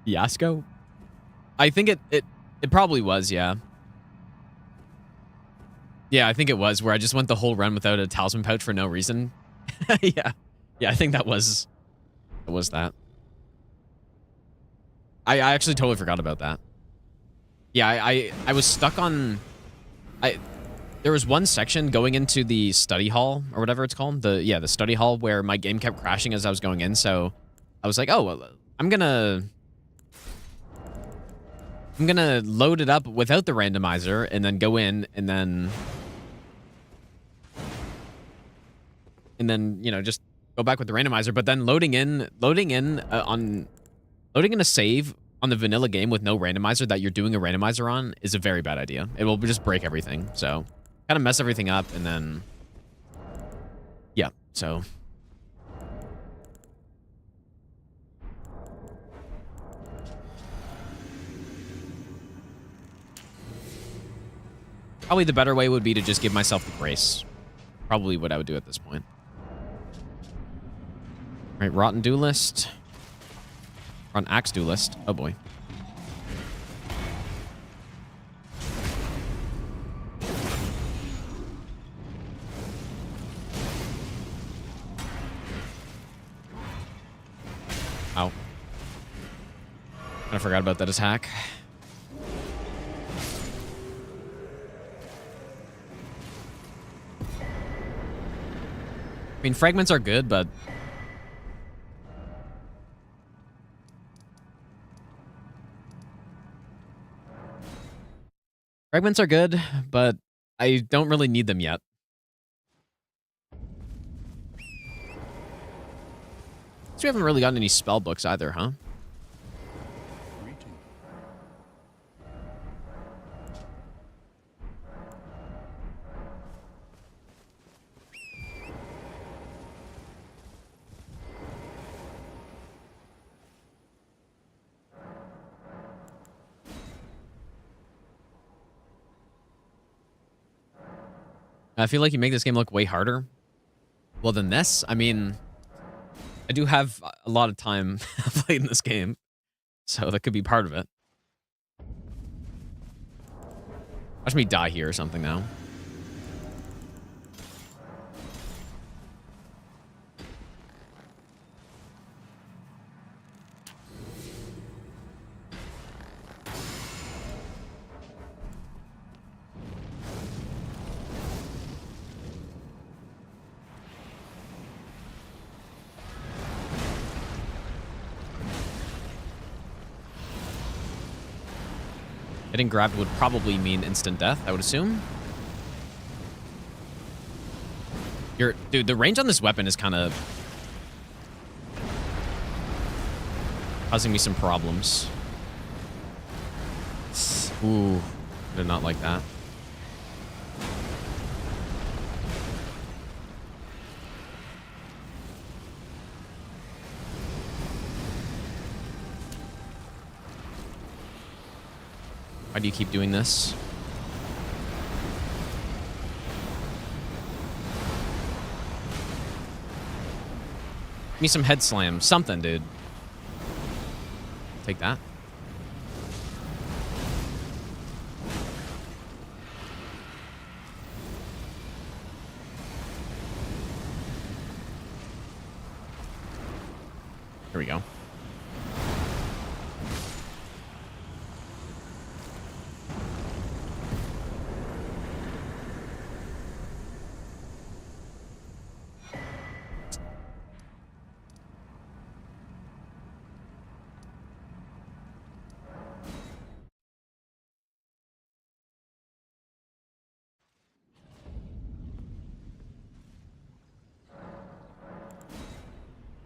fiasco? I think it probably was, yeah. Yeah, I think it was, where I just went the whole run without a talisman pouch for no reason. Yeah. Yeah, I think that was that. I actually totally forgot about that. Yeah, I was stuck on there was one section going into the study hall or whatever it's called. The study hall where my game kept crashing as I was going in, so I was like, "Oh, well, I'm going to load it up without the randomizer and then go in and then you know, just go back with the randomizer, but then loading in a save on the vanilla game with no randomizer that you're doing a randomizer on is a very bad idea. It will just break everything. So kind of mess everything up and then, yeah, so. Probably the better way would be to just give myself the grace. Probably what I would do at this point. All right, Rotten Duelist. On Axe Duelist. Oh boy. Ow. I forgot about that attack. I mean, fragments are good, but I don't really need them yet. So we haven't really gotten any spell books either, huh? I feel like you make this game look way harder. Well, than this, I mean, I do have a lot of time played in this game, so that could be part of it. Watch me die here or something now. Getting grabbed would probably mean instant death, I would assume. Dude, the range on this weapon is kind of causing me some problems. Ooh, I did not like that. Why do you keep doing this? Give me some head slam. Something, dude. Take that. Here we go.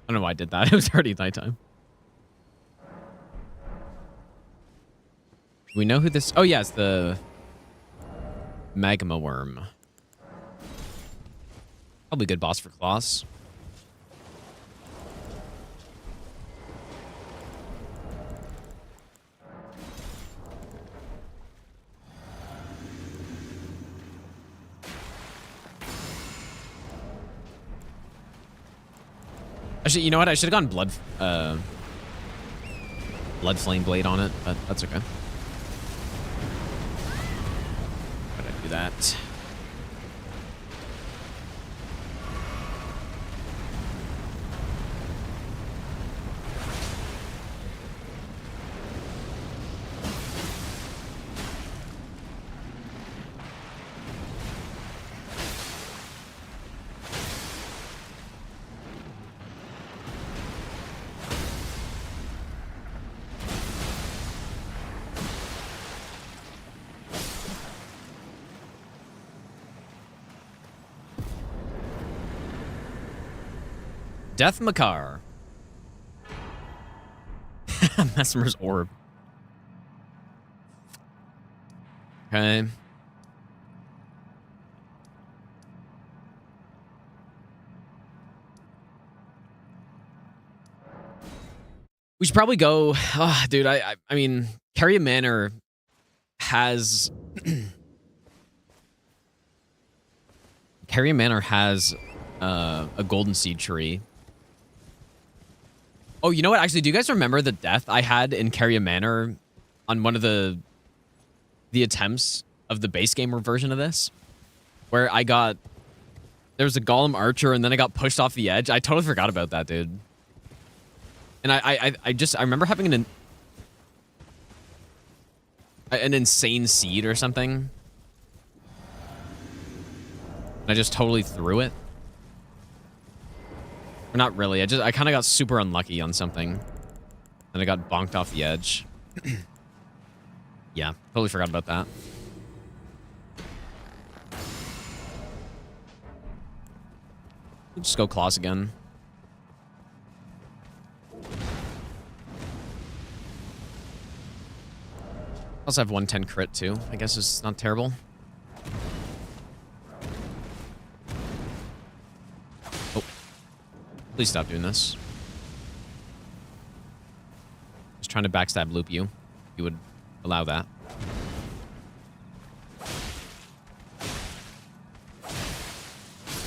I don't know why I did that. It was already nighttime. Do we know who this... Oh, yeah, it's the magma worm. Probably a good boss for claws. Actually, you know what? I should have gone blood flame blade on it, but that's okay. Why did I do that? Death Makar. Mesmer's orb. Okay. We should probably go. Oh, dude, I mean, Carrion Manor has Carrion Manor has a golden seed tree. Oh, you know what? Actually, do you guys remember the death I had in Carrion Manor on one of the attempts of the base game version of this, where I got there was a golem archer and then I got pushed off the edge? I totally forgot about that, dude. And I remember having an insane seed or something. And I just totally threw it. Or not really. I kind of got super unlucky on something. And I got bonked off the edge. Yeah, totally forgot about that. We'll just go claws again. Also have 110 crit too. I guess it's not terrible. Oh. Please stop doing this. Just trying to backstab loop you. You would allow that.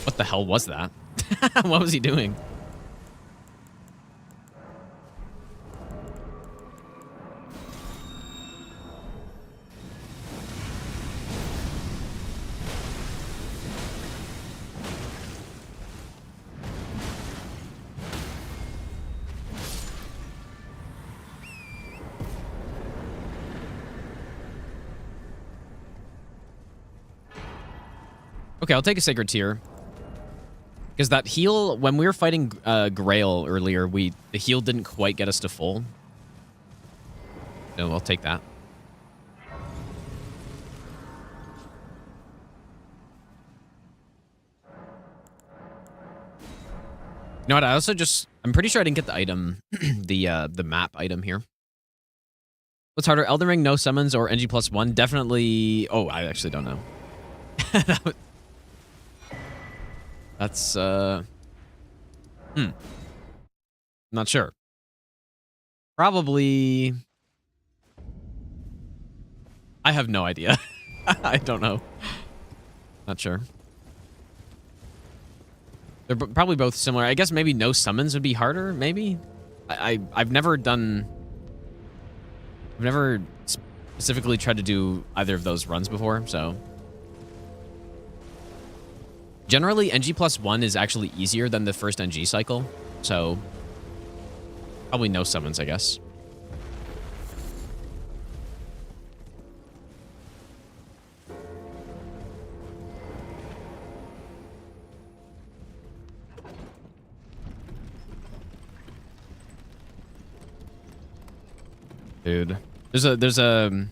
What the hell was that? What was he doing? Okay, I'll take a Sacred Tear. Because that heal, when we were fighting Grail earlier, the heal didn't quite get us to full. So I'll take that. You know what? I also I'm pretty sure I didn't get the item, the map item here. What's harder, Elden Ring, no summons, or NG +1? Definitely. Oh, I actually don't know. That's, not sure. Probably... I have no idea. I don't know. Not sure. They're probably both similar. I guess maybe no summons would be harder, maybe? I've never specifically tried to do either of those runs before, so... Generally, NG +1 is actually easier than the first NG cycle, so probably no summons, I guess. Dude, there's a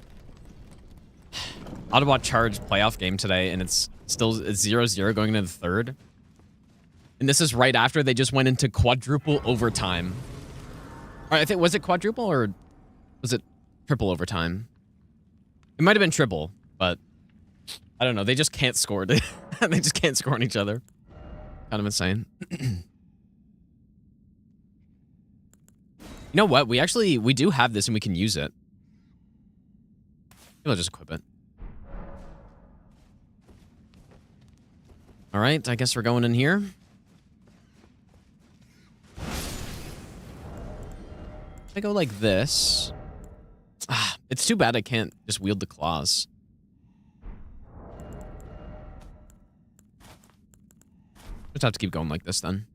Ottawa Charge playoff game today, and it's 0-0 going into the third. And this is right after they just went into quadruple overtime. All right, I think, was it quadruple or was it triple overtime? It might have been triple, but I don't know. They just can't score. They just can't score on each other. Kind of insane. You know what? We do have this and we can use it. Maybe I'll just equip it. All right, I guess we're going in here. I go like this. Ah, it's too bad I can't just wield the claws. Just have to keep going like this then.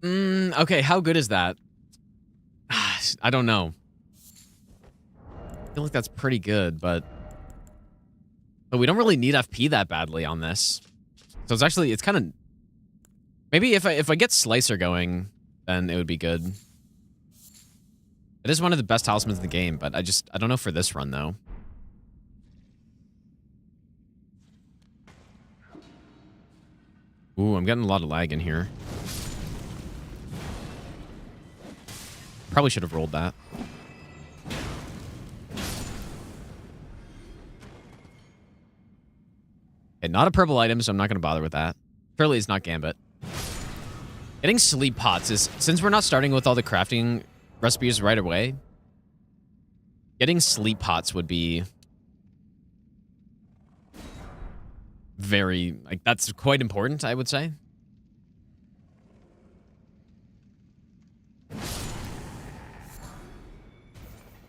Okay, how good is that? I don't know. I feel like that's pretty good, but we don't really need FP that badly on this. So it's kind of, maybe if I get Slicer going, then it would be good. It is one of the best talismans in the game, but I don't know for this run though. Ooh, I'm getting a lot of lag in here. Probably should have rolled that. Okay, not a purple item, so I'm not going to bother with that. Surely it's not Gambit. Getting sleep pots is, since we're not starting with all the crafting recipes right away, getting sleep pots would be very, like, that's quite important, I would say.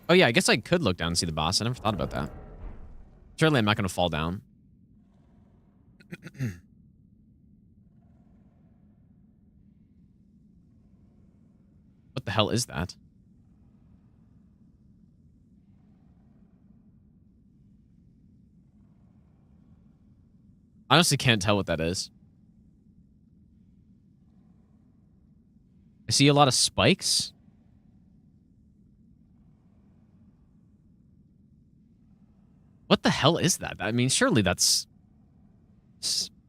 Oh yeah, I guess I could look down and see the boss. I never thought about that. Surely I'm not going to fall down. What the hell is that? Honestly can't tell what that is. I see a lot of spikes. What the hell is that? I mean, surely that's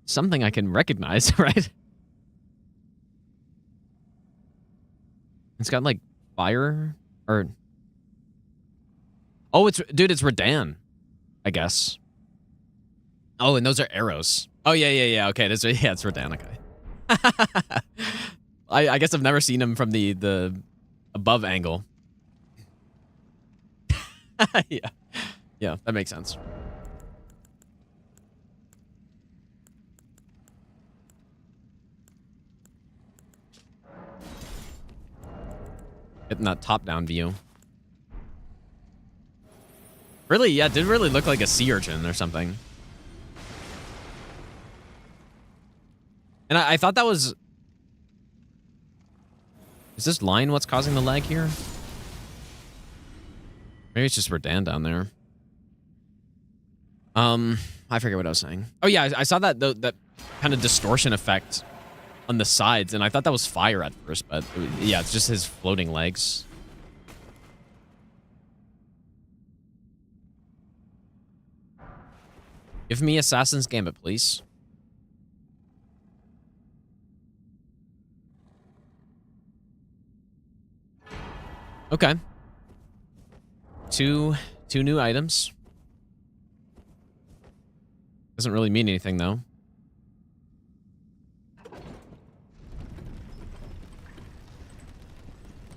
something I can recognize, right? It's got like fire or... Oh, it's... Dude, it's Radan, I guess. Oh, and those are arrows. Oh, yeah. Okay, yeah, it's Radan, okay. I guess I've never seen him from the above angle. Yeah, that makes sense. Getting that top-down view. Really, yeah, it did really look like a sea urchin or something. And I thought that was... Is this line what's causing the lag here? Maybe it's just Radan down there. I forget what I was saying. Oh yeah, I saw that that kind of distortion effect on the sides, and I thought that was fire at first, but yeah, it's just his floating legs. Give me Assassin's Gambit, please. Okay. Two new items. Doesn't really mean anything, though.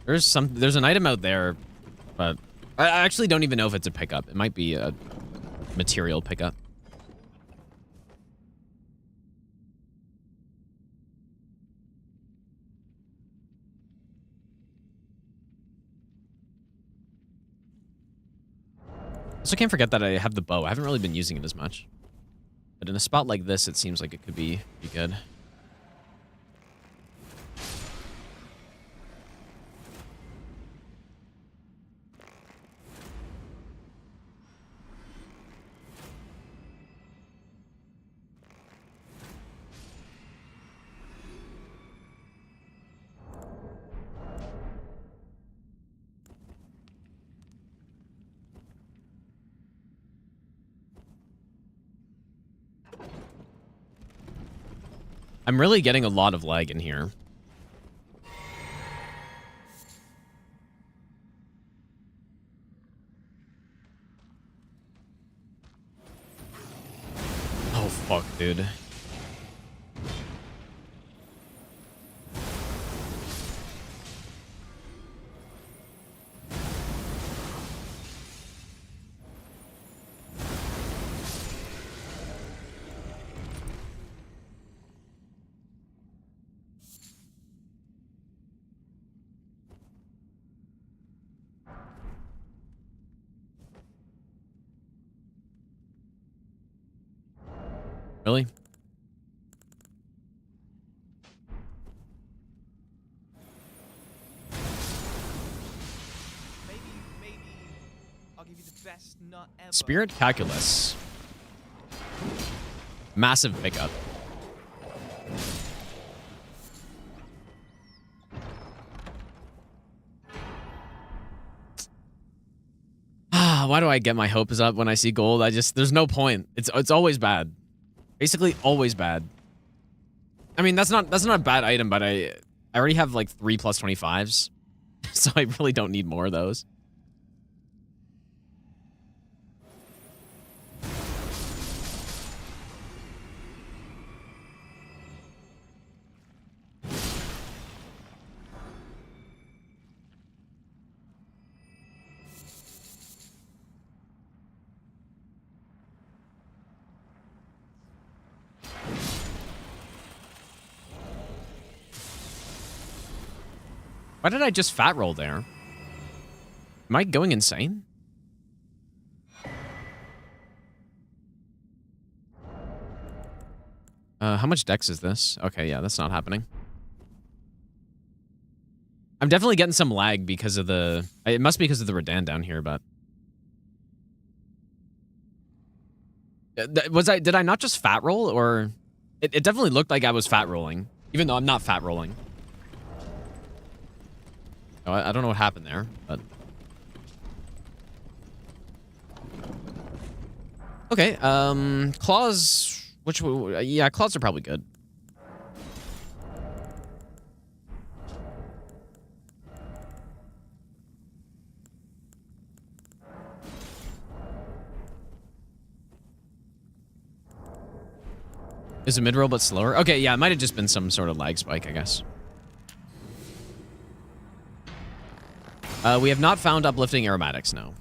There's an item out there, but I actually don't even know if it's a pickup. It might be a material pickup. Also, can't forget that I have the bow. I haven't really been using it as much. But in a spot like this, it seems like it could be good. I'm really getting a lot of lag in here. Oh, fuck, dude. Really?
Maybe I'll give you the best nut ever.
Spirit Calculus. Massive pickup. Why do I get my hopes up when I see gold? There's no point. It's always bad. Basically always bad. I mean, that's not a bad item, but I already have like 3 plus 25s, so I really don't need more of those. Why did I just fat roll there? Am I going insane? How much dex is this? Okay, yeah, that's not happening. I'm definitely getting some lag because of the... It must be because of the Redan down here, but... Did I not just fat roll, or... It definitely looked like I was fat rolling, even though I'm not fat rolling. Oh, I don't know what happened there, but... Okay, claws... yeah, claws are probably good. Is it mid-roll but slower? Okay, yeah, it might have just been some sort of lag spike, I guess. We have not found uplifting aromatics, no.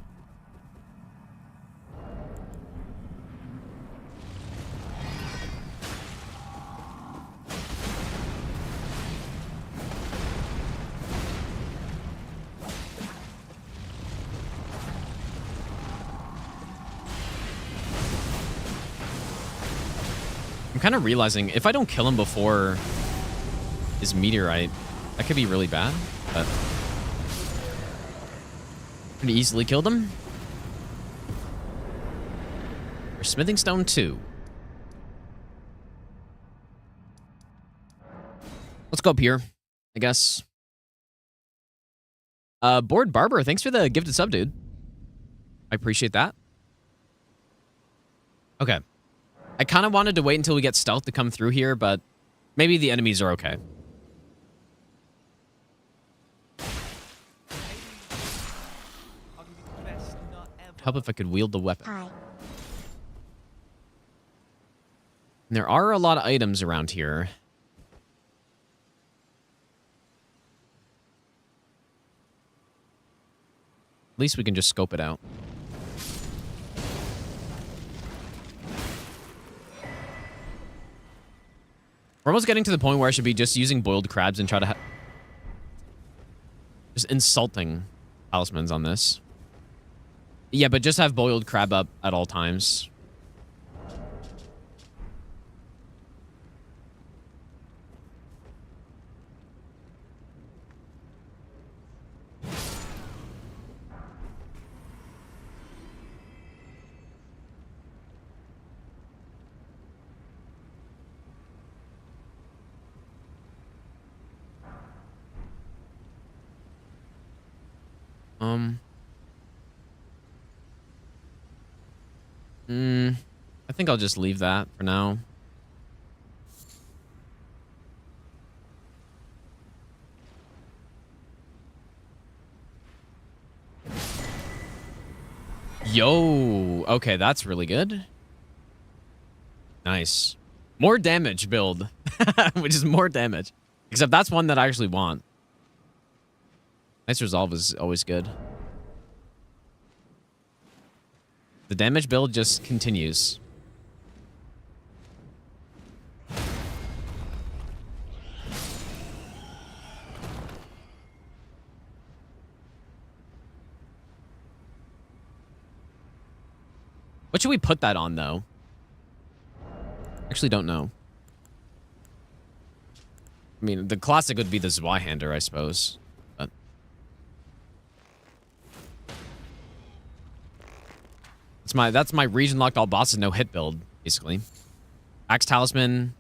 I'm kind of realizing if I don't kill him before his meteorite, that could be really bad, but... Pretty easily killed him. For smithing stone 2. Let's go up here, I guess. Bored Barber, thanks for the gifted sub, dude. I appreciate that. Okay. I kind of wanted to wait until we get stealth to come through here, but maybe the enemies are okay. Help if I could wield the weapon.
Hi.
And there are a lot of items around here. At least we can just scope it out. We're almost getting to the point where I should be just using boiled crabs and try to just insulting talismans on this. Yeah, but just have boiled crab up at all times. I think I'll just leave that for now. Yo, okay, that's really good. Nice. More damage build, which is more damage. Except that's one that I actually want. Nice resolve is always good. The damage build just continues. What should we put that on, though? Actually, don't know. I mean, the classic would be the Zweihander, I suppose. But that's my region locked all bosses no hit build, basically. Axe Talisman,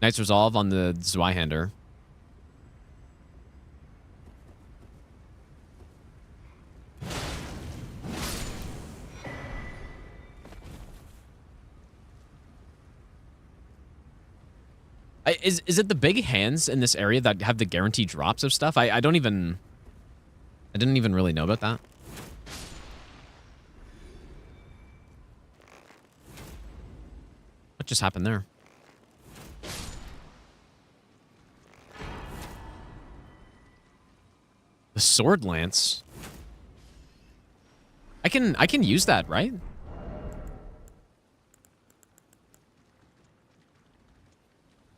Knight's Resolve on the Zweihander. Is it the big hands in this area that have the guaranteed drops of stuff? I didn't even really know about that. What just happened there? The sword lance. I can use that, right?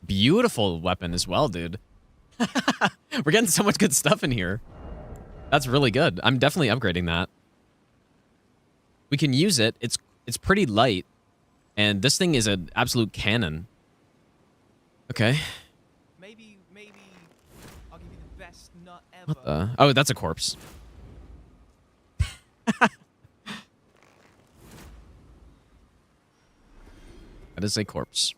Beautiful weapon as well, dude. We're getting so much good stuff in here. That's really good. I'm definitely upgrading that. We can use it. It's pretty light. And this thing is an absolute cannon. Okay.
Maybe I'll give you the best nut ever.
What the? Oh, that's a corpse. That is a corpse.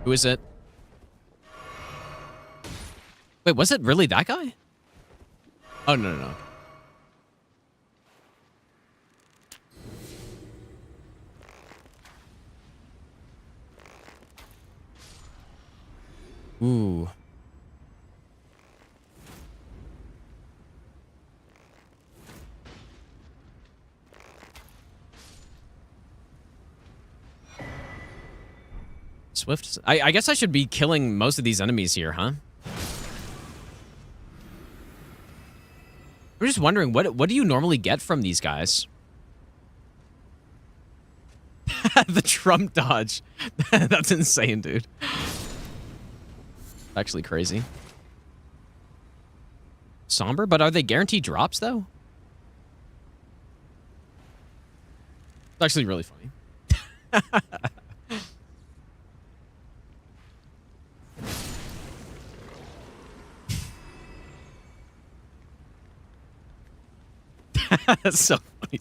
Who is it? Wait, was it really that guy? Oh, no, no, no. Ooh. Swift. I guess I should be killing most of these enemies here, huh? I'm just wondering, what do you normally get from these guys? The Trump dodge. That's insane, dude. Actually crazy. Somber, but are they guaranteed drops, though? It's actually really funny. That's so funny.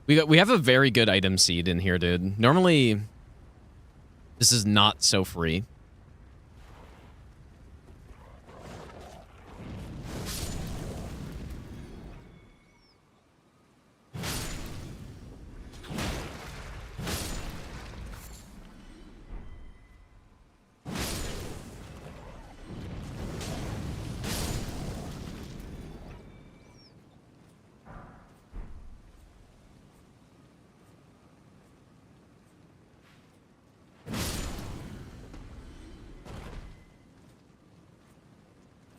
We have a very good item seed in here, dude. Normally, this is not so free.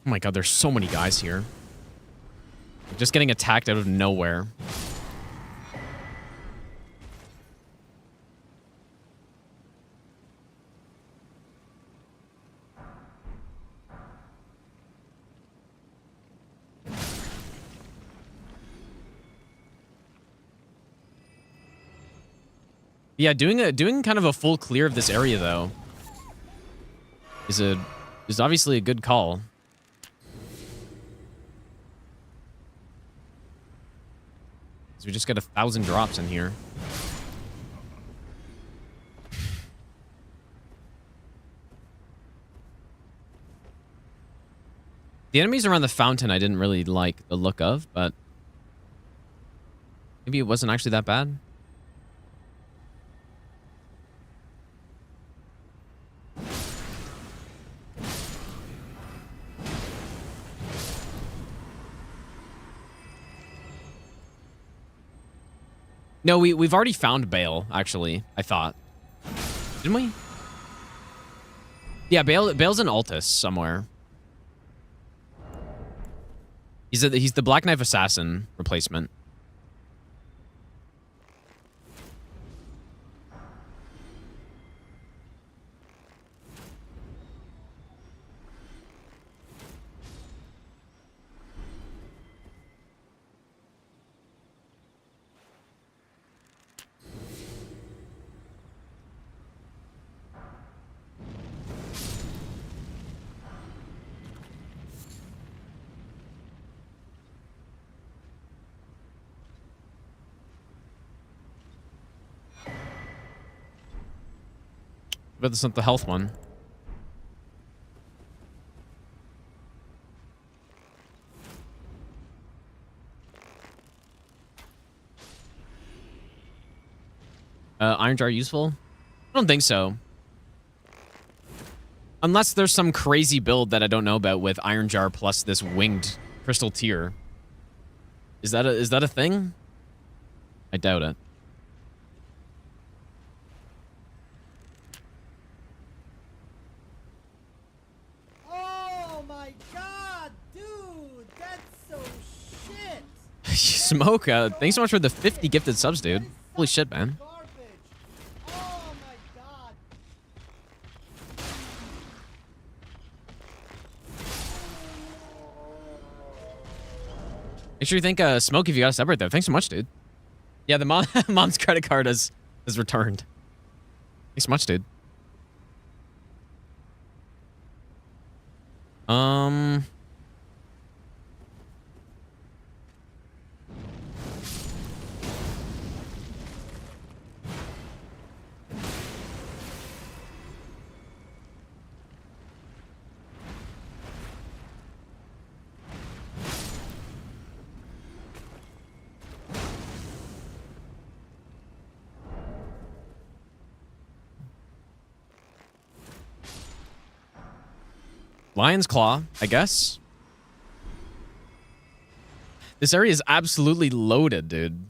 Oh my god, there's so many guys here. Just getting attacked out of nowhere. Yeah, doing kind of a full clear of this area though is obviously a good call. So we just got 1,000 drops in here. The enemies around the fountain I didn't really like the look of, but maybe it wasn't actually that bad. No, we've already found Bale, actually, I thought. Didn't we? Yeah, Bale's in Altus somewhere. He's the Black Knife Assassin replacement. But that's not the health one. Iron Jar useful? I don't think so. Unless there's some crazy build that I don't know about with Iron Jar plus this winged crystal tier. Is that a thing? I doubt it.
Oh my god, dude, that's so shit.
Smoke, thanks so much for the 50 gifted subs, dude. Holy shit, man.
Garbage. Oh my god.
Make sure you thank Smoke if you got a separate though. Thanks so much, dude. Yeah, the mom's credit card has returned. Thanks so much, dude. Lion's Claw, I guess. This area is absolutely loaded, dude.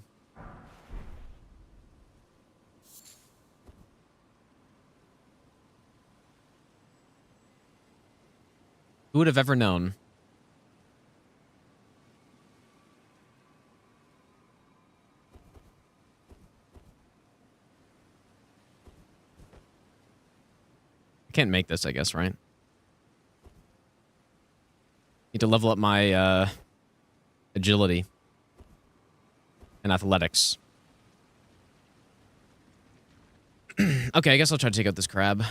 Who would have ever known? I can't make this, I guess, right? Need to level up my agility and athletics. Okay, I guess I'll try to take out this crab.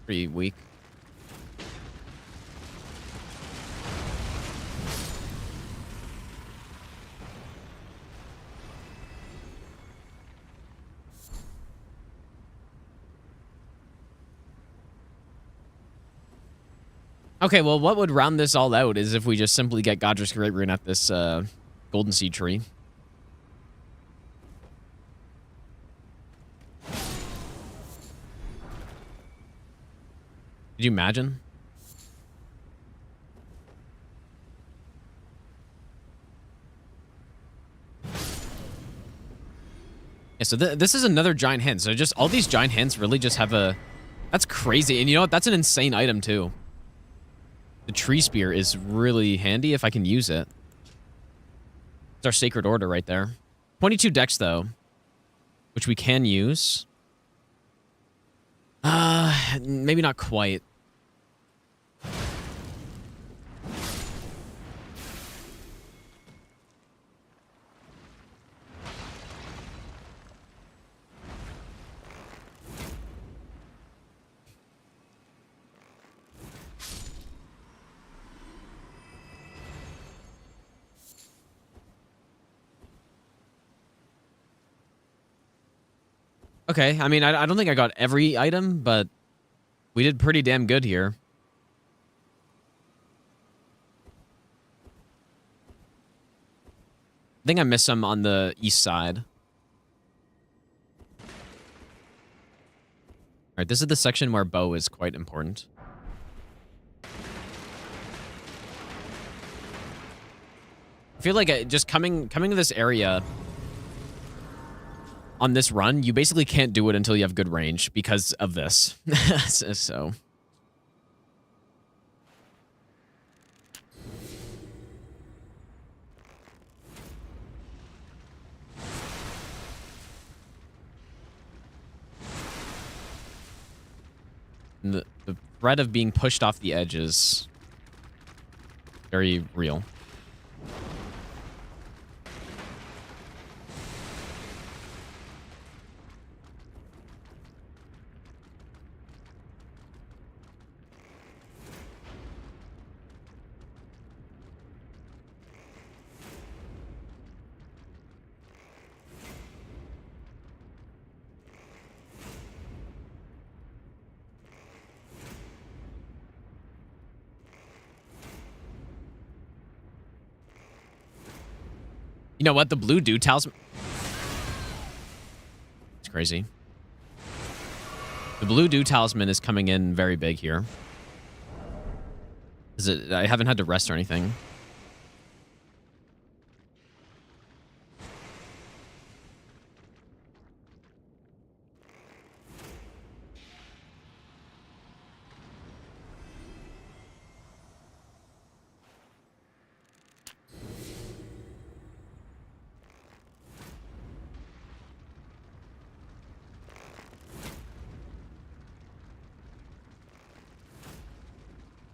Pretty weak. Okay, well, what would round this all out is if we just simply get Godric Great Rune at this Golden Seed tree. Could you imagine? Yeah, so this is another giant hint. So just all these giant hints really just have a... That's crazy. And you know what? That's an insane item, too. The tree spear is really handy if I can use it. It's our sacred order right there. 22 dex, though, which we can use. Maybe not quite. Okay, I mean, I don't think I got every item, but we did pretty damn good here. I think I missed some on the east side. Alright, this is the section where bow is quite important. I feel like just coming to this area... on this run, you basically can't do it until you have good range because of this. So. The threat of being pushed off the edge is very real. You know what? The blue dew talisman. It's crazy. The blue dew talisman is coming in very big here. Is it? I haven't had to rest or anything.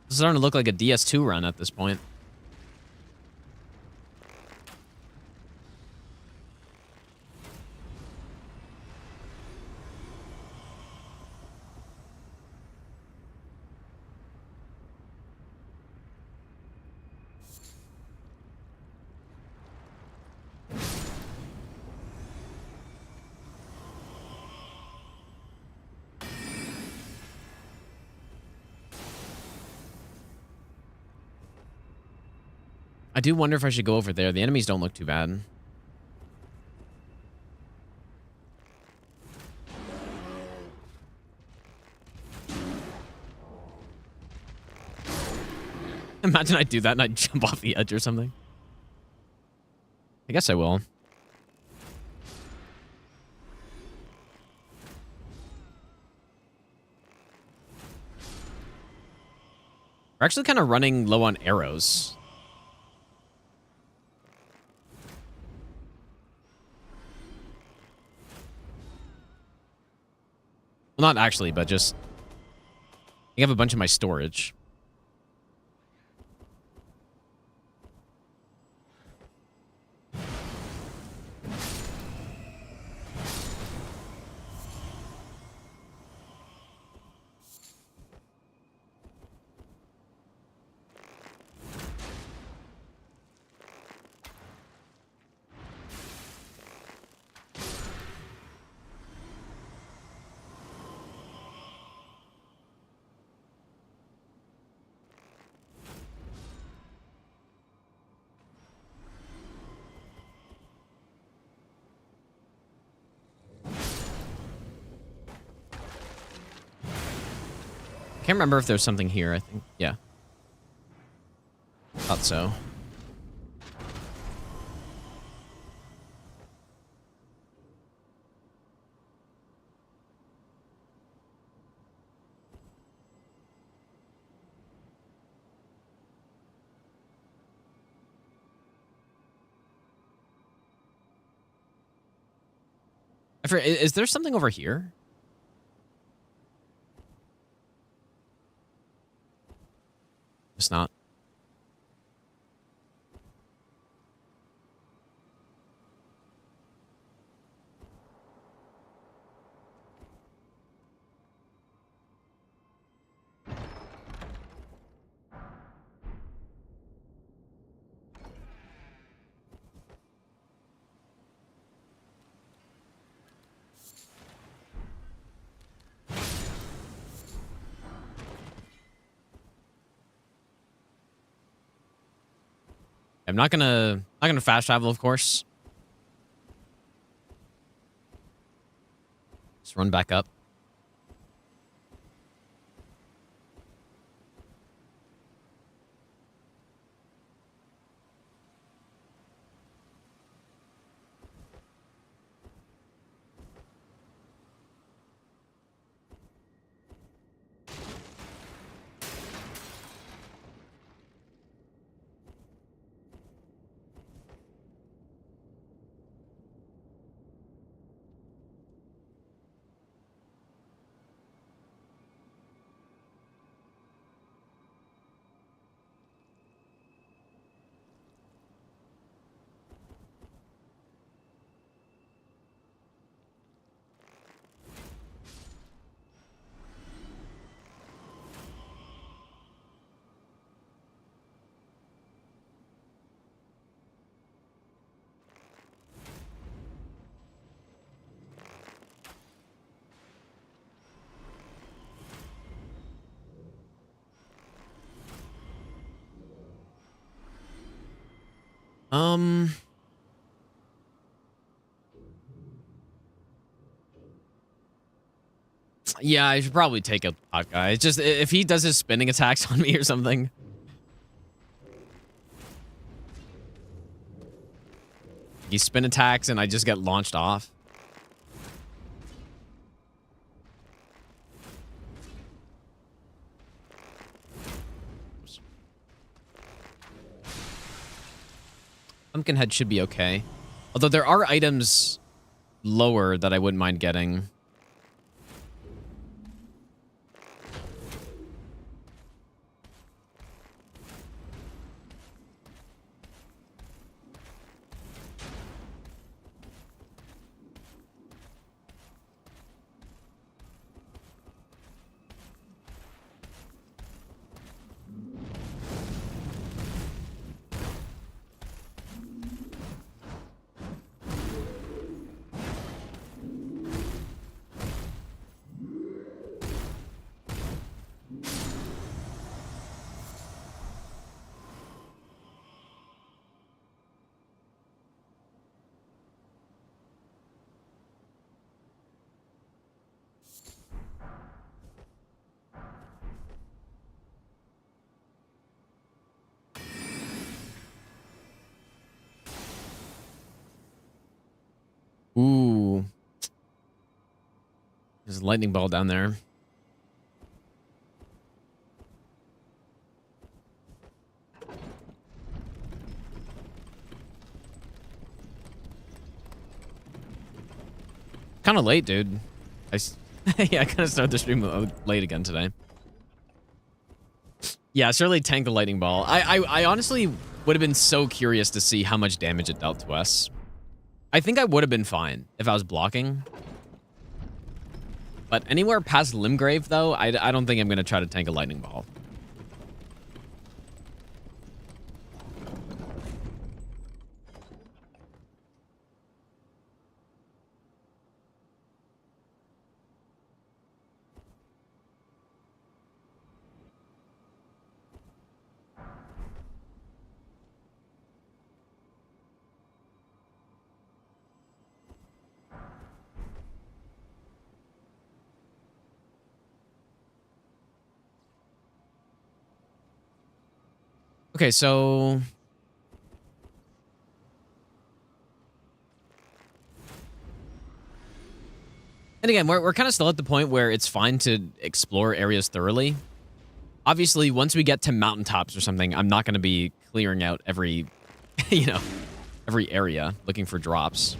This is starting to look like a DS2 run at this point. I do wonder if I should go over there. The enemies don't look too bad. Imagine I do that and I jump off the edge or something. I guess I will. We're actually kind of running low on arrows. Well, not actually, but just... I have a bunch of my storage. Can't remember if there's something here, I think. Yeah. Thought so. Is there something over here? It's not. I'm not gonna fast travel, of course. Just run back up. Yeah, I should probably take a pot guy. It's just if he does his spinning attacks on me or something. He spin attacks and I just get launched off. Pumpkinhead should be okay. Although there are items lower that I wouldn't mind getting. Ooh. There's a lightning ball down there. Kind of late, dude. Yeah, I kind of started the stream late again today. Yeah, certainly tank the lightning ball. I honestly would have been so curious to see how much damage it dealt to us. I think I would have been fine if I was blocking. But anywhere past Limgrave, though, I don't think I'm going to try to tank a lightning ball. Okay, so... And again, we're kind of still at the point where it's fine to explore areas thoroughly. Obviously, once we get to mountaintops or something, I'm not going to be clearing out every, you know, every area looking for drops.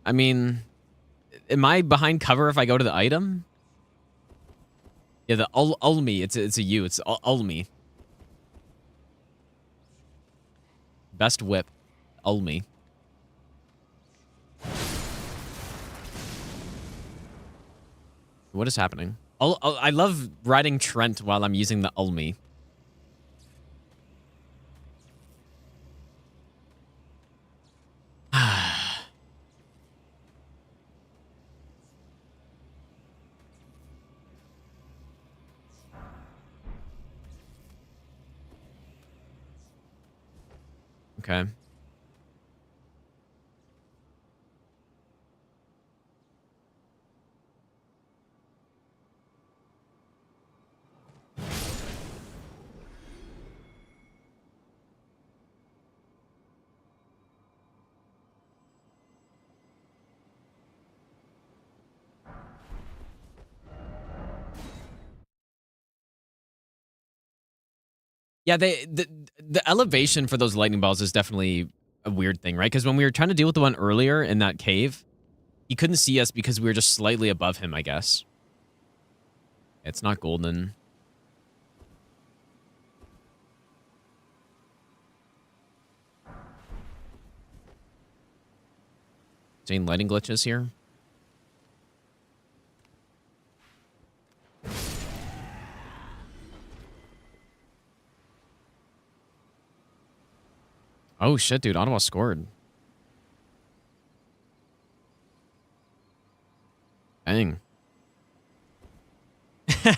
I mean, am I behind cover if I go to the item? Yeah, the Ulmi. It's a U. It's Ulmi. Best whip. Ulmi. What is happening? I love riding Trent while I'm using the Ulmi. Okay. Yeah, the elevation for those lightning balls is definitely a weird thing, right? Because when we were trying to deal with the one earlier in that cave, he couldn't see us because we were just slightly above him, I guess. It's not golden. Is there any lighting glitches here? Oh shit, dude. Ottawa scored. Dang.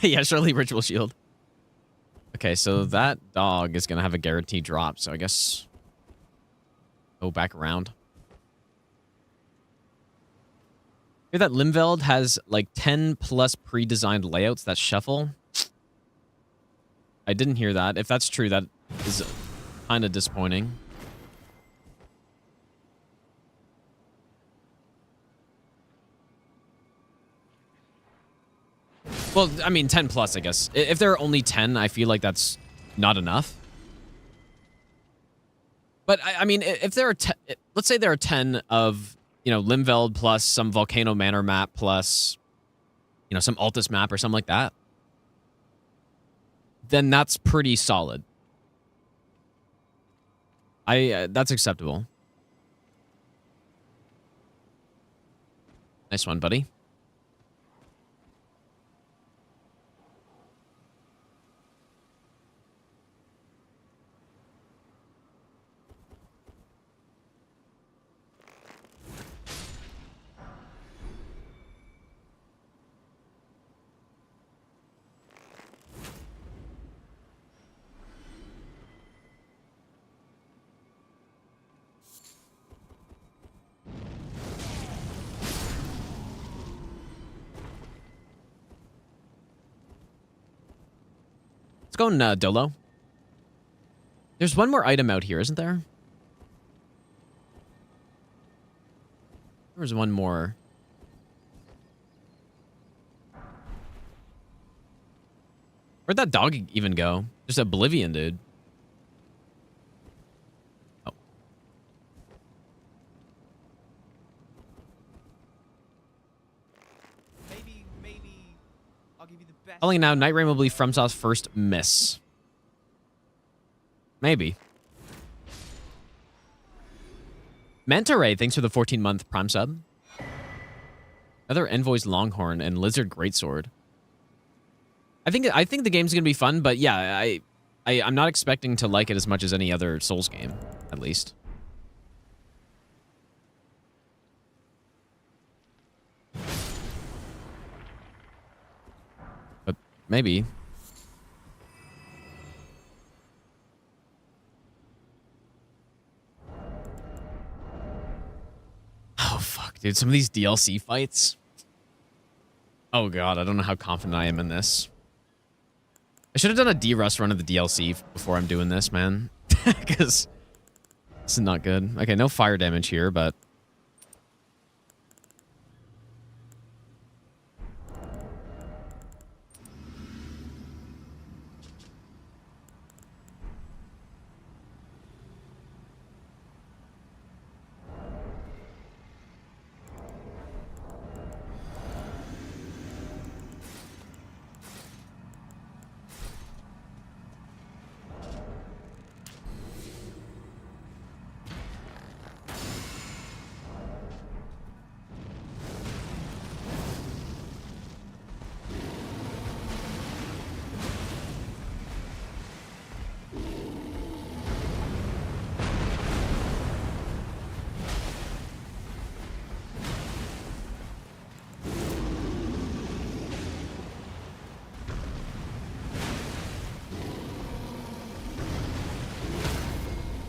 Yeah, surely Ritual Shield. Okay, so that dog is going to have a guaranteed drop, so I guess go back around. Hear that Limveld has like 10 plus pre-designed layouts that shuffle. I didn't hear that. If that's true, that is kind of disappointing. Well, I mean, 10 plus, I guess. If there are only 10, I feel like that's not enough. But, I mean, if there are... let's say there are 10 of, you know, Limveld plus some Volcano Manor map plus, you know, some Altus map or something like that. Then that's pretty solid. That's acceptable. Nice one, buddy. Let's go in Dolo. There's one more item out here, isn't there? There's one more. Where'd that dog even go? Just Oblivion, dude. Oh.
Maybe I'll give you the best.
Calling now, Night Rain will be FromSoft's first miss. Maybe. Manta Ray, thanks for the 14-month Prime sub. Another Envoy's Longhorn and Lizard Greatsword. I think the game's gonna be fun, but yeah, I'm not expecting to like it as much as any other Souls game, at least. But maybe. Oh fuck, dude, some of these DLC fights. Oh god, I don't know how confident I am in this. I should have done a D-Rust run of the DLC before I'm doing this, man. Because this is not good. Okay, no fire damage here, but...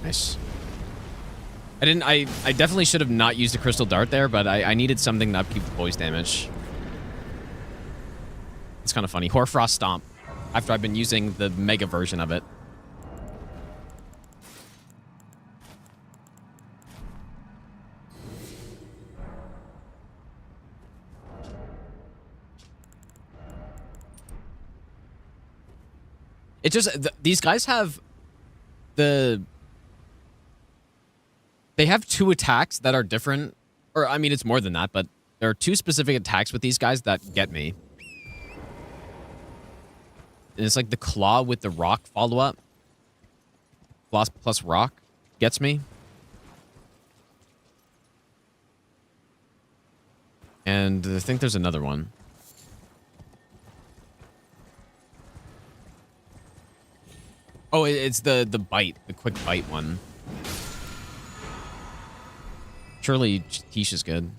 Nice. I definitely should have not used a crystal dart there, but I needed something to upkeep the poise damage. It's kind of funny. Hoarfrost Stomp, after I've been using the mega version of it. It just, these guys have they have two attacks that are different. Or, I mean, it's more than that, but there are two specific attacks with these guys that get me. And it's like the claw with the rock follow-up. Claw plus rock gets me. And I think there's another one. Oh, it's the bite, the quick bite one. Surely Tish is good.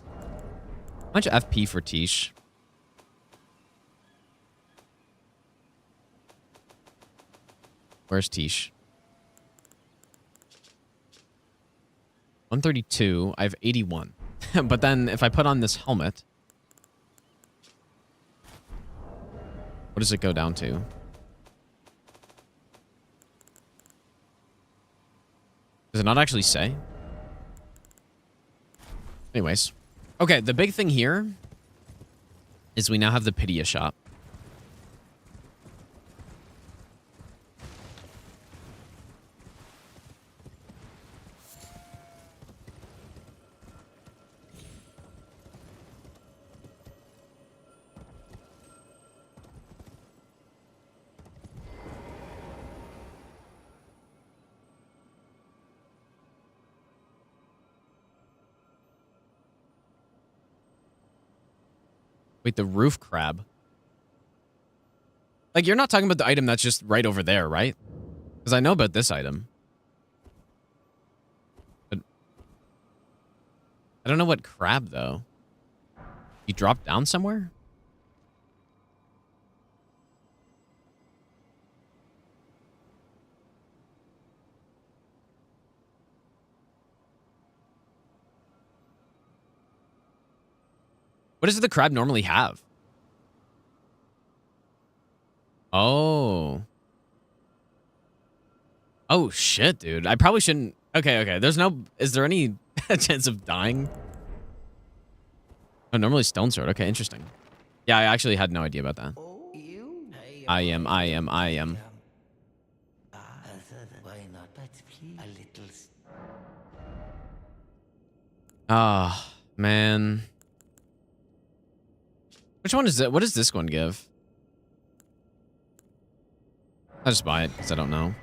How much FP for Tish? Where's Tish? 132. I have 81. But then if I put on this helmet, what does it go down to? Does it not actually say? Anyways. Okay, the big thing here is we now have the Pitia shop. Wait, the roof crab? Like, you're not talking about the item that's just right over there, right? Because I know about this item. But I don't know what crab, though. You dropped down somewhere? What does the crab normally have? Oh. Oh, shit, dude. I probably shouldn't... Okay. There's no... Is there any chance of dying? Oh, normally stone sword. Okay, interesting. Yeah, I actually had no idea about that. I am.
Why not? But please, a little.
Ah, man. Which one is it? What does this one give? I'll just buy it because I don't know.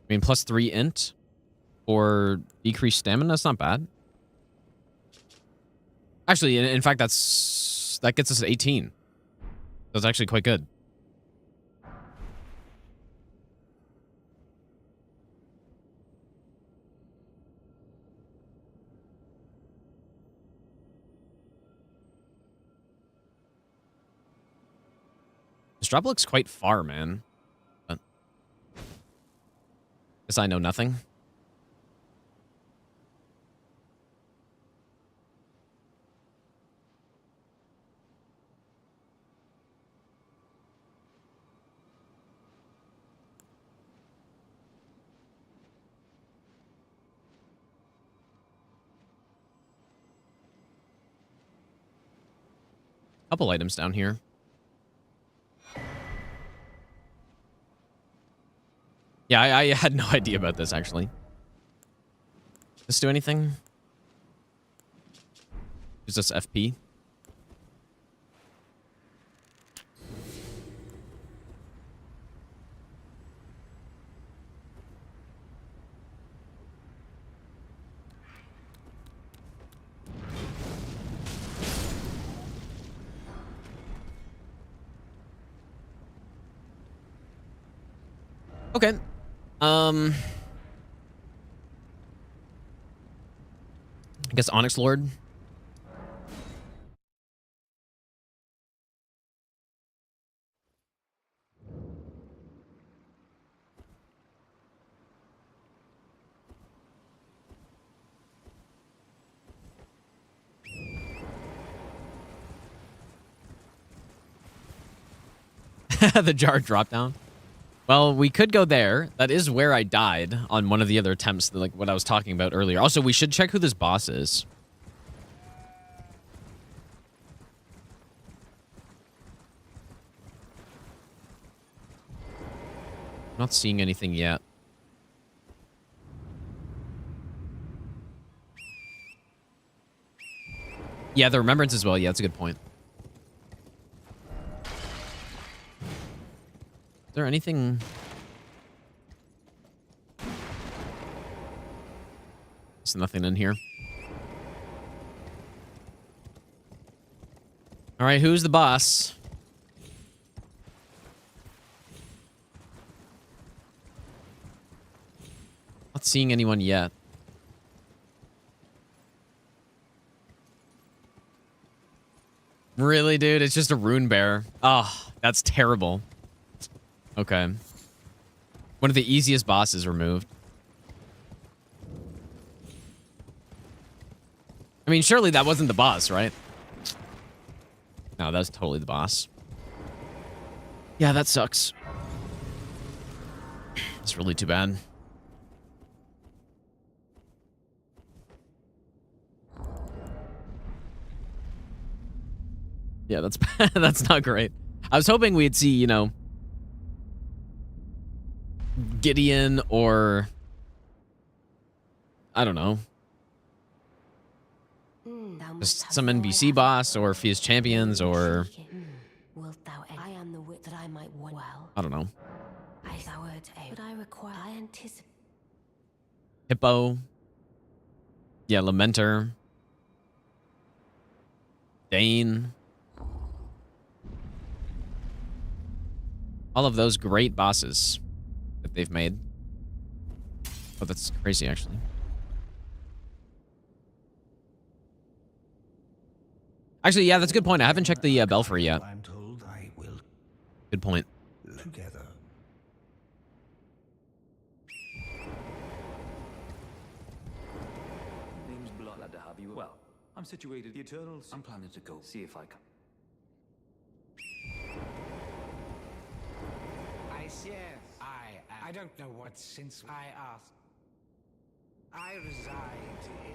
I mean, +3 int or decreased stamina. That's not bad. Actually, in fact, that gets us at 18. That's actually quite good. This drop looks quite far, man. But guess I know nothing. Couple items down here. Yeah, I had no idea about this, actually. Does this do anything? Is this FP? Okay. I guess Onyx Lord. The jar drop down. Well, we could go there. That is where I died on one of the other attempts, like what I was talking about earlier. Also, we should check who this boss is. I'm not seeing anything yet. Yeah, the remembrance as well. Yeah, that's a good point. Is there anything... There's nothing in here. All right, who's the boss? Not seeing anyone yet. Really, dude? It's just a rune bear. Oh, that's terrible. Okay. One of the easiest bosses removed. I mean, surely that wasn't the boss, right? No, that's totally the boss. Yeah, that sucks. It's really too bad. Yeah, that's that's not great. I was hoping we'd see, you know, Gideon or I don't know, just some NBC boss or Fierce Champions or
I am the wit that I might well.
I don't know,
But I require I anticipate.
Hippo. Yeah, Lamenter. Dane. All of those great bosses that they've made. Oh, that's crazy, actually. Actually, yeah, that's a good point. I haven't checked the Belfry yet.
I'm told I will
Good point.
together.
Name's Blood. Glad to have you. Well, I'm situated. The Eternals. I'm planning to go see if I can.
I don't know what since I asked. I reside in.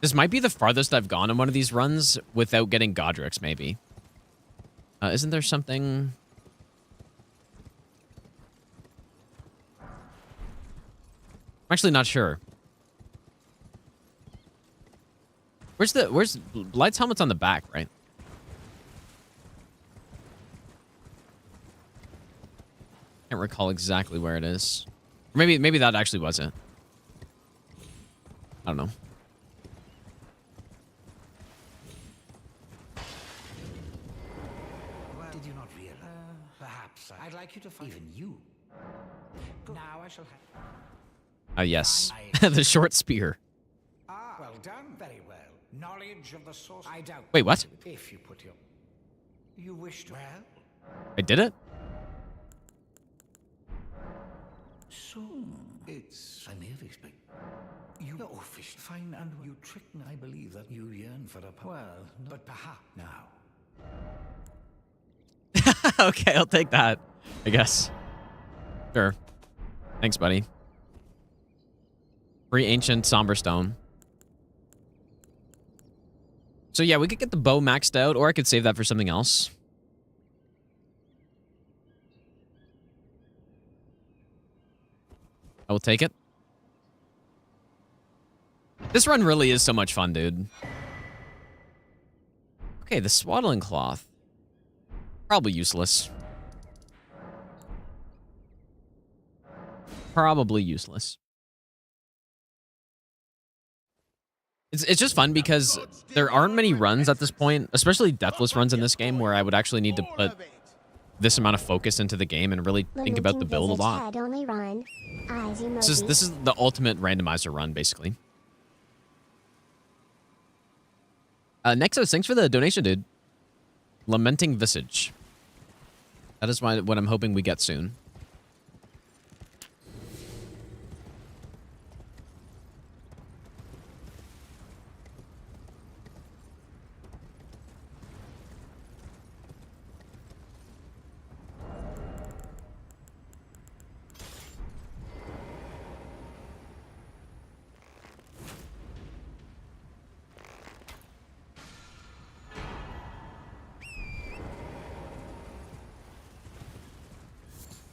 This might be the farthest I've gone on one of these runs without getting Godric's, maybe. Isn't there something... I'm actually not sure. Where's Light's helmet's on the back, right? Can't recall exactly where it is. Or maybe that actually was it. I don't know.
Well, did you not realize? Perhaps I'd like you to find even you. Now I shall have.
Yes. The short spear.
Ah, well done. Very well. Knowledge of the source. I doubt.
Wait, what?
If you put your. You wish to. Well.
I did it?
So it's. I may have expected. You are fish fine and you trick me. I believe that you yearn for a. Well, no, but perhaps now.
Okay, I'll take that, I guess. Sure. Thanks, buddy. Free ancient somber stone. So yeah, we could get the bow maxed out, or I could save that for something else. I will take it. This run really is so much fun, dude. Okay, the swaddling cloth. Probably useless. Probably useless. It's just fun because there aren't many runs at this point, especially Deathless runs in this game, where I would actually need to put this amount of focus into the game and really think about the build a lot. This is the ultimate randomizer run, basically. Nexus, thanks for the donation, dude. Lamenting Visage. That is what I'm hoping we get soon.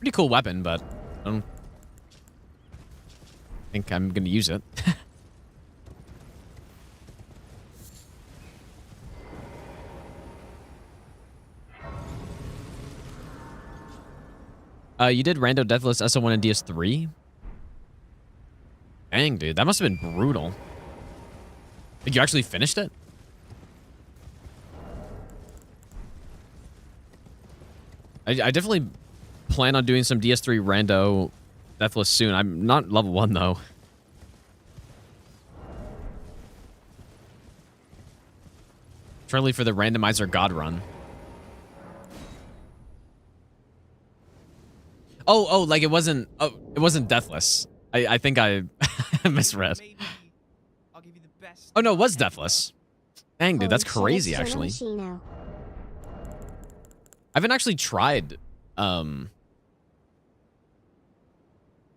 Pretty cool weapon, but I don't think I'm going to use it. You did Rando Deathless SO1 and DS3? Dang, dude. That must have been brutal. Like, you actually finished it? I definitely plan on doing some DS3 Rando Deathless soon. I'm not level 1, though. Surely for the Randomizer God run. Oh, like it wasn't Deathless. I think I misread.
Maybe I'll give you the best.
Oh, no, it was Deathless. Dang, dude, that's
Holy
crazy,
shit, it's
actually.
Genomachino.
I haven't actually tried, I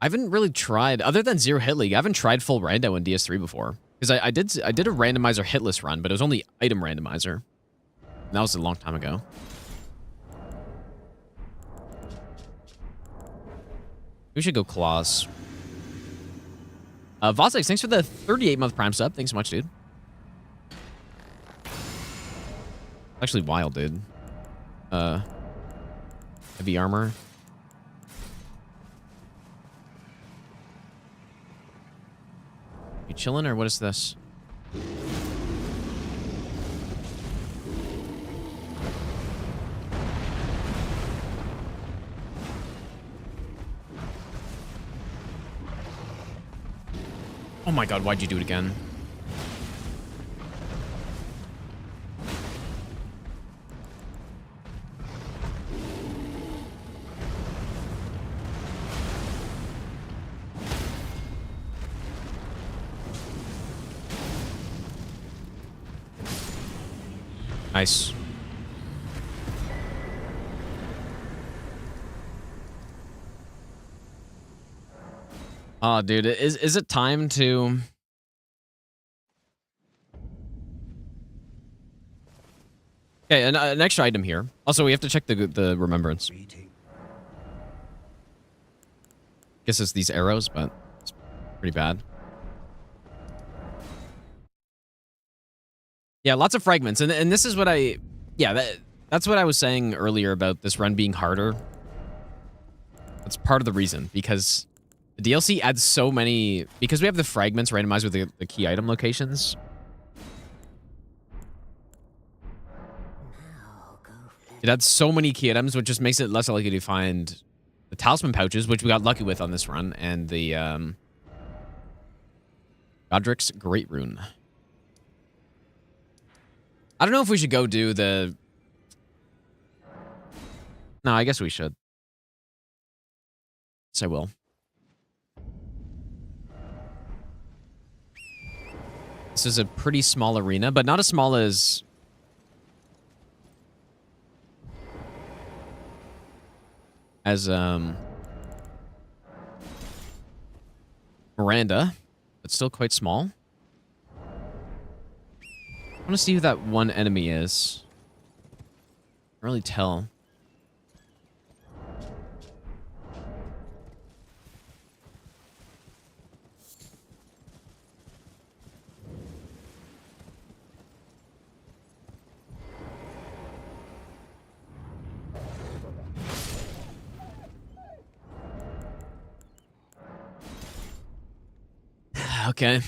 haven't really tried, other than Zero Hit League, I haven't tried full rando in DS3 before. Because I did a randomizer hitless run, but it was only item randomizer. And that was a long time ago. We should go Claws. Vosex, thanks for the 38-month Prime sub. Thanks so much, dude. Actually wild, dude. Heavy armor. You chilling, or what is this? Oh my god, why'd you do it again? Nice. Oh, dude, is it time to... Okay, an extra item here. Also, we have to check the remembrance. Guess it's these arrows, but it's pretty bad. Yeah, lots of fragments, and this is what I... Yeah, that's what I was saying earlier about this run being harder. That's part of the reason, because the DLC adds so many... Because we have the fragments randomized with the key item locations. It adds so many key items, which just makes it less likely to find the talisman pouches, which we got lucky with on this run, and the Godric's Great Rune. I don't know if we should go do the... No, I guess we should. Yes, I will. This is a pretty small arena, but not as small as... Miranda, but still quite small. I want to see who that one enemy is. Can't really tell. Okay.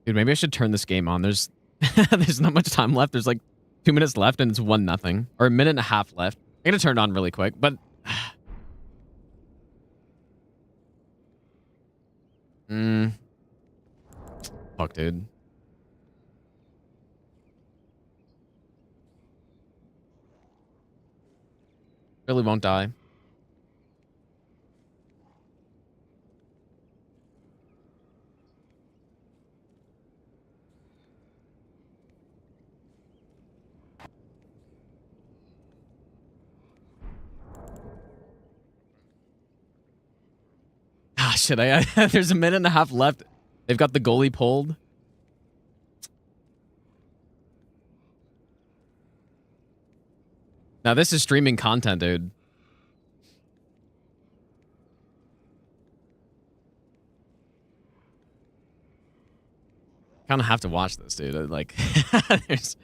Dude, maybe I should turn this game on. There's there's not much time left. There's like 2 minutes left and it's 1-0. Or a minute and a half left. I'm gonna turn it on really quick, but... Fuck, dude. Really won't die. Ah, shit. There's a minute and a half left. They've got the goalie pulled. Now, this is streaming content, dude. Kind of have to watch this, dude. Like, there's...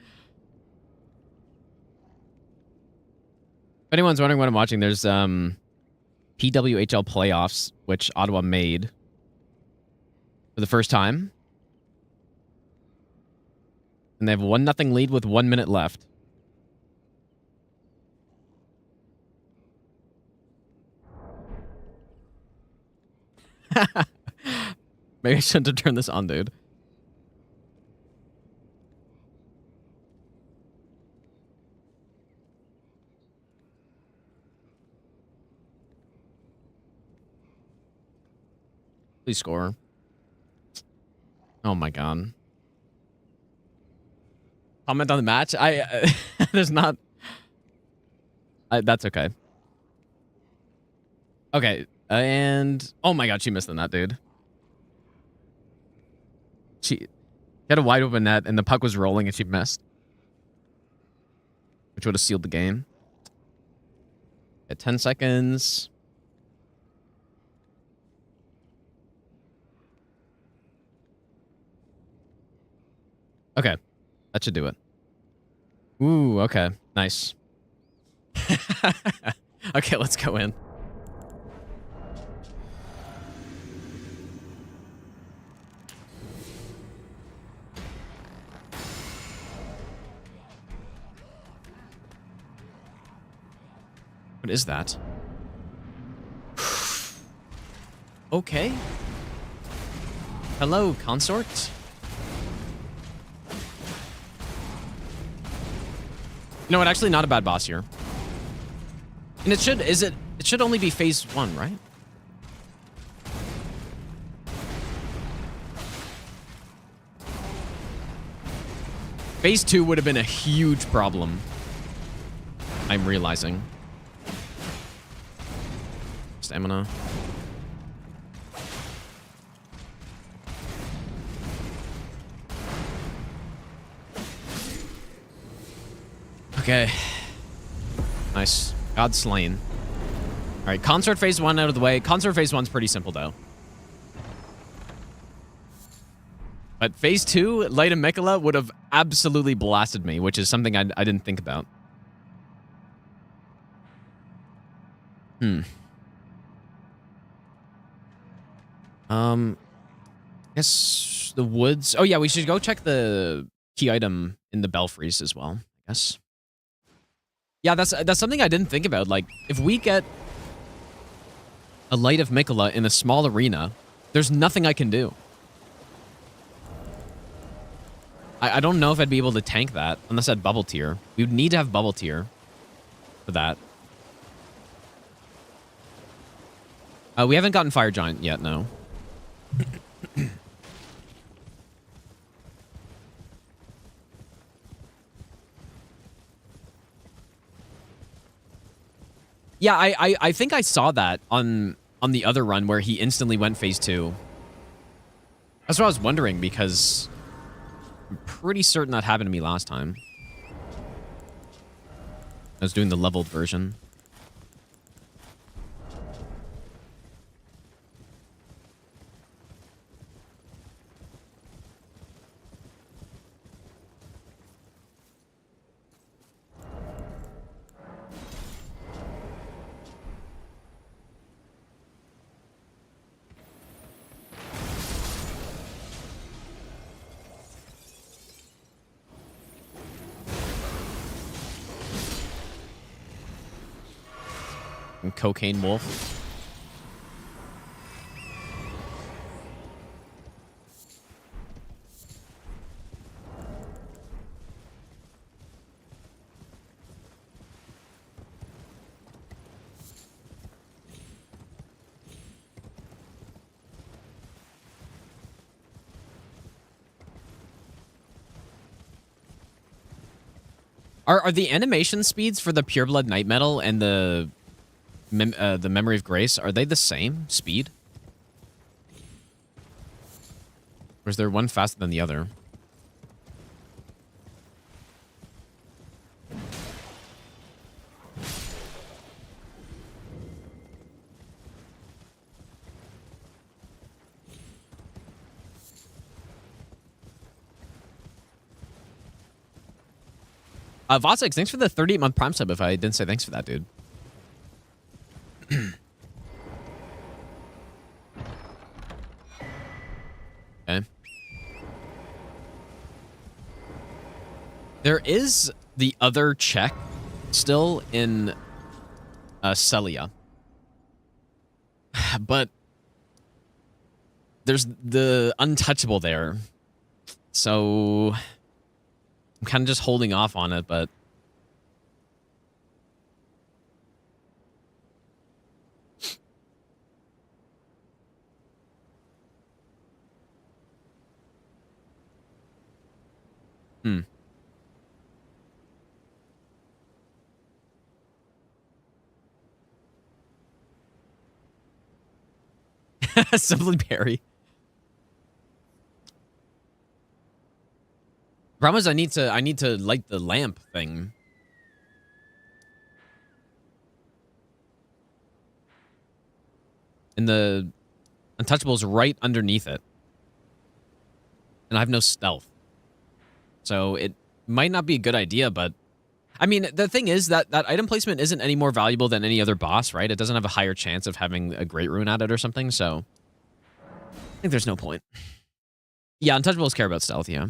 If anyone's wondering what I'm watching, there's PWHL playoffs, which Ottawa made for the first time. And they have 1-0 lead with 1 minute left. Maybe I shouldn't have turned this on, dude. Please score. Oh my god. Comment on the match? There's not... that's okay. Okay, and... Oh my god, she missed the net, dude. She had a wide open net, and the puck was rolling, and she missed. Which would have sealed the game. At 10 seconds... Okay. That should do it. Ooh, okay. Nice. Okay, let's go in. What is that? Okay. Hello, Consort. You know what? Actually, not a bad boss here. And it should, it should only be phase 1, right? Phase 2 would have been a huge problem. I'm realizing. Stamina. Okay. Nice. God slain. Alright, Consort phase 1 out of the way. Consort phase 1's pretty simple, though. But phase 2, Light and Mikola would have absolutely blasted me, which is something I didn't think about. Guess the woods. Oh, yeah, we should go check the key item in the belfries as well, I guess. Yeah, that's something I didn't think about. Like, if we get a Light of Mikola in a small arena, there's nothing I can do. I don't know if I'd be able to tank that unless I had bubble tier. We would need to have bubble tier for that. We haven't gotten Fire Giant yet, no. Yeah, I think I saw that on the other run where he instantly went phase 2. That's what I was wondering, because I'm pretty certain that happened to me last time. I was doing the leveled version. Cocaine Wolf. Are the animation speeds for the Pureblood Night Metal and the Memory of Grace, are they the same speed? Or is there one faster than the other? Vossix, thanks for the 38-month Prime sub if I didn't say thanks for that, dude. Okay. There is the other check still in Celia. But there's the untouchable there. So I'm kind of just holding off on it, but Simply Barry. Problem is I need to light the lamp thing. And the untouchable's right underneath it. And I have no stealth. So it might not be a good idea, but I mean, the thing is that item placement isn't any more valuable than any other boss, right? It doesn't have a higher chance of having a great rune at it or something, so I think there's no point. Yeah, untouchables care about stealth, yeah.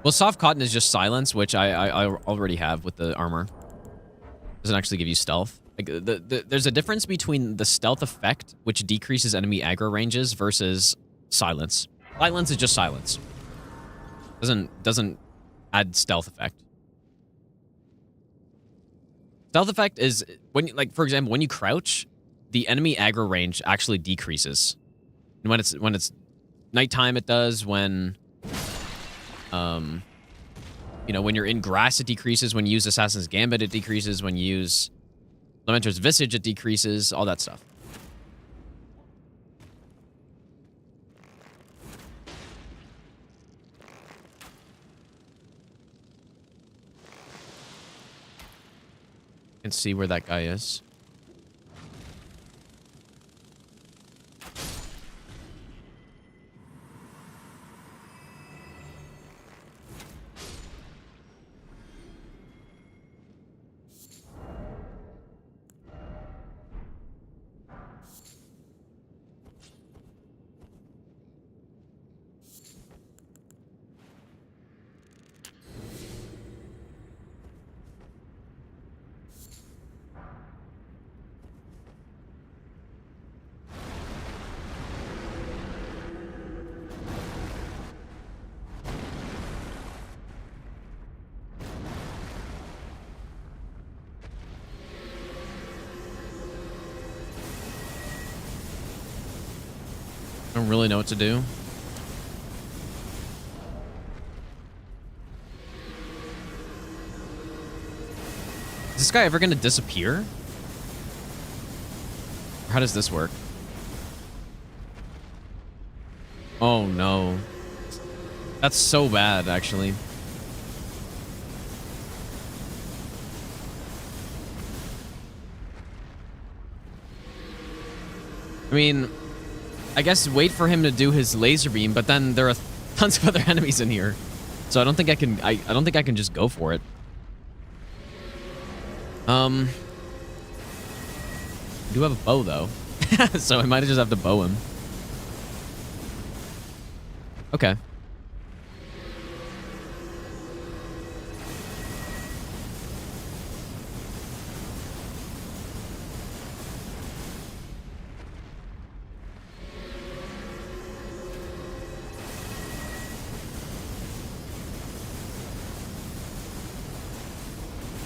Well, soft cotton is just silence, which I already have with the armor. Doesn't actually give you stealth. Like there's a difference between the stealth effect, which decreases enemy aggro ranges, versus silence. Silence is just silence. Doesn't add stealth effect. Stealth effect is when, like, for example, when you crouch, the enemy aggro range actually decreases. And when it's nighttime, it does. When you know, when you're in grass, it decreases. When you use Assassin's Gambit, it decreases. When you use Lamenter's Visage, it decreases. All that stuff. You can see where that guy is. I don't really know what to do. Is this guy ever going to disappear? Or how does this work? Oh, no. That's so bad, actually. I mean, I guess wait for him to do his laser beam, but then there are tons of other enemies in here. So I don't think I can I don't think I can just go for it. I do have a bow though. So I might just have to bow him. Okay.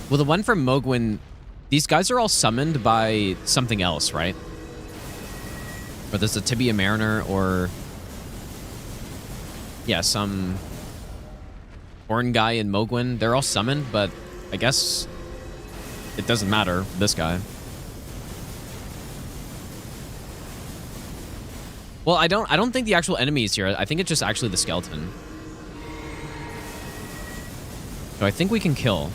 Well, the one from Mogwin, these guys are all summoned by something else, right? Or there's a Tibia Mariner or... yeah, some horn guy in Mogwin. They're all summoned, but I guess it doesn't matter, this guy. Well, I don't think the actual enemy is here. I think it's just actually the skeleton. So I think we can kill.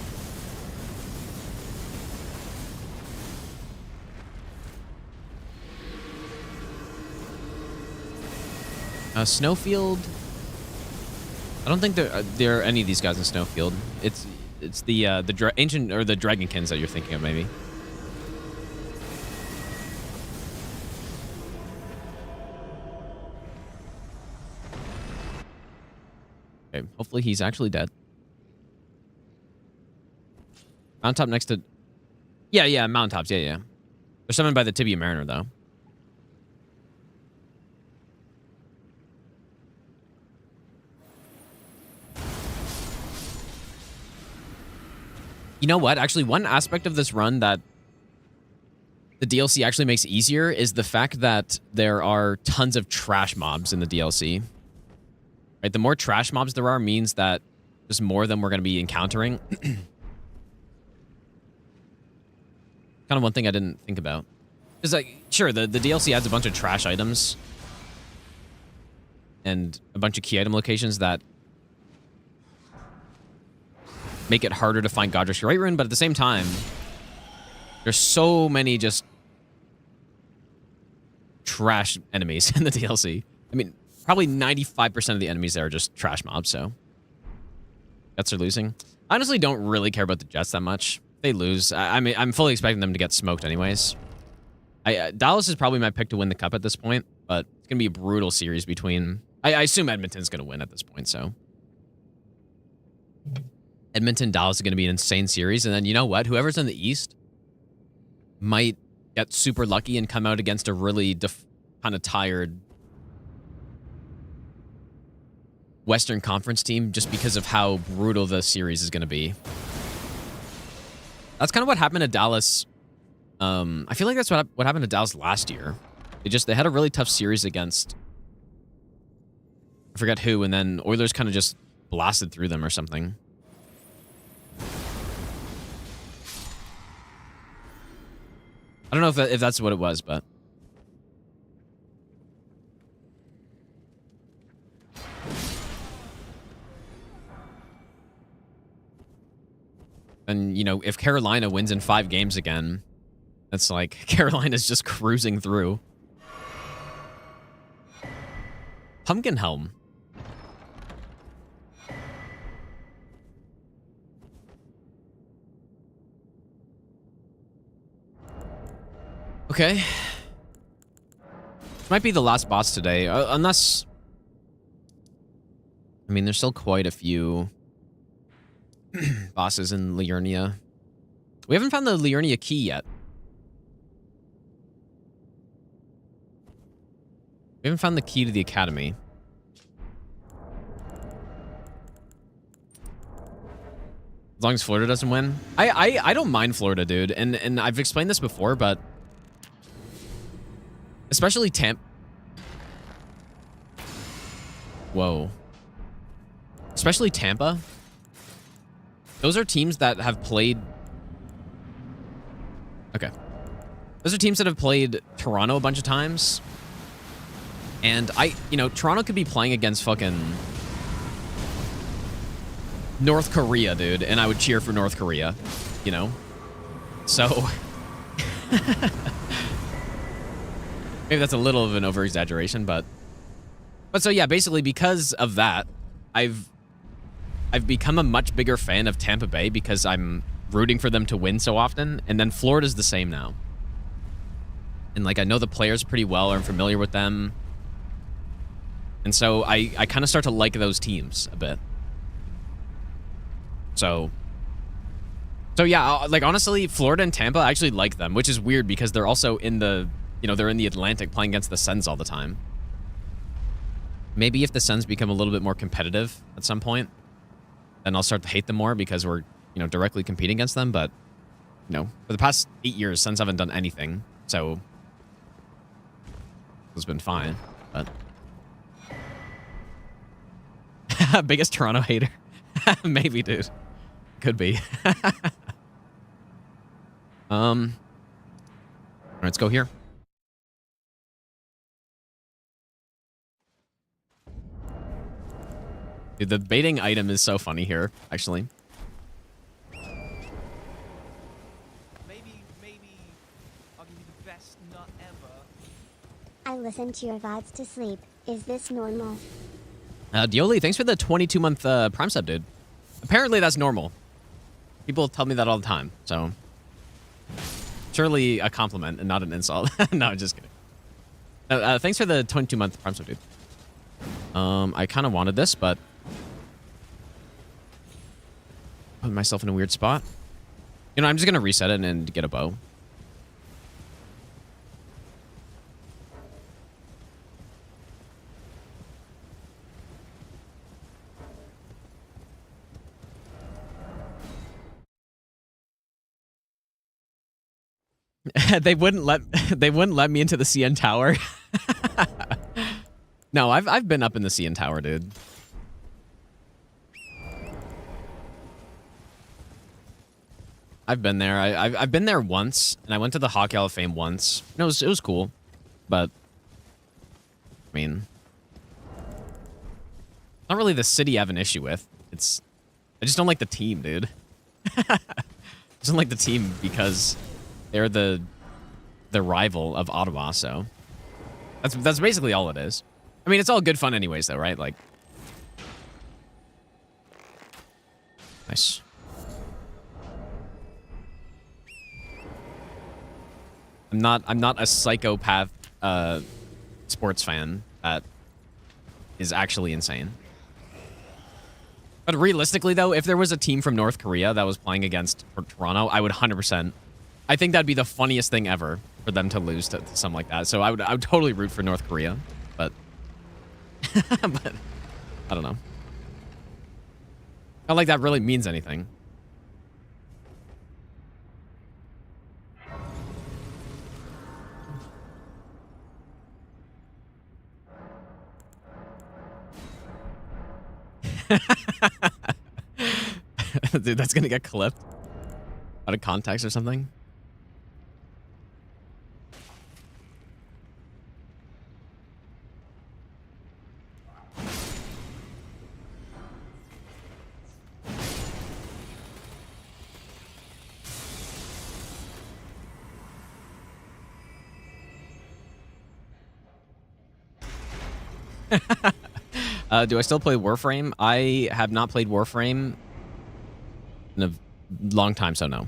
Snowfield. I don't think there are any of these guys in Snowfield. It's the ancient or the Dragonkins that you're thinking of, maybe. Okay, hopefully he's actually dead. Mountaintop next to... yeah, mountaintops, yeah. They're summoned by the Tibia Mariner, though. You know what? Actually, one aspect of this run that the DLC actually makes easier is the fact that there are tons of trash mobs in the DLC. Right? The more trash mobs there are means that just more of them we're going to be encountering. Kind of one thing I didn't think about. Because, like, sure, the DLC adds a bunch of trash items and a bunch of key item locations that make it harder to find Godric's Right Rune, but at the same time, there's so many just trash enemies in the DLC. I mean, probably 95% of the enemies there are just trash mobs, so Jets are losing. I honestly don't really care about the Jets that much. They lose. I mean, I'm fully expecting them to get smoked anyways. Dallas is probably my pick to win the cup at this point, but it's going to be a brutal series between... I assume Edmonton's going to win at this point, so... Edmonton, Dallas is going to be an insane series. And then, you know what? Whoever's in the East might get super lucky and come out against a really kind of tired Western Conference team just because of how brutal the series is going to be. That's kind of what happened to Dallas. I feel like that's what happened to Dallas last year. They had a really tough series against... I forget who, and then Oilers kind of just blasted through them or something. I don't know if that's what it was, but... And, you know, if Carolina wins in 5 games again, it's like Carolina's just cruising through. Pumpkin Helm. Okay. This might be the last boss today, unless... I mean, there's still quite a few bosses in Liurnia. We haven't found the Liurnia key yet. We haven't found the key to the academy. As long as Florida doesn't win. I don't mind Florida, dude. And I've explained this before, but... especially Whoa. Especially Tampa. Those are teams that have played... okay. Those are teams that have played Toronto a bunch of times. And you know, Toronto could be playing against fucking North Korea, dude. And I would cheer for North Korea, you know? So... maybe that's a little of an over-exaggeration, but so yeah, basically because of that, I've become a much bigger fan of Tampa Bay because I'm rooting for them to win so often, and then Florida's the same now. And like I know the players pretty well, or I'm familiar with them. And so I kind of start to like those teams a bit. So yeah, like honestly, Florida and Tampa, I actually like them, which is weird because they're also in the... you know, they're in the Atlantic playing against the Sens all the time. Maybe if the Sens become a little bit more competitive at some point, then I'll start to hate them more because we're you know, directly compete against them, but, you know, for the past 8 years, Suns haven't done anything, so it's been fine, but... Biggest Toronto hater? Maybe, dude. Could be. Let's go here. Dude, the baiting item is so funny here, actually.
Maybe I'll give you the best nut ever.
I listen to your VODs to sleep. Is this normal?
Dioli, thanks for the 22-month Prime sub, dude. Apparently that's normal. People tell me that all the time, so... Surely a compliment and not an insult. No, I'm just kidding. Thanks for the 22-month Prime sub, dude. I kind of wanted this, but... Put myself in a weird spot. You know, I'm just going to reset it and get a bow. They wouldn't let me into the CN tower. No, I've been up in the CN tower, dude. I've been there. I've been there once, and I went to the Hockey Hall of Fame once. No, it was cool, but I mean, not really the city I have an issue with. I just don't like the team, dude. I just don't like the team because they're the rival of Ottawa, so that's basically all it is. I mean, it's all good fun anyways, though, right? Like, nice. I'm not a psychopath sports fan that is actually insane. But realistically, though, if there was a team from North Korea that was playing against Toronto, I would 100%. I think that'd be the funniest thing ever for them to lose to something like that. So I would totally root for North Korea, but but I don't know. Not like that really means anything. Dude, that's gonna get clipped out of context or something. Do I still play Warframe? I have not played Warframe in a long time, so no.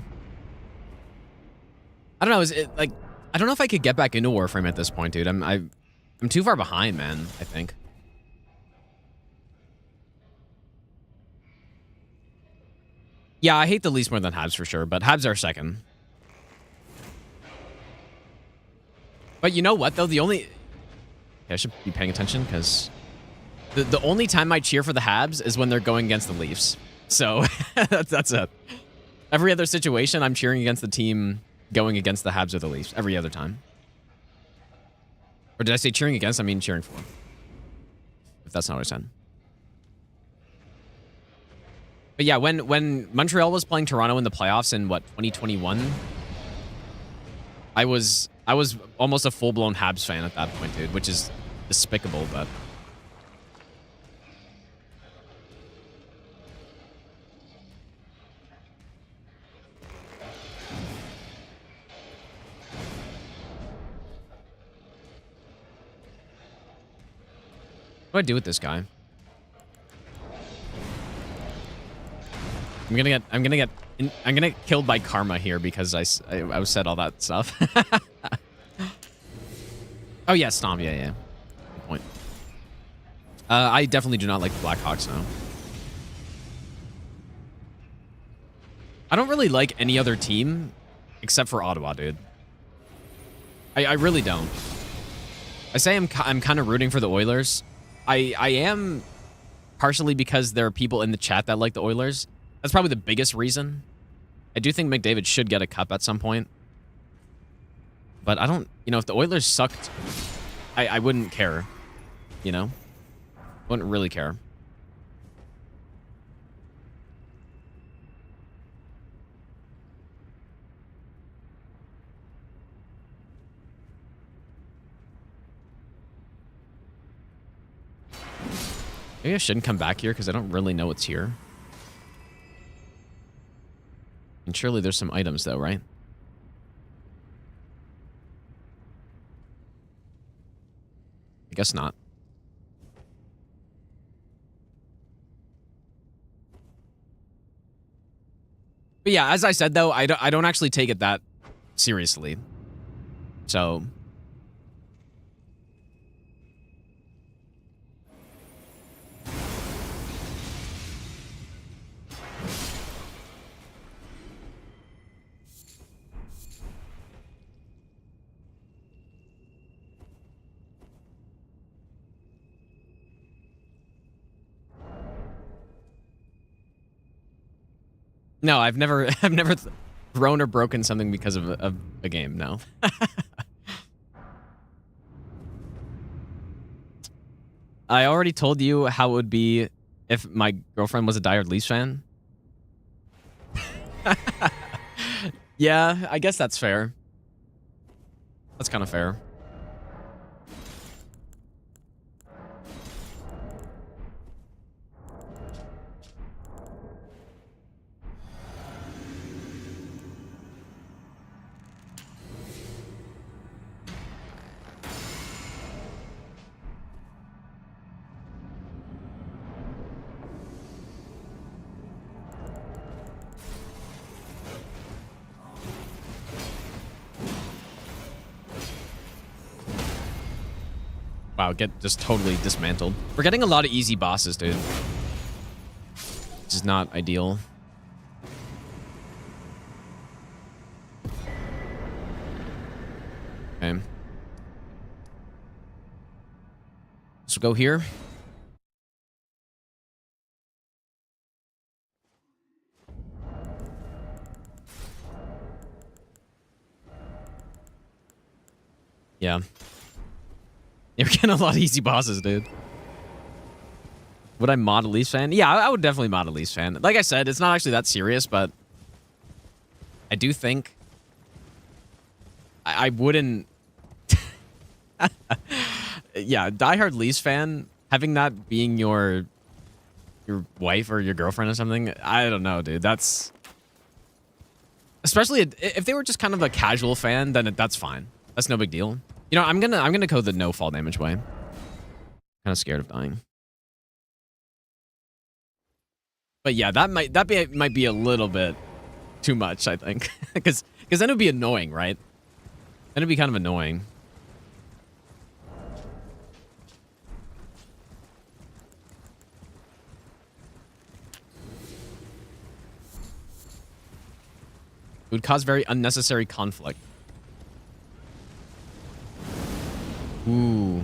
I don't know. Is it like, I don't know if I could get back into Warframe at this point, dude. I'm too far behind, man. I think. Yeah, I hate the least more than Habs for sure, but Habs are second. But you know what though? The only, yeah, I should be paying attention because the only time I cheer for the Habs is when they're going against the Leafs. So that's it. Every other situation, I'm cheering against the team going against the Habs or the Leafs. Every other time. Or did I say cheering against? I mean cheering for. If that's not what I said. But yeah, when Montreal was playing Toronto in the playoffs in what, 2021, I was almost a full-blown Habs fan at that point, dude, which is despicable, but what do I do with this guy? I'm gonna get killed by karma here because I said all that stuff. Oh yeah, Stomp, yeah. Good point. I definitely do not like the Blackhawks now. I don't really like any other team except for Ottawa, dude. I really don't. I say I'm kind of rooting for the Oilers. I am partially because there are people in the chat that like the Oilers. That's probably the biggest reason. I do think McDavid should get a cup at some point. But I don't, you know, if the Oilers sucked, I wouldn't care, you know? Wouldn't really care. Maybe I shouldn't come back here because I don't really know what's here. And surely there's some items though, right? I guess not. But yeah, as I said though, I don't actually take it that seriously. So no, I've never thrown or broken something because of a game, no. I already told you how it would be if my girlfriend was a diehard Leafs fan. Yeah, I guess that's fair. That's kind of fair. Wow, get just totally dismantled. We're getting a lot of easy bosses, dude. Which is not ideal. Okay. So go here. Yeah. You're getting a lot of easy bosses, dude. Would I mod a Leafs fan? Yeah, I would definitely mod a Leafs fan. Like I said, it's not actually that serious, but I do think I wouldn't. Yeah, diehard Leafs fan, having that being your wife or your girlfriend or something, I don't know, dude. That's especially if they were just kind of a casual fan, then that's fine. That's no big deal. You know, I'm gonna code the no fall damage way. Kind of scared of dying. But yeah, that might be a little bit too much, I think, because then it would be annoying, right? Then it'd be kind of annoying. It would cause very unnecessary conflict. Ooh.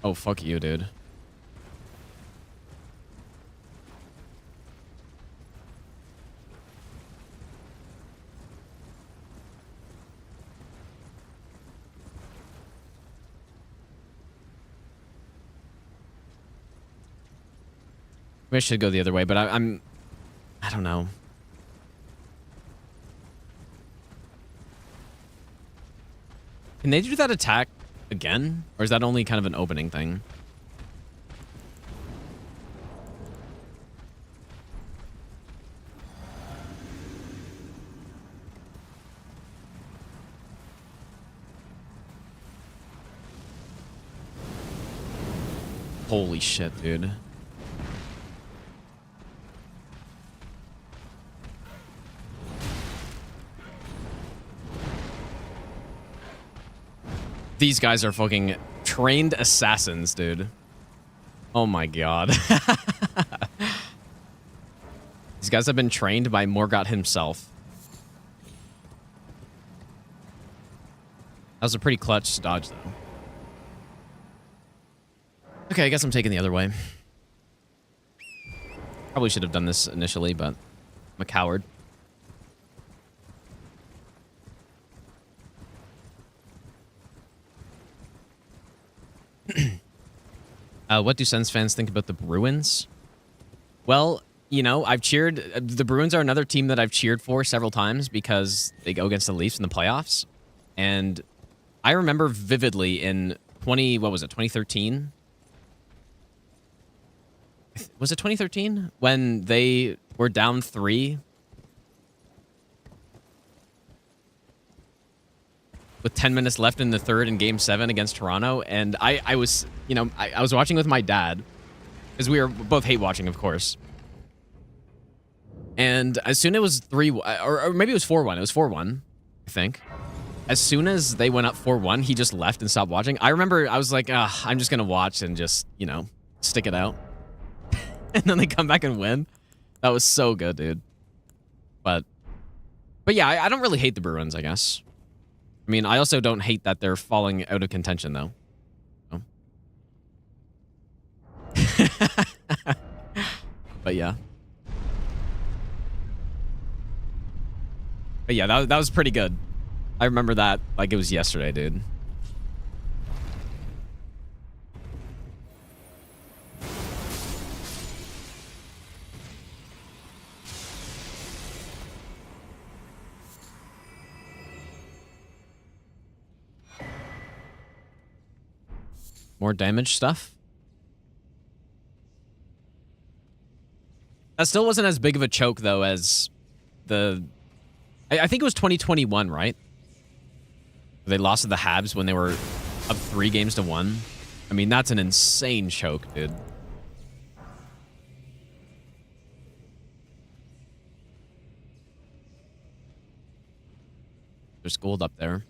Oh, fuck you, dude. Maybe I should go the other way, but I don't know. Can they do that attack again? Or is that only kind of an opening thing? Holy shit, dude. These guys are fucking trained assassins, dude. Oh my god. These guys have been trained by Morgott himself. That was a pretty clutch dodge, though. Okay, I guess I'm taking the other way. Probably should have done this initially, but I'm a coward. What do Sens fans think about the Bruins? Well, you know, I've cheered... the Bruins are another team that I've cheered for several times because they go against the Leafs in the playoffs. And I remember vividly in 2013? Was it 2013? When they were down 3 with 10 minutes left in the third in Game 7 against Toronto. And I was, you know, I was watching with my dad because we were both hate watching, of course. And as soon as it was 3-1, or maybe it was 4-1. It was 4-1, I think. As soon as they went up 4-1, he just left and stopped watching. I remember I was like, I'm just going to watch and just, you know, stick it out. And then they come back and win. That was so good, dude. But yeah, I don't really hate the Bruins, I guess. I mean, I also don't hate that they're falling out of contention, though. Oh. But yeah. But yeah, that was pretty good. I remember that like it was yesterday, dude. More damage stuff. That still wasn't as big of a choke, though, as the... I think it was 2021, right? They lost to the Habs when they were up 3-1. I mean, that's an insane choke, dude. There's gold up there.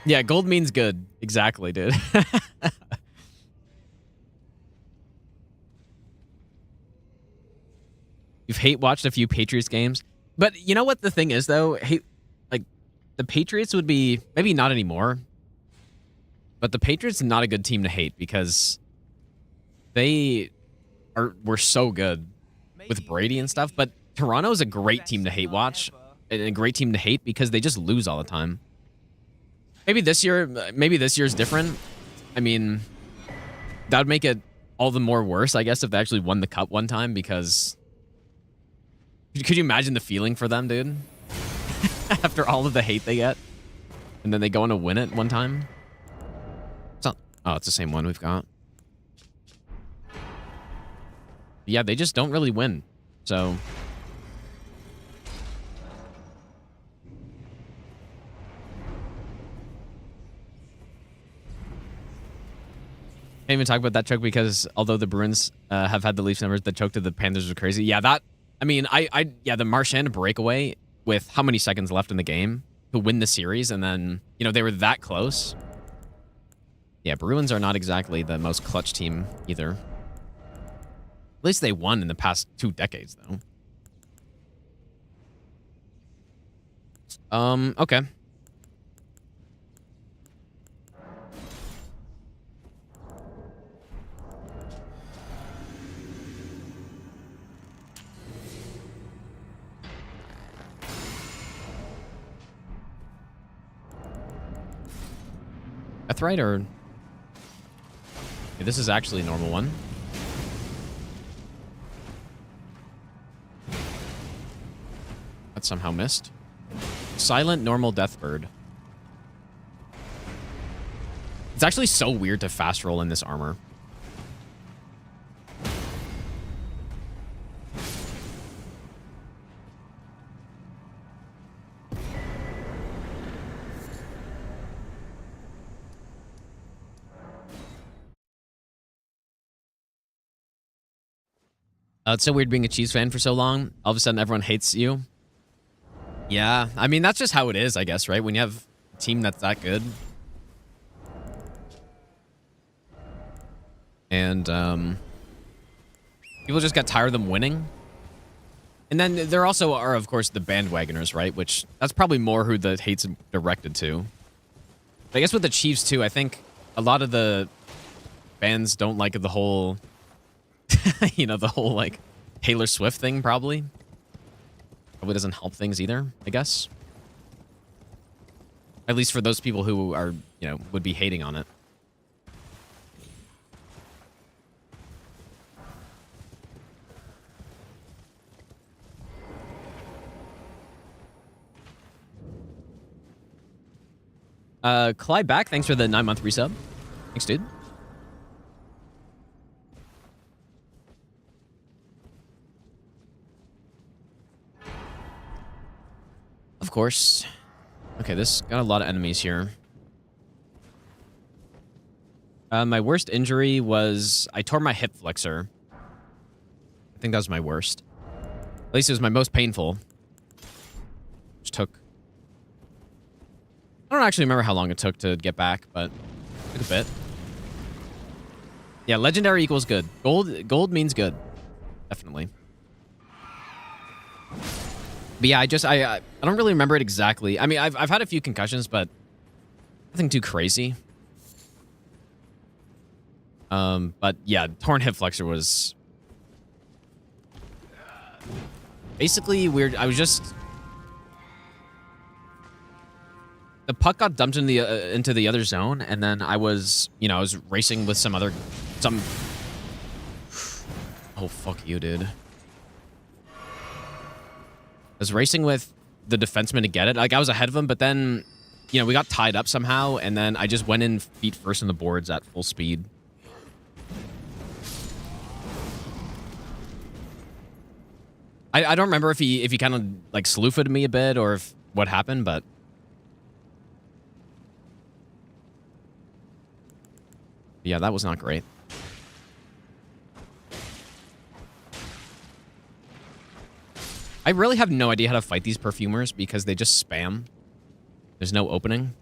Yeah, gold means good. Exactly, dude. You've hate watched a few Patriots games. But you know what the thing is, though? Like, the Patriots would be... Maybe not anymore. But the Patriots are not a good team to hate because they were so good with Brady and stuff. But Toronto is a great team to hate watch. And a great team to hate because they just lose all the time. Maybe this year's different. I mean, that would make it all the more worse, I guess, if they actually won the cup one time, because... Could you imagine the feeling for them, dude? After all of the hate they get. And then they go on to win it one time. It's not... Oh, it's the same one we've got. Yeah, they just don't really win. So... Can't even talk about that choke because although the Bruins have had the Leafs numbers, the choke to the Panthers was crazy. Yeah, that... I mean, yeah, the Marchand breakaway with how many seconds left in the game to win the series, and then, you know, they were that close. Yeah, Bruins are not exactly the most clutch team either. At least they won in the past 2 decades, though. Okay. That's right, or... Okay, this is actually a normal one. That somehow missed. Silent normal Deathbird. It's actually so weird to fast roll in this armor. It's so weird being a Chiefs fan for so long. All of a sudden, everyone hates you. Yeah, I mean, that's just how it is, I guess, right? When you have a team that's that good. And people just got tired of them winning. And then there also are, of course, the bandwagoners, right? Which, that's probably more who the hate's directed to. But I guess with the Chiefs, too, I think a lot of the fans don't like the whole... you know, the whole, like, Taylor Swift thing, probably. Probably doesn't help things either, I guess. At least for those people who are, you know, would be hating on it. Clyde back, thanks for the 9-month resub. Thanks, dude. Of course. Okay, this got a lot of enemies here. My worst injury was I tore my hip flexor. I think that was my worst. At least it was my most painful. Which took... I don't actually remember how long it took to get back, but it took a bit. Yeah, legendary equals good. Gold means good. Definitely. But yeah, I don't really remember it exactly. I mean, I've had a few concussions, but nothing too crazy. But yeah, torn hip flexor was basically weird. I was just... The puck got dumped into the other zone, and then I was, you know, I was racing with some... Oh, fuck you, dude. I was racing with the defenseman to get it. Like, I was ahead of him, but then, you know, we got tied up somehow, and then I just went in feet first on the boards at full speed. I don't remember if he kind of, like, sloofed me a bit or if what happened, but... Yeah, that was not great. I really have no idea how to fight these perfumers because they just spam. There's no opening.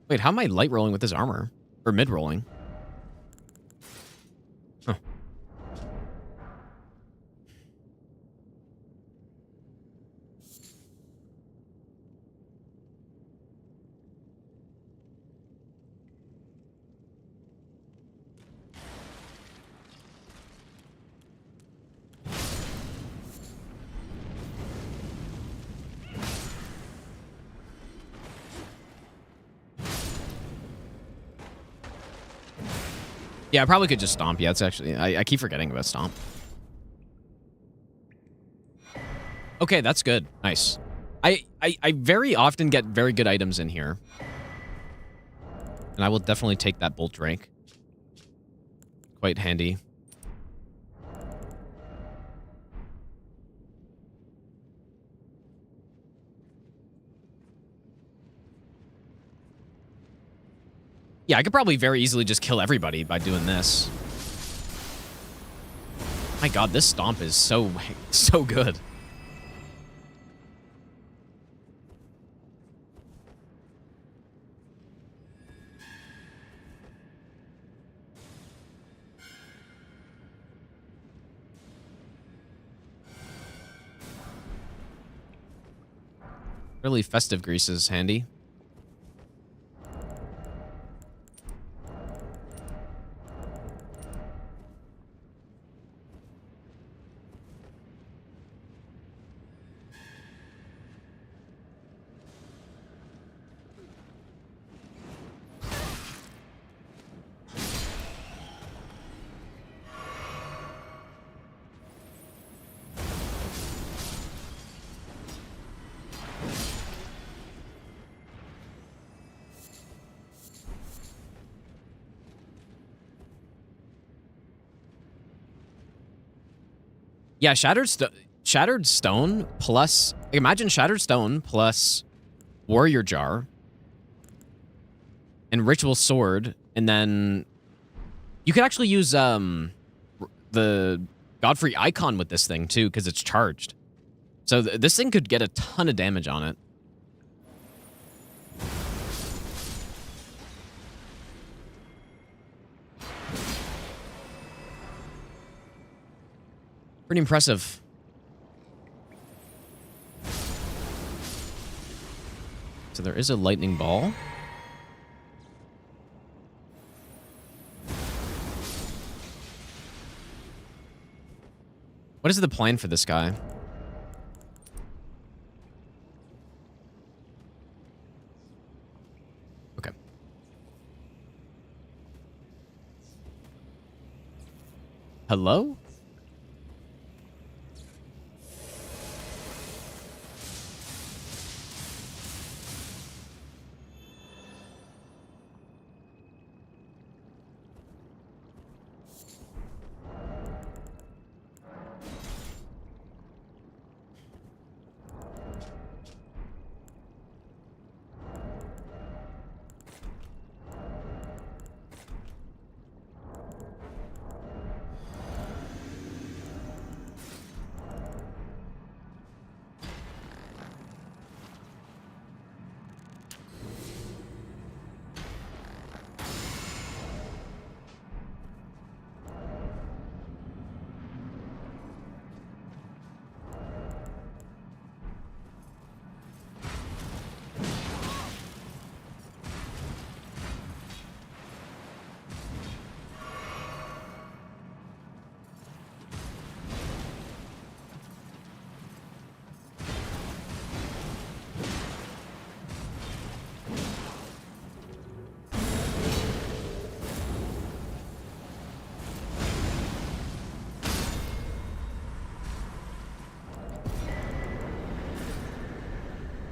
Wait, how am I light rolling with this armor? Or mid rolling? Huh. Yeah, I probably could just stomp. Yeah, it's actually... I keep forgetting about stomp. Okay, that's good. Nice. I very often get very good items in here. And I will definitely take that bolt drake. Quite handy. Yeah, I could probably very easily just kill everybody by doing this. My god, this stomp is so good. Really, festive grease is handy. Yeah, Shattered Stone plus... Imagine Shattered Stone plus Warrior Jar and Ritual Sword, and then you could actually use the Godfrey Icon with this thing too, because it's charged. So this thing could get a ton of damage on it. Pretty impressive. So there is a lightning ball. What is the plan for this guy? Okay. Hello?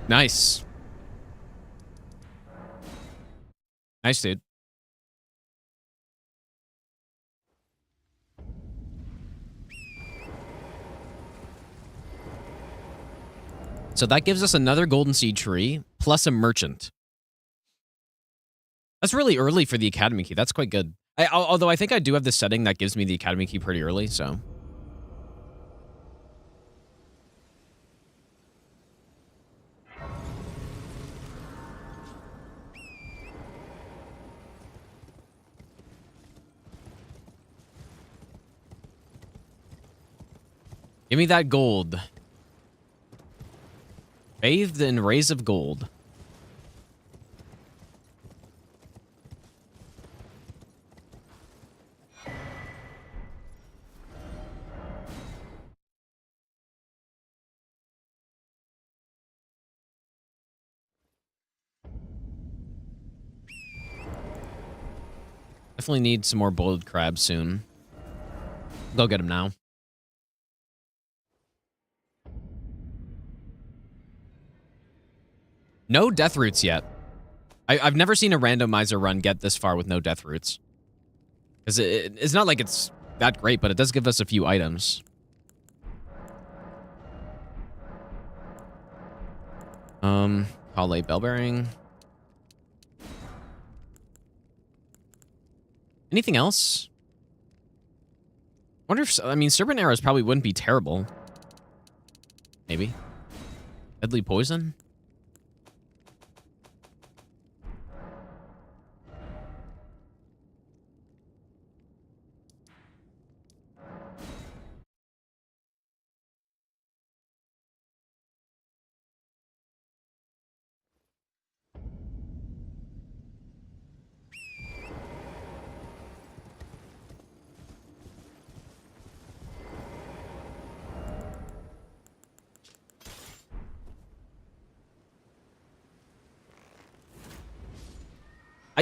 Nice. Nice, dude. So that gives us another golden seed tree plus a merchant. That's really early for the academy key. That's quite good. Although I think I do have this setting that gives me the academy key pretty early, so... Give me that gold. Bathed in rays of gold. Definitely need some more boiled crabs soon. Go get them now. No death roots yet. I've never seen a randomizer run get this far with no death roots. Because it's not like it's that great, but it does give us a few items. Hale bell bearing. Anything else? Wonder if, I mean, serpent arrows probably wouldn't be terrible. Maybe. Deadly poison?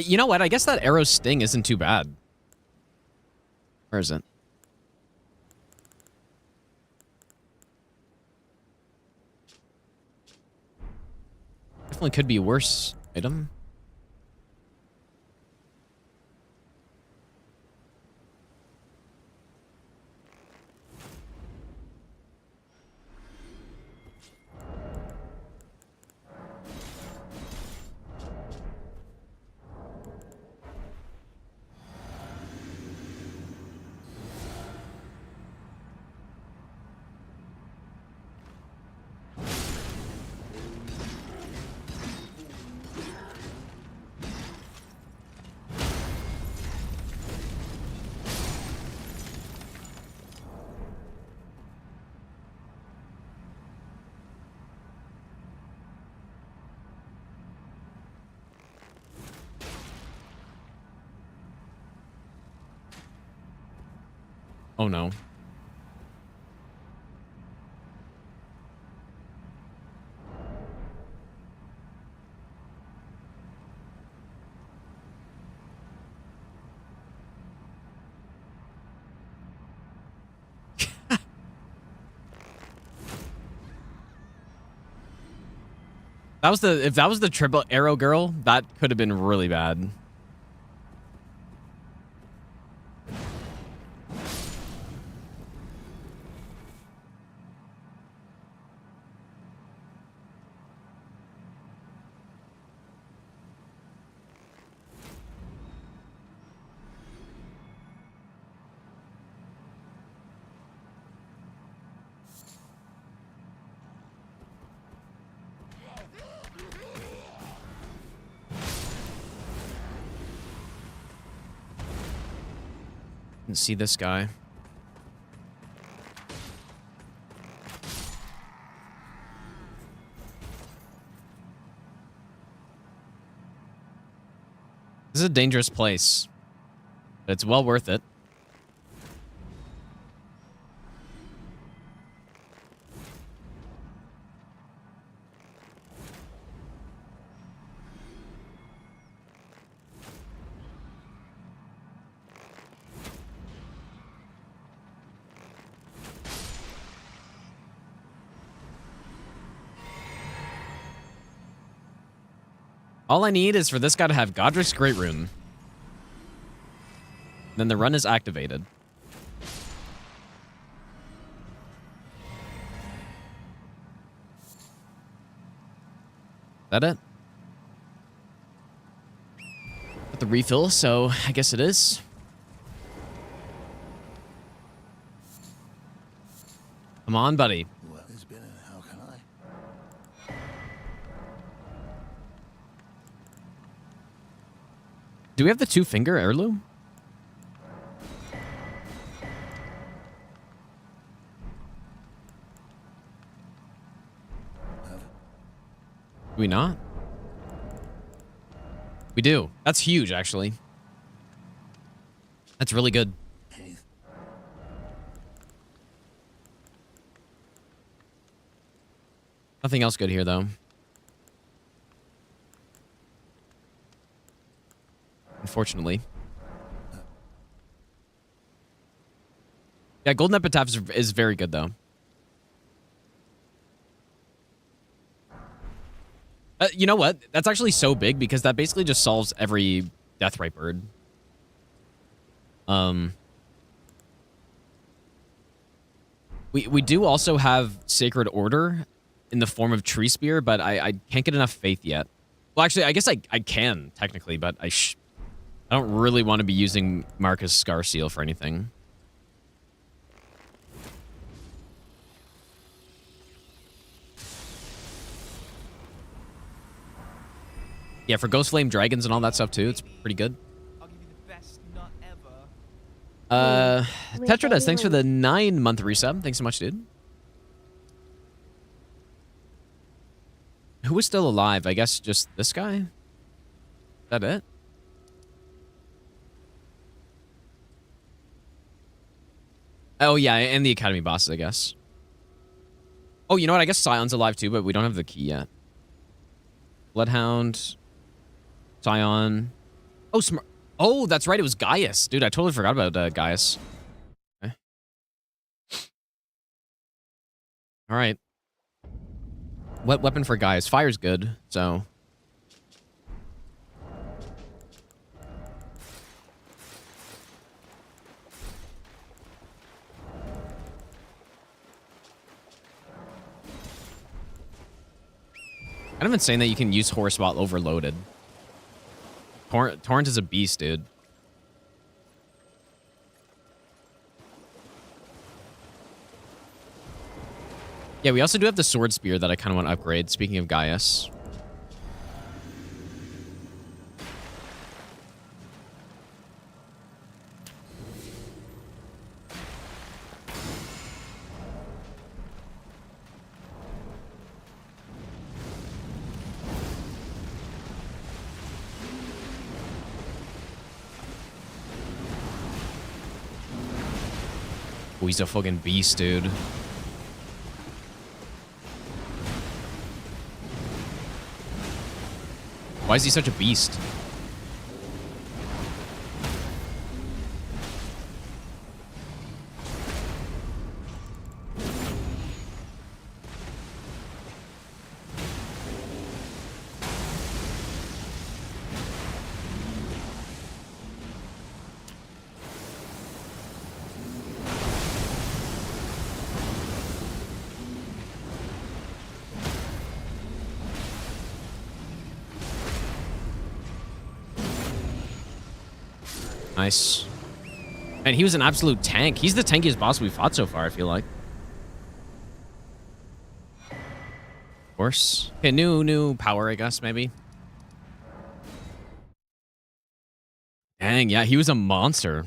You know what? I guess that arrow sting isn't too bad. Where is it? Definitely could be a worse item. Oh no. That was if that was the triple arrow girl, that could have been really bad. Didn't see this guy. This is a dangerous place, but it's well worth it. All I need is for this guy to have Godrick's Great Rune. Then the run is activated. Is that it? Got the refill, so I guess it is. Come on, buddy.
Well, it's been a, how can I?
Do we have the 2-finger heirloom? Do we not? We do. That's huge, actually. That's really good. Nothing else good here, though. Unfortunately. Yeah, Golden Epitaph is very good, though. You know what? That's actually so big because that basically just solves every Deathrite bird. We do also have Sacred Order in the form of Tree Spear, but I can't get enough faith yet. Well, actually, I guess I can, technically, but I don't really want to be using Marcus Scar Seal for anything. Yeah, for Ghost Flame Dragons and all that stuff, too, it's pretty good.
I'll give you the best nut ever.
Tetradas, thanks for the 9-month resub. Thanks so much, dude. Who was still alive? I guess just this guy? Is that it? Oh, yeah, and the Academy bosses, I guess. Oh, you know what? I guess Scion's alive, too, but we don't have the key yet. Bloodhound. Scion. Oh, oh, that's right. It was Gaius. Dude, I totally forgot about Gaius. Okay. All right. What weapon for Gaius? Fire's good, so. Kind of insane that you can use Horse while overloaded. Torrent is a beast, dude. Yeah, we also do have the Sword Spear that I kind of want to upgrade, speaking of Gaius. Oh, he's a fucking beast, dude. Why is he such a beast? Nice. And he was an absolute tank. He's the tankiest boss we fought so far, I feel like. Of course. Okay, new power, I guess, maybe. Dang, yeah, he was a monster.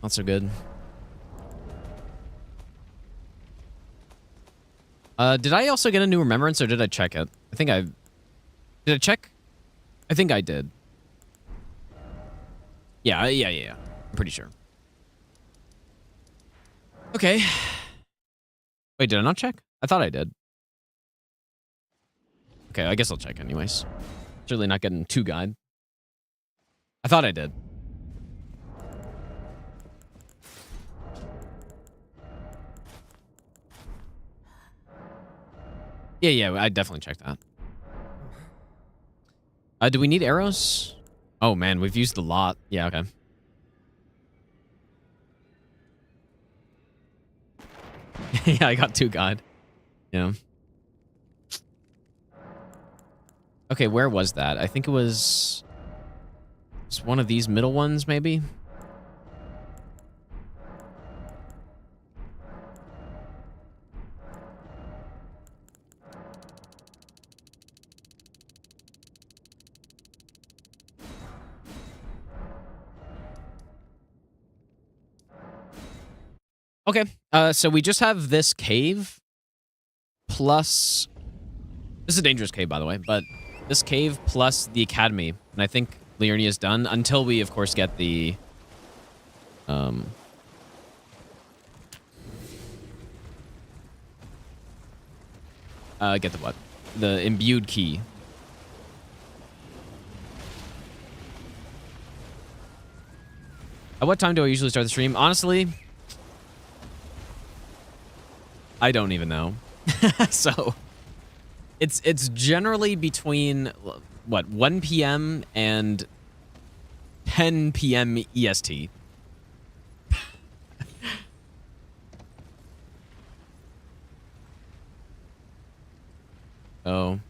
Not so good. Did I also get a new remembrance, or did I check it? Did I check? I think I did. Yeah. I'm pretty sure. Okay. Wait, did I not check? I thought I did. Okay, I guess I'll check anyways. Certainly not getting too guide. I thought I did. Yeah, I definitely checked that. Do we need arrows? Oh, man, we've used a lot. Yeah, okay. Yeah, I got 2 guide. Yeah. Okay, where was that? I think it was... It's one of these middle ones, maybe? Okay, so we just have this cave plus... This is a dangerous cave, by the way, but this cave plus the academy. And I think Liurnia is done until we, of course, get the... get the what? The imbued key. At what time do I usually start the stream? Honestly... I don't even know. So it's generally between what, 1 p.m. and 10 p.m. EST. Oh.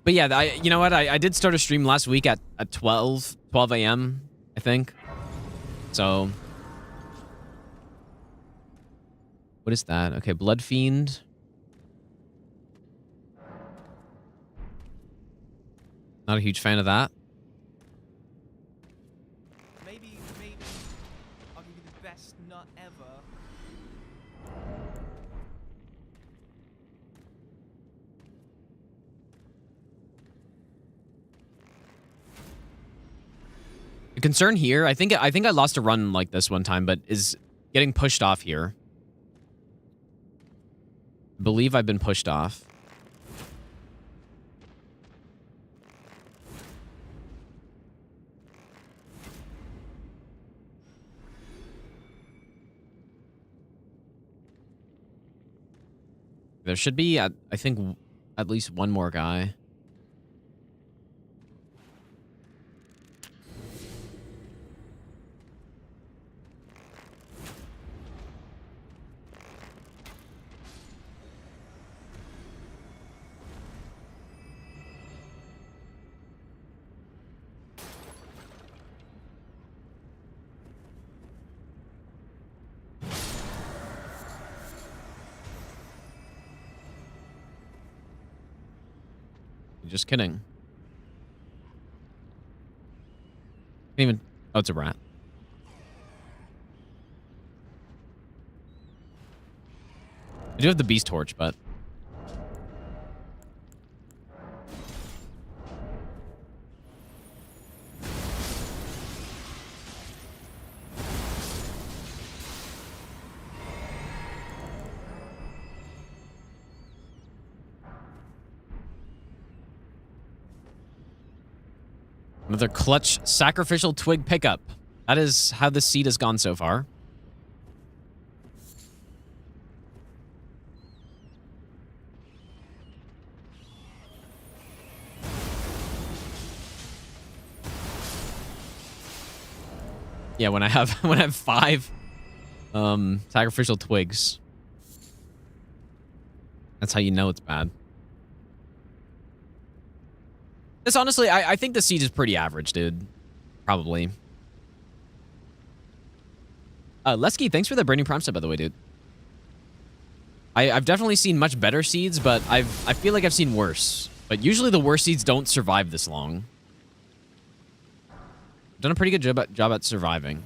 But yeah, you know what? I did start a stream last week at 12 a.m., I think. So... What is that? Okay, Blood Fiend. Not a huge fan of that.
Maybe I'll give you the best nut ever.
The concern here, I think I lost a run like this one time, but is getting pushed off here. I believe I've been pushed off. There should be, I think, at least one more guy. Just kidding. Can't even. Oh, it's a rat. I do have the beast torch, but. Another clutch sacrificial twig pickup. That is how this seed has gone so far. Yeah, when I have 5 sacrificial twigs. That's how you know it's bad. This honestly, I think the siege is pretty average, dude. Probably. Lesky, thanks for the brand new prime sub, by the way, dude. I've definitely seen much better seeds, but I feel like I've seen worse. But usually the worst seeds don't survive this long. Done a pretty good job at surviving.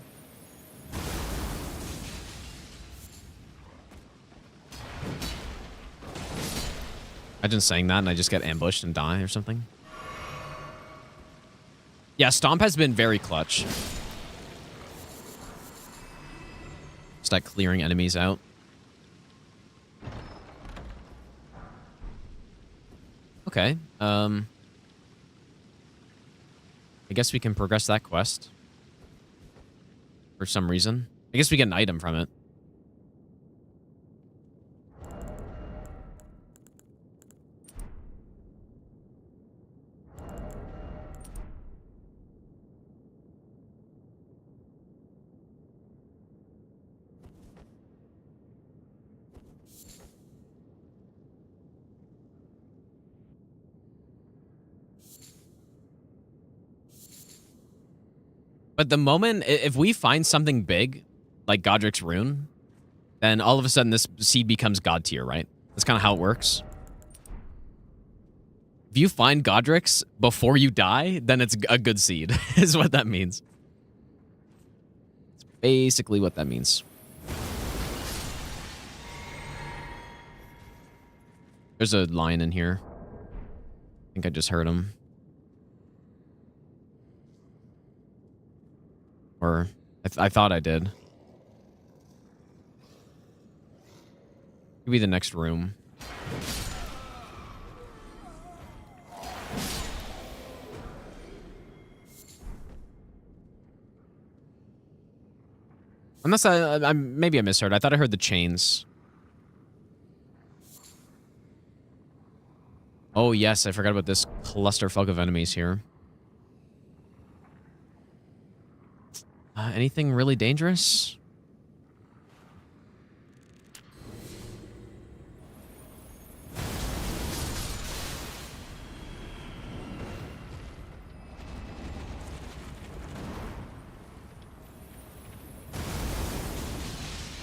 Imagine saying that and I just get ambushed and die or something. Yeah, Stomp has been very clutch. Start clearing enemies out. Okay. I guess we can progress that quest. For some reason. I guess we get an item from it. But the moment, if we find something big, like Godric's Rune, then all of a sudden this seed becomes God tier, right? That's kind of how it works. If you find Godric's before you die, then it's a good seed, is what that means. It's basically what that means. There's a lion in here. I think I just heard him. Or I thought I did. Could be the next room. Unless maybe I misheard. I thought I heard the chains. Oh yes, I forgot about this clusterfuck of enemies here. Anything really dangerous?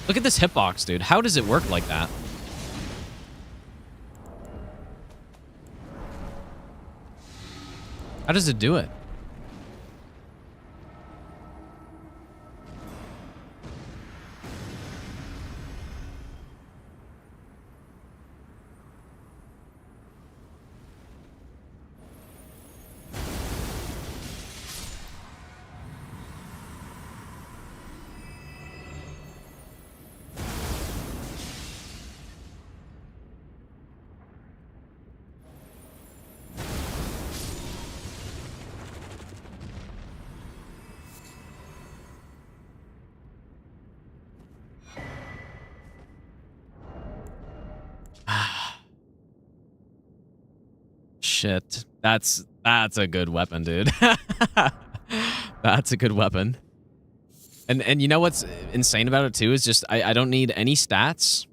Look at this hitbox, dude. How does it work like that? How does it do it? Shit. That's a good weapon, dude. That's a good weapon. And you know what's insane about it too is just I don't need any stats.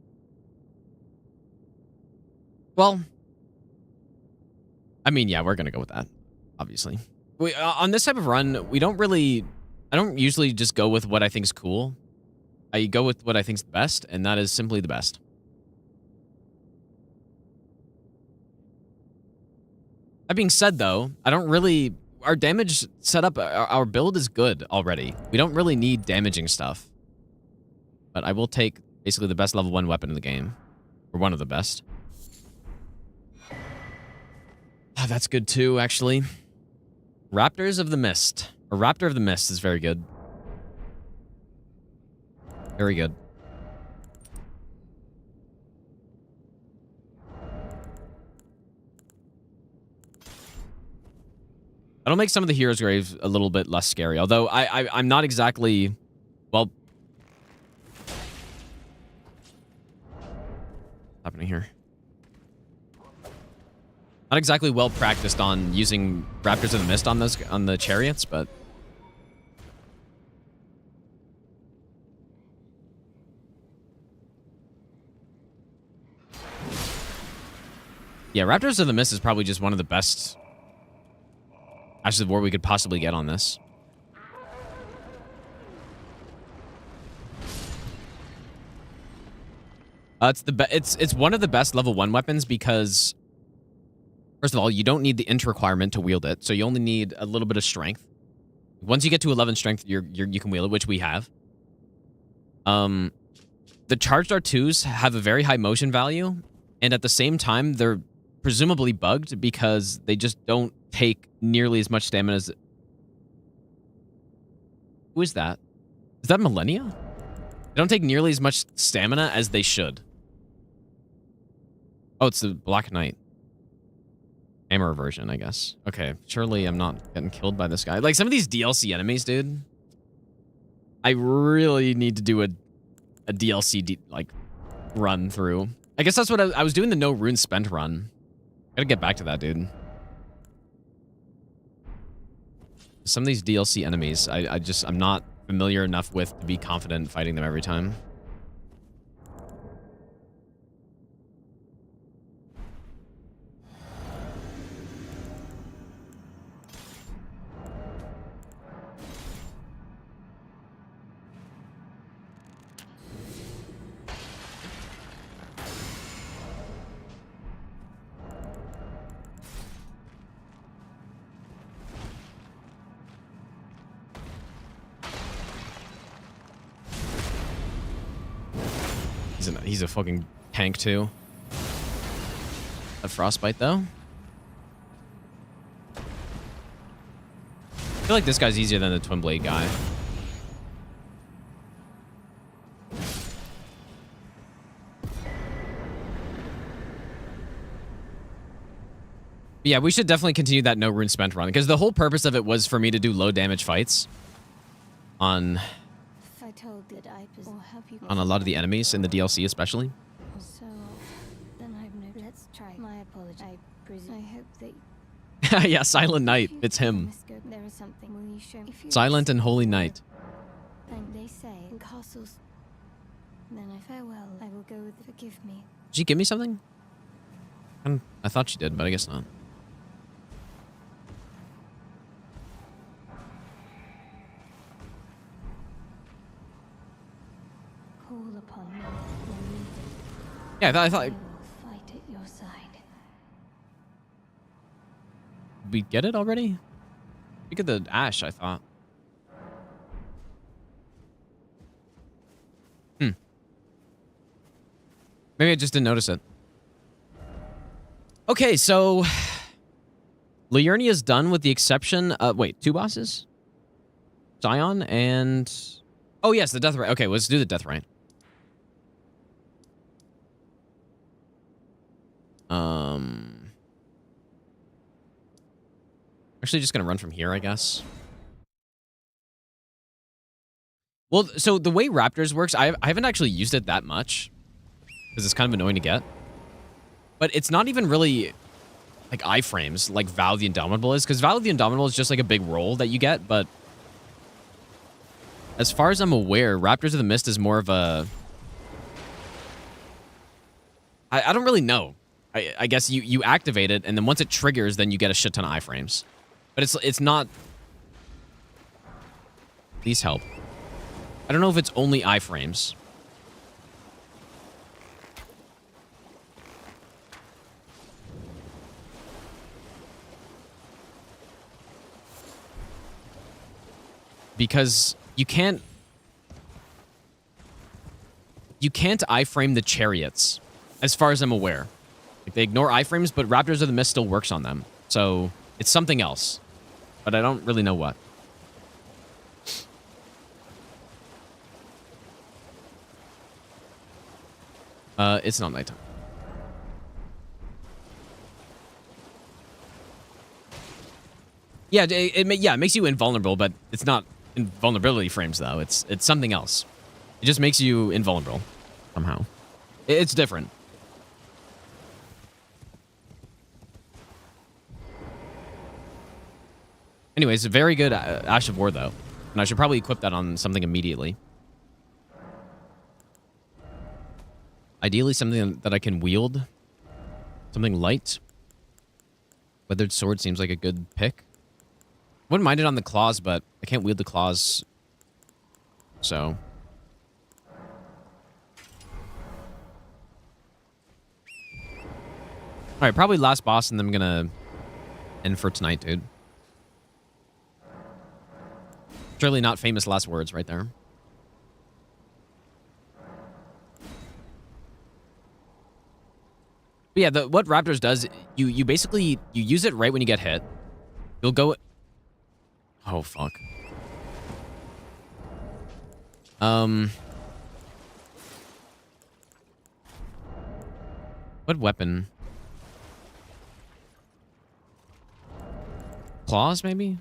Well, I mean, yeah, we're gonna go with that, obviously. On this type of run, I don't usually just go with what I think's cool. I go with what I think's the best, and that is simply the best. That being said, though, I don't really... Our damage setup, our build is good already. We don't really need damaging stuff. But I will take basically the best level 1 weapon in the game. Or one of the best. Oh, that's good too, actually. Raptors of the Mist. Or Raptor of the Mist is very good. Very good. That'll make some of the heroes' graves a little bit less scary. Although I'm not exactly... Well... What's happening here? Not exactly well practiced on using Raptors of the Mist on the chariots, but... Yeah, Raptors of the Mist is probably just one of the best Ashes of War we could possibly get on this. It's one of the best level 1 weapons because, first of all, you don't need the int requirement to wield it, so you only need a little bit of strength. Once you get to 11 strength, you can wield it, which we have. The charged R2s have a very high motion value, and at the same time, they're presumably bugged because they just don't take nearly as much stamina as... Who is that? Is that Millennia? They don't take nearly as much stamina as they should. Oh, it's the Black Knight. Hammer version, I guess. Okay, surely I'm not getting killed by this guy. Like, some of these DLC enemies, dude. I really need to do a DLC, run through. I guess that's what I was doing, the no rune spent run. Gotta get back to that, dude. Some of these DLC enemies, I'm not familiar enough with to be confident fighting them every time. He's a fucking tank too. A frostbite though. I feel like this guy's easier than the twin blade guy. But yeah, we should definitely continue that no rune spent run because the whole purpose of it was for me to do low damage fights on a lot of the enemies in the DLC, especially.
So then I've no. Let's try. My apology. I hope that.
Yeah, Silent Knight. It's him.
There is something. Will you show me?
Silent and Holy Knight.
They say in castles. Then I farewell. I will go with. Forgive me.
Did she give me something? I thought she did, but I guess not. Yeah, I thought
fight at your side.
We get it already? We get the ash, I thought. Maybe I just didn't notice it. Okay, so Liurnia is done with the exception. Wait, 2 bosses? Zion and... Oh, yes, the Death Rite. Okay, let's do the Death Rite. Actually just gonna run from here, I guess. Well, so the way Raptors works, I haven't actually used it that much because it's kind of annoying to get. But it's not even really like iframes like Val the Indomitable is, because Val the Indomitable is just like a big roll that you get, but as far as I'm aware, Raptors of the Mist is more of a... I don't really know. I guess you activate it, and then once it triggers, then you get a shit ton of iframes. But it's not... Please help. I don't know if it's only iframes. because you can't iframe the chariots, as far as I'm aware. Like, they ignore iframes, but Raptors of the Mist still works on them. So it's something else, but I don't really know what. It's not nighttime. Yeah, it makes you invulnerable, but it's not invulnerability frames though. It's something else. It just makes you invulnerable somehow. It's different. Anyways, a very good Ash of War though, and I should probably equip that on something immediately. Ideally, something that I can wield. Something light. Weathered Sword seems like a good pick. Wouldn't mind it on the claws, but I can't wield the claws. So. Alright, probably last boss, and then I'm gonna end for tonight, dude. Surely not famous last words right there. But yeah, what Raptors does, you basically, you use it right when you get hit. You'll go... Oh, fuck. What weapon? Claws, maybe?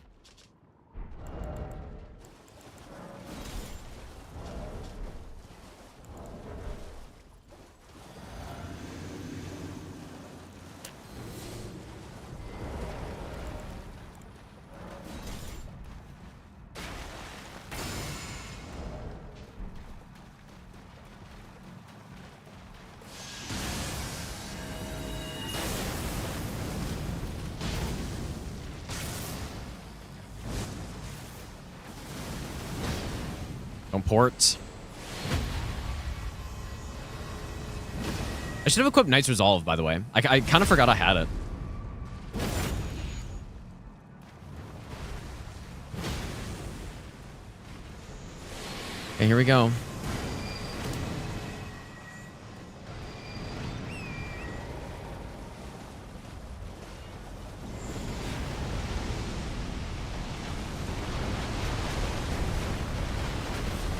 Don't port. I should have equipped Knight's Resolve, by the way. I kind of forgot I had it. Okay, here we go.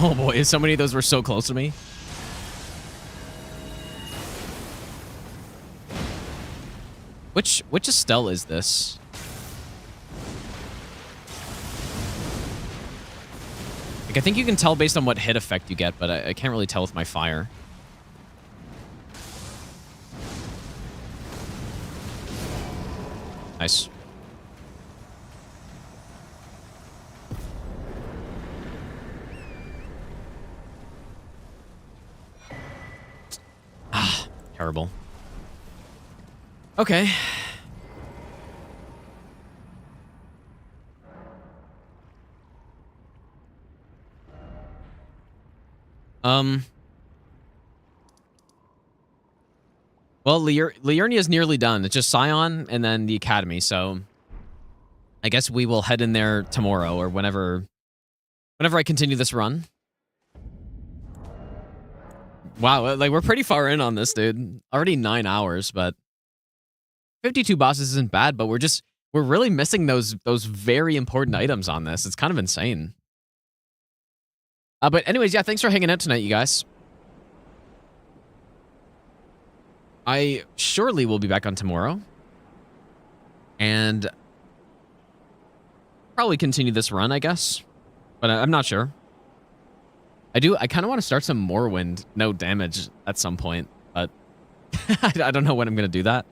Oh boy, so many of those were so close to me. Which Estelle is this? Like, I think you can tell based on what hit effect you get, but I can't really tell with my fire. Nice. Terrible. Okay. Well, Liurnia is nearly done. It's just Scion and then the Academy, so I guess we will head in there tomorrow or whenever I continue this run. Wow, like, we're pretty far in on this, dude. Already 9 hours, but 52 bosses isn't bad, but we're really missing those very important items on this. It's kind of insane. But anyways, yeah, thanks for hanging out tonight, you guys. I surely will be back on tomorrow. And probably continue this run, I guess. But I'm not sure. I kind of want to start some Morrowind, no damage at some point, but I don't know when I'm going to do that.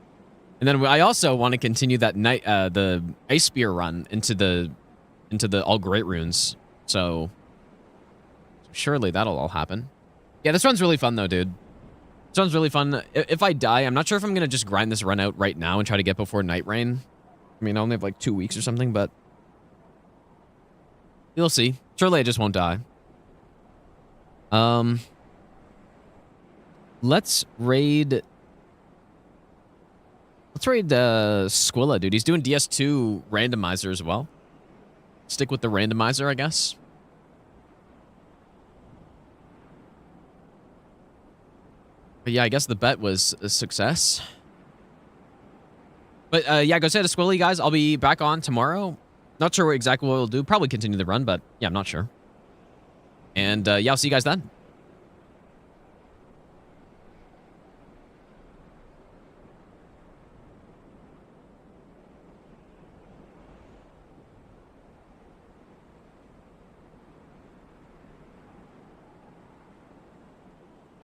And then I also want to continue that the Ice Spear run into the All Great Runes. So surely that'll all happen. Yeah, this run's really fun though, dude. This run's really fun. If I die, I'm not sure if I'm going to just grind this run out right now and try to get before Night Rain. I mean, I only have like 2 weeks or something, but you'll see. Surely I just won't die. Let's raid Squilla, dude. He's doing DS2 randomizer as well. Stick with the randomizer, I guess. But yeah, I guess the bet was a success. But yeah, go say to Squilly, guys. I'll be back on tomorrow. Not sure exactly what we'll do. Probably continue the run, but yeah, I'm not sure. And yeah, I'll see you guys then.